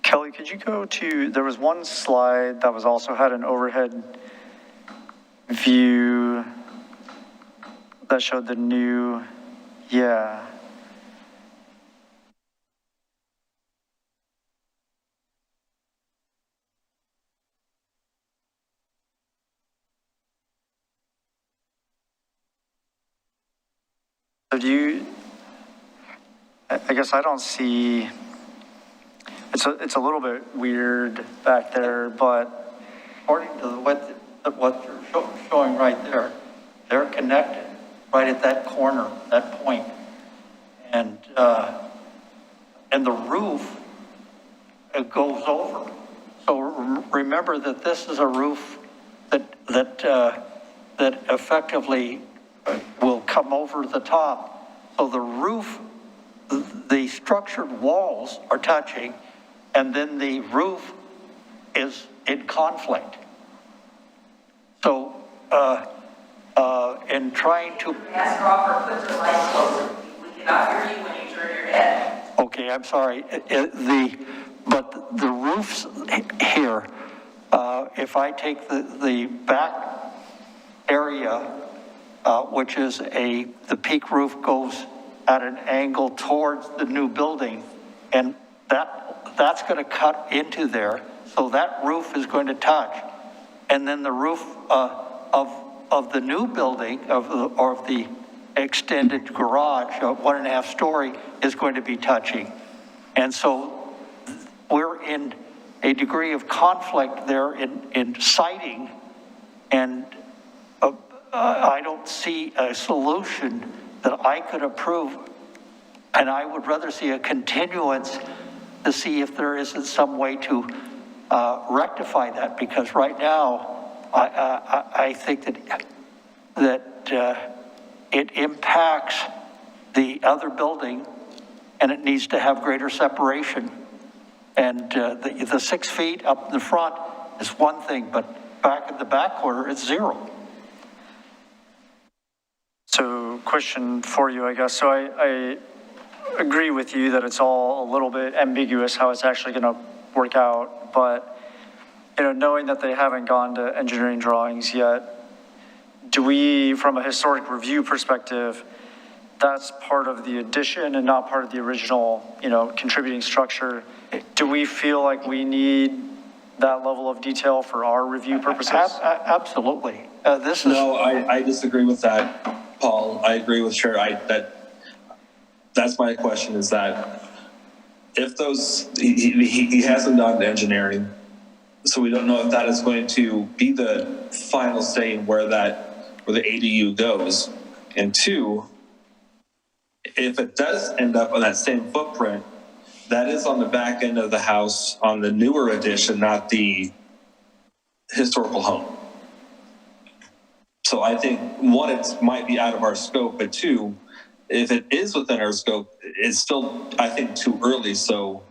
Kelly, could you go to, there was one slide that was also had an overhead view that showed the new, yeah. So do you, I guess I don't see, it's a little bit weird back there, but According to what you're showing right there, they're connected right at that corner, that point. And the roof, it goes over. So remember that this is a roof that effectively will come over the top. So the roof, the structured walls are touching, and then the roof is in conflict. So, in trying to... Ask Robert, put the light closer. We cannot hear you when you turn your head. Okay, I'm sorry. But the roofs here, if I take the back area, which is the peak roof goes at an angle towards the new building, and that's going to cut into there. So that roof is going to touch. And then the roof of the new building, of the extended garage, 1.5 story, is going to be touching. And so we're in a degree of conflict there in siting, and I don't see a solution that I could approve, and I would rather see a continuance to see if there isn't some way to rectify that, because right now, I think that it impacts the other building, and it needs to have greater separation. And the 6 feet up in the front is one thing, but back in the back corner, it's 0. So question for you, I guess. So I agree with you that it's all a little bit ambiguous how it's actually going to work out. But, you know, knowing that they haven't gone to engineering drawings yet, do we, from a historic review perspective, that's part of the addition and not part of the original, you know, contributing structure. Do we feel like we need that level of detail for our review purposes? Absolutely. This is... No, I disagree with that, Paul. I agree with Chair. That's my question, is that if those, he hasn't done engineering, so we don't know if that is going to be the final say in where the ADU goes. And 2, if it does end up on that same footprint, that is on the back end of the house on the newer addition, not the historical home. So I think 1, it might be out of our scope, but 2, if it is within our scope, it's still, I think, too early. So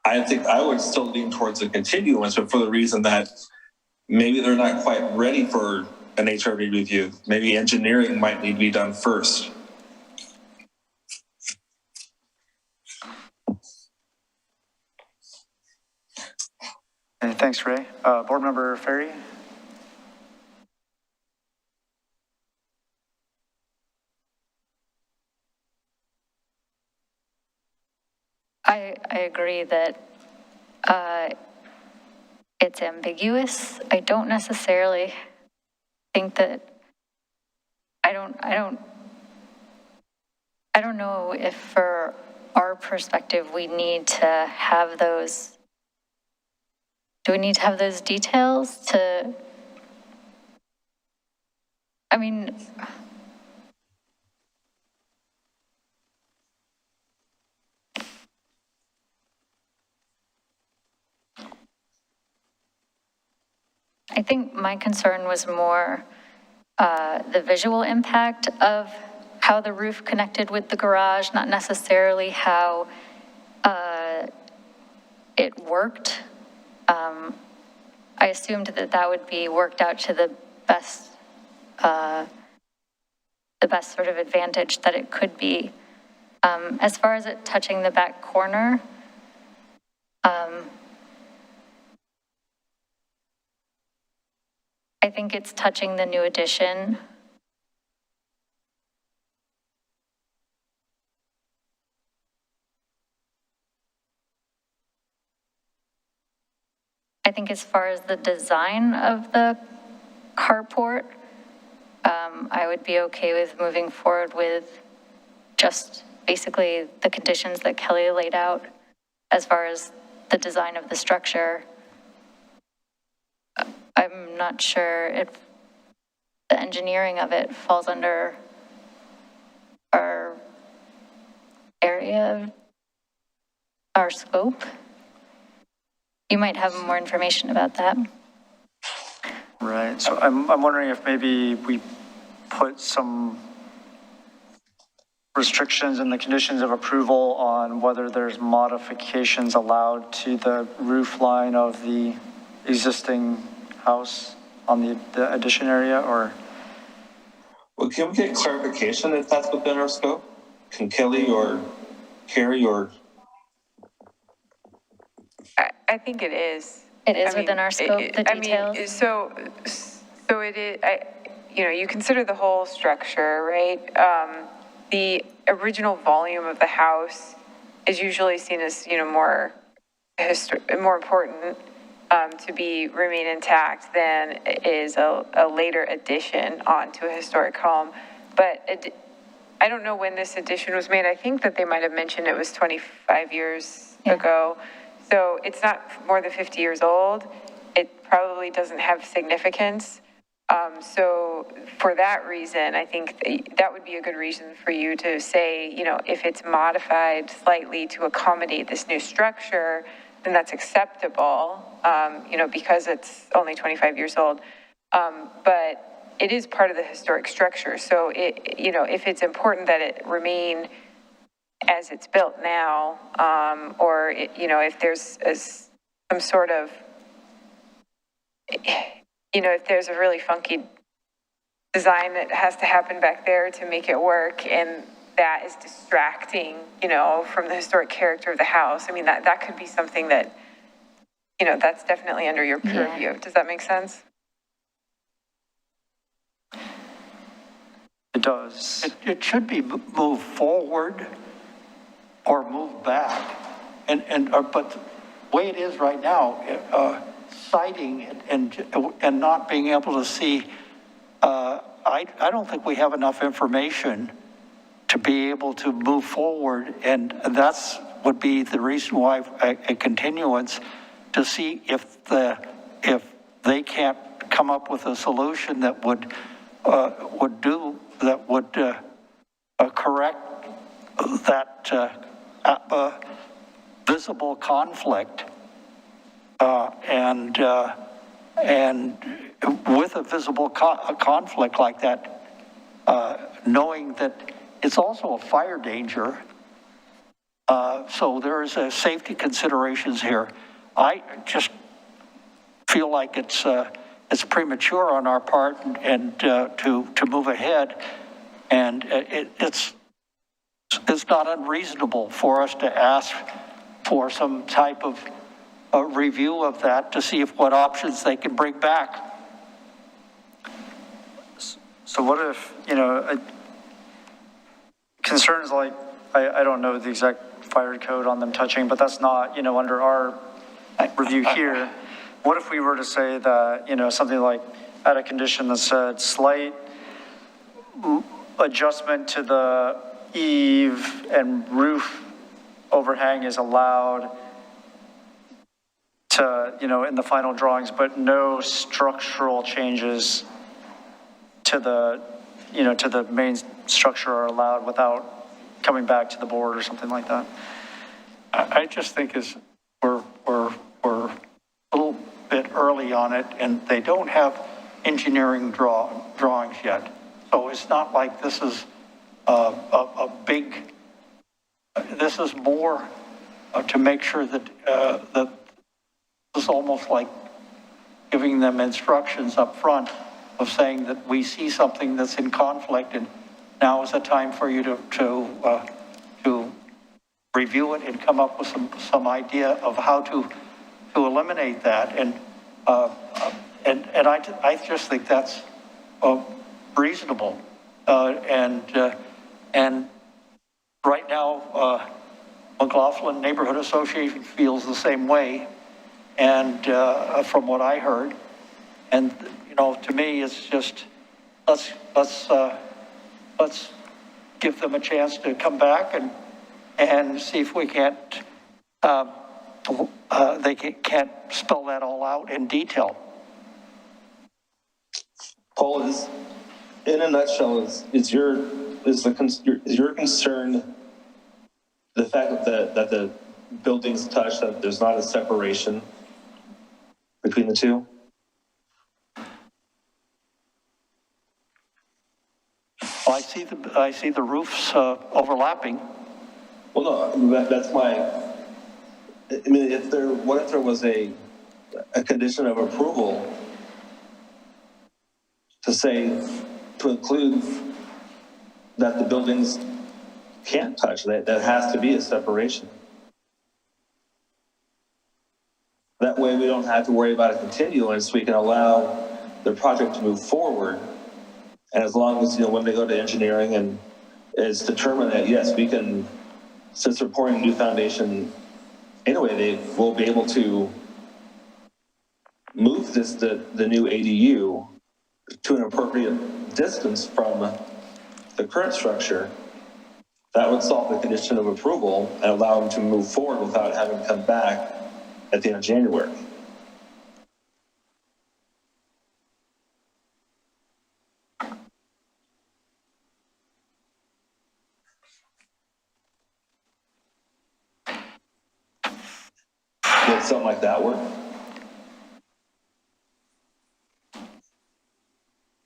I think I would still lean towards a continuance, but for the reason that maybe they're not quite ready for an HRB review. Maybe engineering might need to be done first. Okay, thanks, Ray. Board Member Ferry? I agree that it's ambiguous. I don't necessarily think that, I don't know if for our perspective we need to have those, do we need to have those details to, I mean, I think my concern was more the visual impact of how the roof connected with the garage, not necessarily how it worked. I assumed that that would be worked out to the best sort of advantage that it could be. As far as it touching the back corner, I think it's touching the new addition. I think as far as the design of the carport, I would be okay with moving forward with just basically the conditions that Kelly laid out as far as the design of the structure. I'm not sure if the engineering of it falls under our area, our scope. You might have more information about that. Right, so I'm wondering if maybe we put some restrictions in the conditions of approval on whether there's modifications allowed to the roof line of the existing house on the addition area, or? Well, can we get clarification if that's within our scope? Can Kelly or Carrie or? I think it is. It is within our scope, the details? I mean, so it is, you consider the whole structure, right? The original volume of the house is usually seen as, more important to remain intact than is a later addition onto a historic home. But I don't know when this addition was made. I think that they might have mentioned it was 25 years ago. So it's not more than 50 years old. It probably doesn't have significance. So for that reason, I think that would be a good reason for you to say, you know, if it's modified slightly to accommodate this new structure, then that's acceptable, you know, because it's only 25 years old. But it is part of the historic structure. So it, you know, if it's important that it remain as it's built now, or, you know, if there's some sort of, you know, if there's a really funky design that has to happen back there to make it work, and that is distracting, you know, from the historic character of the house. I mean, that could be something that, you know, that's definitely under your purview. Yeah. Does that make sense? It does. It should be moved forward or moved back. But the way it is right now, citing it and not being able to see, I don't think we have enough information to be able to move forward, and that's would be the reason why a continuance, to see if they can't come up with a solution that would correct that visible conflict, and with a visible conflict like that, knowing that it's also a fire danger, so there is a safety considerations here. I just feel like it's premature on our part, and to move ahead, and it's not unreasonable for us to ask for some type of a review of that to see what options they can bring back. So what if, you know, concerns like, I don't know the exact fire code on them touching, but that's not, you know, under our review here. What if we were to say that, you know, something like add a condition that said slight adjustment to the eave and roof overhang is allowed to, you know, in the final drawings, but no structural changes to the, you know, to the main structure are allowed without coming back to the board or something like that? I just think we're a little bit early on it, and they don't have engineering drawings yet. So it's not like this is a big, this is more to make sure that, that this is almost like giving them instructions up front of saying that we see something that's in conflict, and now is the time for you to review it and come up with some idea of how to eliminate that. And I just think that's reasonable. And right now, McLoughlin Neighborhood Association feels the same way. And from what I heard, and you know, to me, it's just let's give them a chance to come back and see if we can't they can't spell that all out in detail. Paul, is in a nutshell, is your concern the fact that the buildings touch, that there's not a separation between the two? Well, I see the roofs overlapping. Well, no, that's my. I mean, what if there was a condition of approval to include that the buildings can't touch, that has to be a separation. That way we don't have to worry about a continuance, we can allow the project to move forward. And as long as, you know, when they go to engineering and it's determined that, yes, we can, since they're pouring a new foundation anyway, they will be able to move the new ADU to an appropriate distance from the current structure. That would solve the condition of approval and allow them to move forward without having to come back at the end of January. Would something like that work?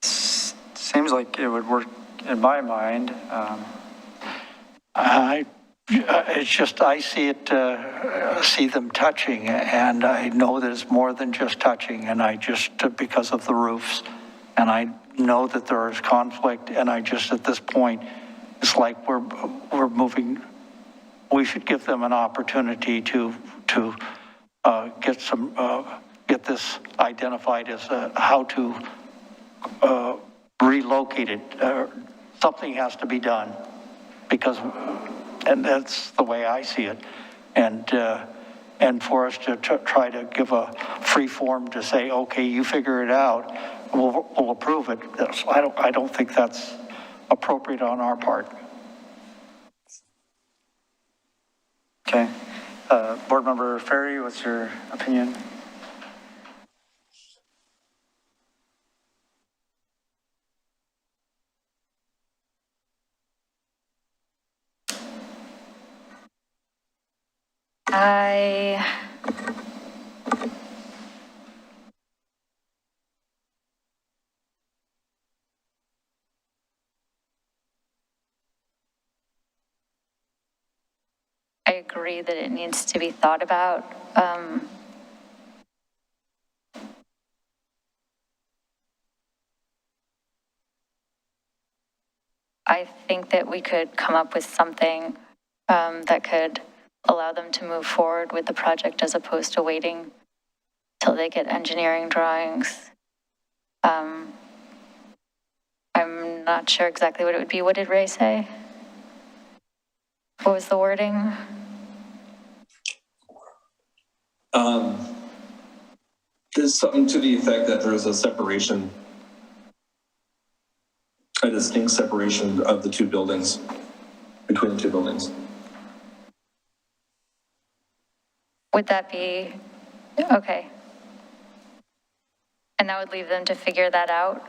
Seems like it would work in my mind. It's just, I see them touching, and I know that it's more than just touching, and I just, because of the roofs, and I know that there is conflict, and I just, at this point, it's like we're moving, we should give them an opportunity to get this identified as how to relocate it. Something has to be done, because, and that's the way I see it. And for us to try to give a free form to say, okay, you figure it out, we'll approve it. I don't think that's appropriate on our part. Okay. Board Member Ferry, what's your opinion? I agree that it needs to be thought about. I think that we could come up with something that could allow them to move forward with the project as opposed to waiting till they get engineering drawings. I'm not sure exactly what it would be. What did Ray say? What was the wording? There's something to the effect that there is a separation, a distinct separation of the two buildings, between the two buildings. Would that be, okay. And that would leave them to figure that out?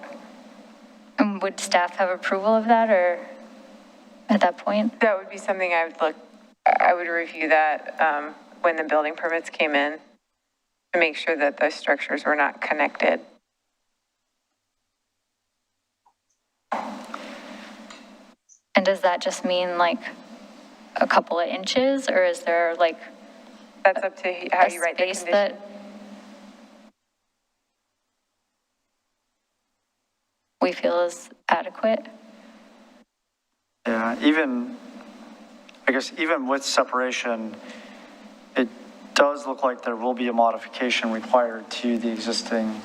And would staff have approval of that, or at that point? That would be something I would review that when the building permits came in, to make sure that those structures were not connected. And does that just mean like a couple of inches, or is there like that's up to how you write the condition? That we feel is adequate? Yeah, I guess even with separation, it does look like there will be a modification required to the existing.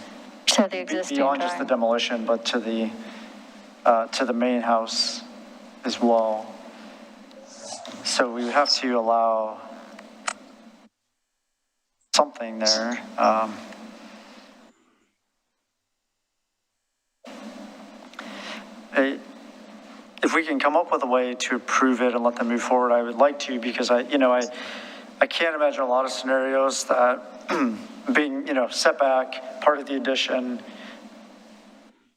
To the existing beyond just the demolition, but to the main house as well. So we would have to allow something there. If we can come up with a way to approve it and let them move forward, I would like to, because I can't imagine a lot of scenarios that being, setback, part of the addition,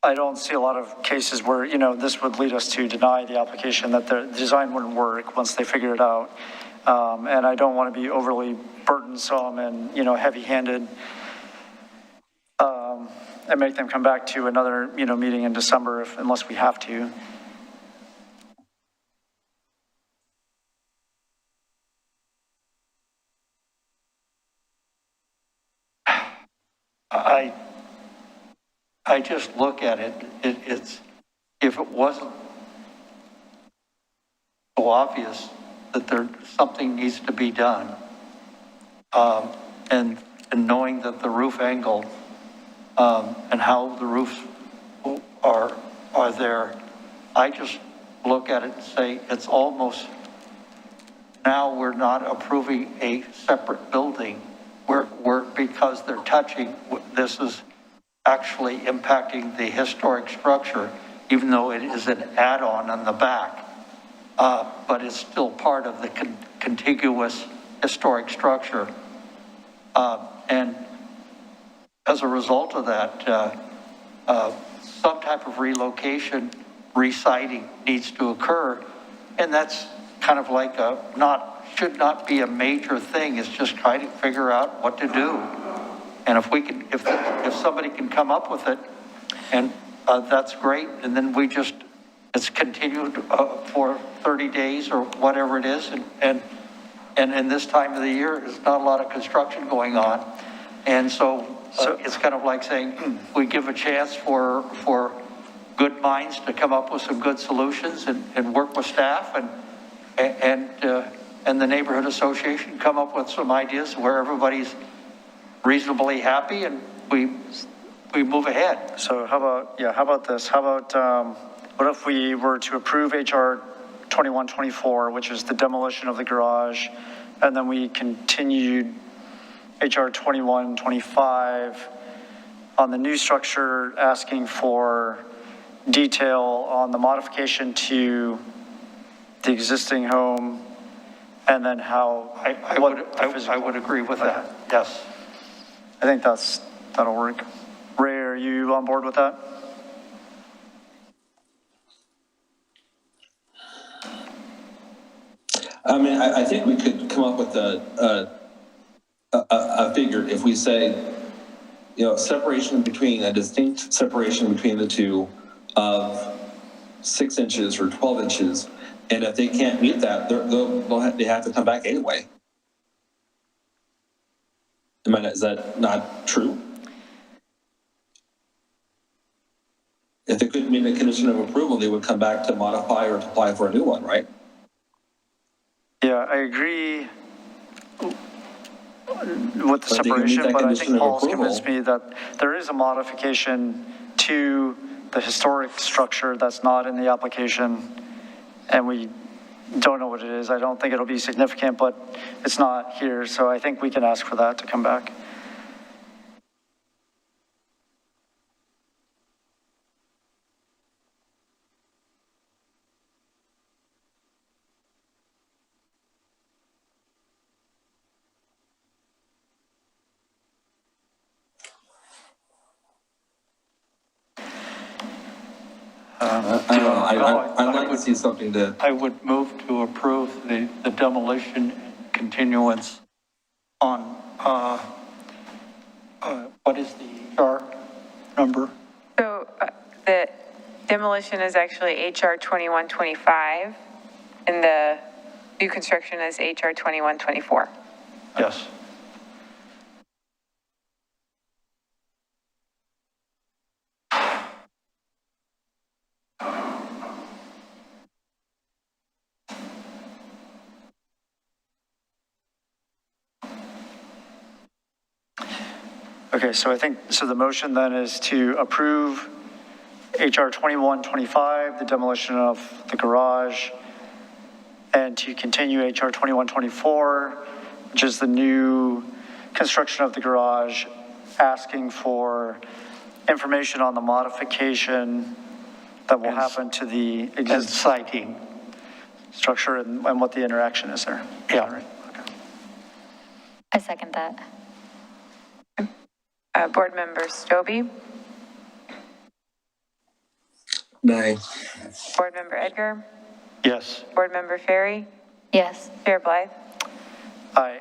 I don't see a lot of cases where, this would lead us to deny the application, that the design wouldn't work once they figure it out. And I don't want to be overly burdensome and, heavy-handed, and make them come back to another, meeting in December unless we have to. I just look at it, it's, if it wasn't so obvious that something needs to be done, and knowing that the roof angle, and how the roofs are there, I just look at it and say, it's almost, now we're not approving a separate building, we're because they're touching, this is actually impacting the historic structure, even though it is an add-on on the back, but it's still part of the contiguous historic structure. And as a result of that, some type of relocation, resiting needs to occur, and that's kind of like should not be a major thing. It's just trying to figure out what to do. And if somebody can come up with it, and that's great. And then it's continued for 30 days or whatever it is. And in this time of the year, there's not a lot of construction going on. And so it's kind of like saying, we give a chance for good minds to come up with some good solutions and work with staff and the neighborhood association come up with some ideas where everybody's reasonably happy and we move ahead. So how about this? How about, what if we were to approve HR 2124, which is the demolition of the garage, and then we continued HR 2125 on the new structure, asking for detail on the modification to the existing home, and then how I would agree with that. Yes. I think that'll work. Ray, are you on board with that? I mean, I think we could come up with a figure if we say, a distinct separation between the two of 6 inches or 12 inches. And if they can't meet that, they have to come back anyway. Is that not true? If they couldn't meet the condition of approval, they would come back to modify or to apply for a new one, right? Yeah, I agree with the separation, but I think Paul's convinced me that there is a modification to the historic structure that's not in the application, and we don't know what it is. I don't think it'll be significant, but it's not here, so I think we can ask for that to come back. I'd like to see something that... I would move to approve the demolition and continuance on, what is the HR number? So the demolition is actually HR 2125, and the new construction is HR 2124. Yes. Okay, so the motion then is to approve HR 2125, the demolition of the garage, and to continue HR 2124, which is the new construction of the garage, asking for information on the modification that will happen to the existing siding structure and what the interaction is there. Yeah. All right. Okay. I second that. Board Member Stobie, Nay. Board Member Edgar, Yes. Board Member Ferry, Yes. Chair Blythe. Aye.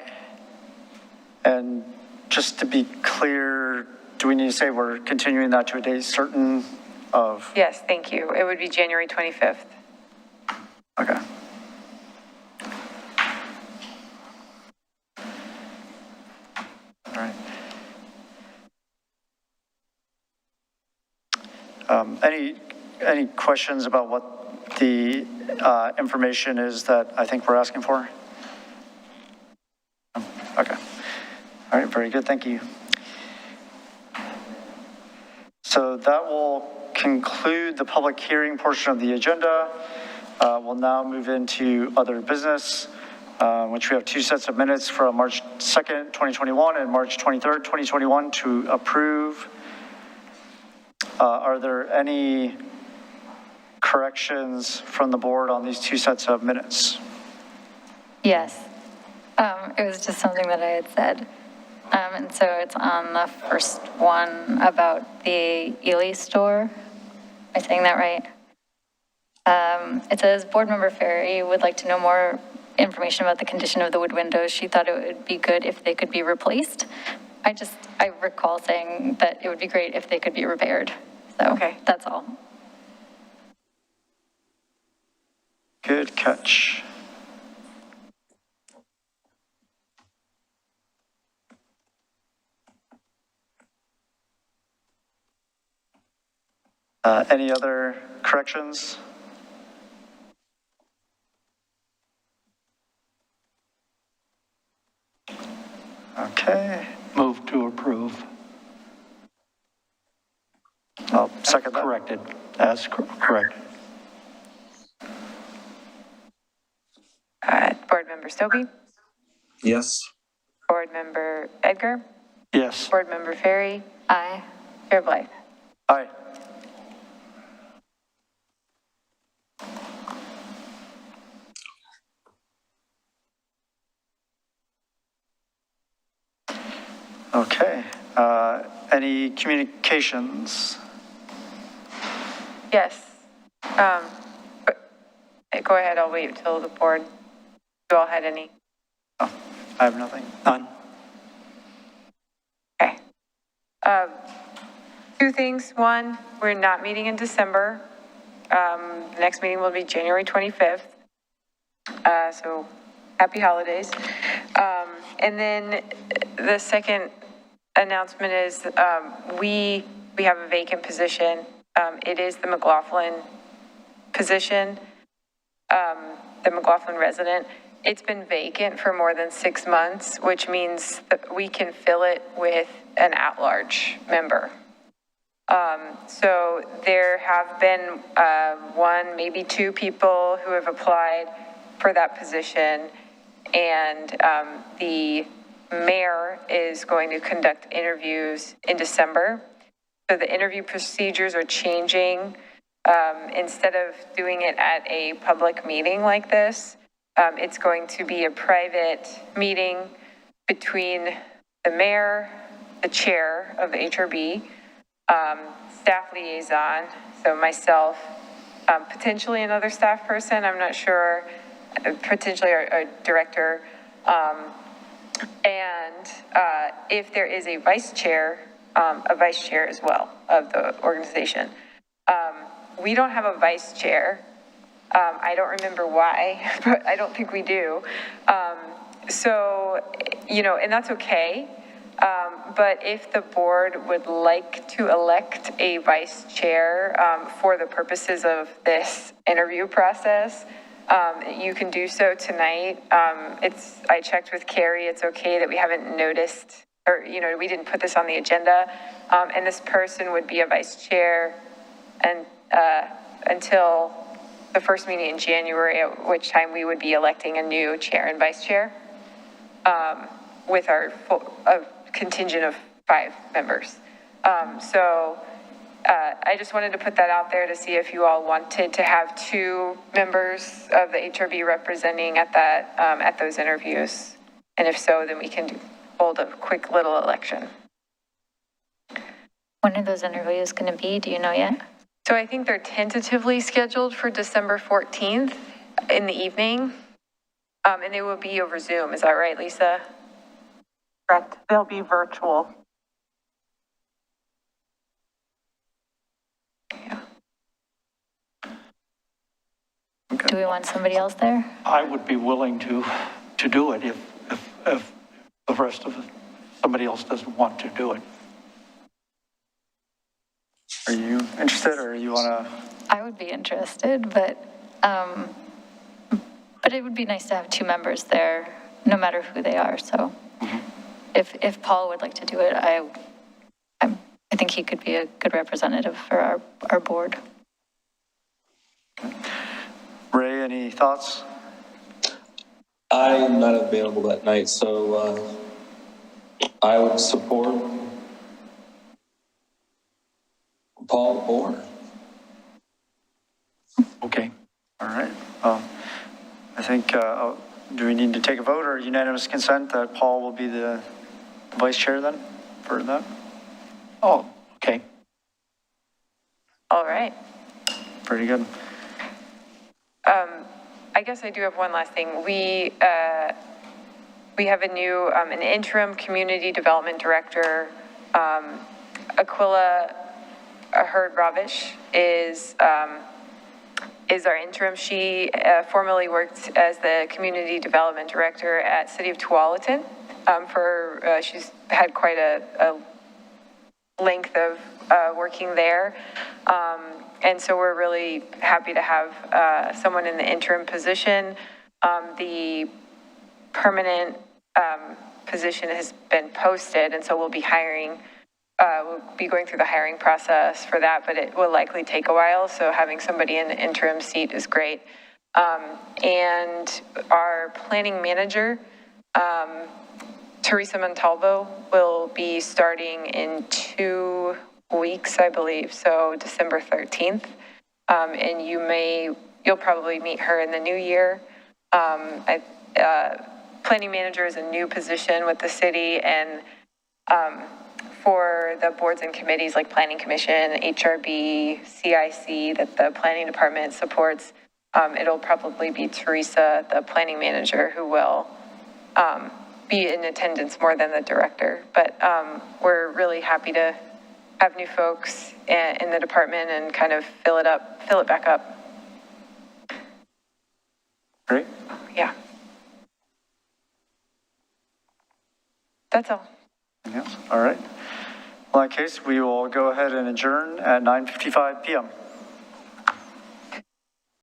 And just to be clear, do we need to say we're continuing that to a date certain of? Yes, thank you. It would be January 25th. Okay. All right. Any questions about what the information is that I think we're asking for? Okay. All right, very good, thank you. So that will conclude the public hearing portion of the agenda. We'll now move into other business, which we have 2 sets of minutes from March 2nd, 2021 and March 23rd, 2021 to approve. Are there any corrections from the board on these 2 sets of minutes? Yes. It was just something that I had said. And so it's on the first one about the Ely store. Am I saying that right? It says, Board Member Ferry would like to know more information about the condition of the wood windows. She thought it would be good if they could be replaced. I recall saying that it would be great if they could be repaired. So, Okay. that's all. Good catch. Any other corrections? Okay, Move to approve. I'll second that. Corrected, as corrected. Board Member Stobie, Yes. Board Member Edgar, Yes. Board Member Ferry, Aye. Chair Blythe. Aye. Okay, any communications? Yes. Go ahead, I'll wait until the board, you all had any. Oh, I have nothing. None. Okay. Two things. One, we're not meeting in December. The next meeting will be January 25th. So happy holidays. And then the second announcement is we have a vacant position. It is the McLoughlin position, the McLoughlin resident. It's been vacant for more than 6 months, which means that we can fill it with an at-large member. So there have been one, maybe two people who have applied for that position, and the mayor is going to conduct interviews in December. So the interview procedures are changing. Instead of doing it at a public meeting like this, it's going to be a private meeting between the mayor, the chair of the HRB, staff liaison, so myself, potentially another staff person, I'm not sure, potentially our director, and if there is a vice chair as well of the organization. We don't have a vice chair. I don't remember why, but I don't think we do. So, and that's okay. But if the board would like to elect a vice chair for the purposes of this interview process, you can do so tonight. I checked with Carrie, it's okay that we haven't noticed, or, we didn't put this on the agenda. And this person would be a vice chair and until the first meeting in January, at which time we would be electing a new chair and vice chair with our contingent of 5 members. So I just wanted to put that out there to see if you all wanted to have 2 members of the HRB representing at those interviews. And if so, then we can hold a quick little election. When are those interviews going to be? Do you know yet? So I think they're tentatively scheduled for December 14th in the evening. And they will be over Zoom. Is that right, Lisa? Correct. They'll be virtual. Yeah. Okay. Do we want somebody else there? I would be willing to do it if the rest of somebody else doesn't want to do it. Are you interested, or you want to? I would be interested, but it would be nice to have 2 members there, no matter who they are. So if Paul would like to do it, I think he could be a good representative for our board. Ray, any thoughts? I'm not available that night, so I would support Paul or. Okay. All right. I think, do we need to take a vote or unanimous consent that Paul will be the vice chair then for that? Oh, okay. All right. Pretty good. I guess I do have one last thing. We have a new, an interim community development director. Aquila Hurd-Ravish is our interim. She formerly worked as the community development director at City of Tualatin. She's had quite a length of working there. And so we're really happy to have someone in the interim position. The permanent position has been posted, and so we'll be hiring, we'll be going through the hiring process for that, but it will likely take a while. So having somebody in the interim seat is great. And our planning manager, Teresa Montalvo, will be starting in 2 weeks, I believe, so December 13th. And you'll probably meet her in the new year. Planning manager is a new position with the city, and for the boards and committees like Planning Commission, HRB, CIC, that the planning department supports, it'll probably be Teresa, the planning manager, who will be in attendance more than the director. But we're really happy to have new folks in the department and kind of fill it back up. Great. Yeah. That's all. Yes. All right. Well, in that case, we will go ahead and adjourn at 9:55 p.m.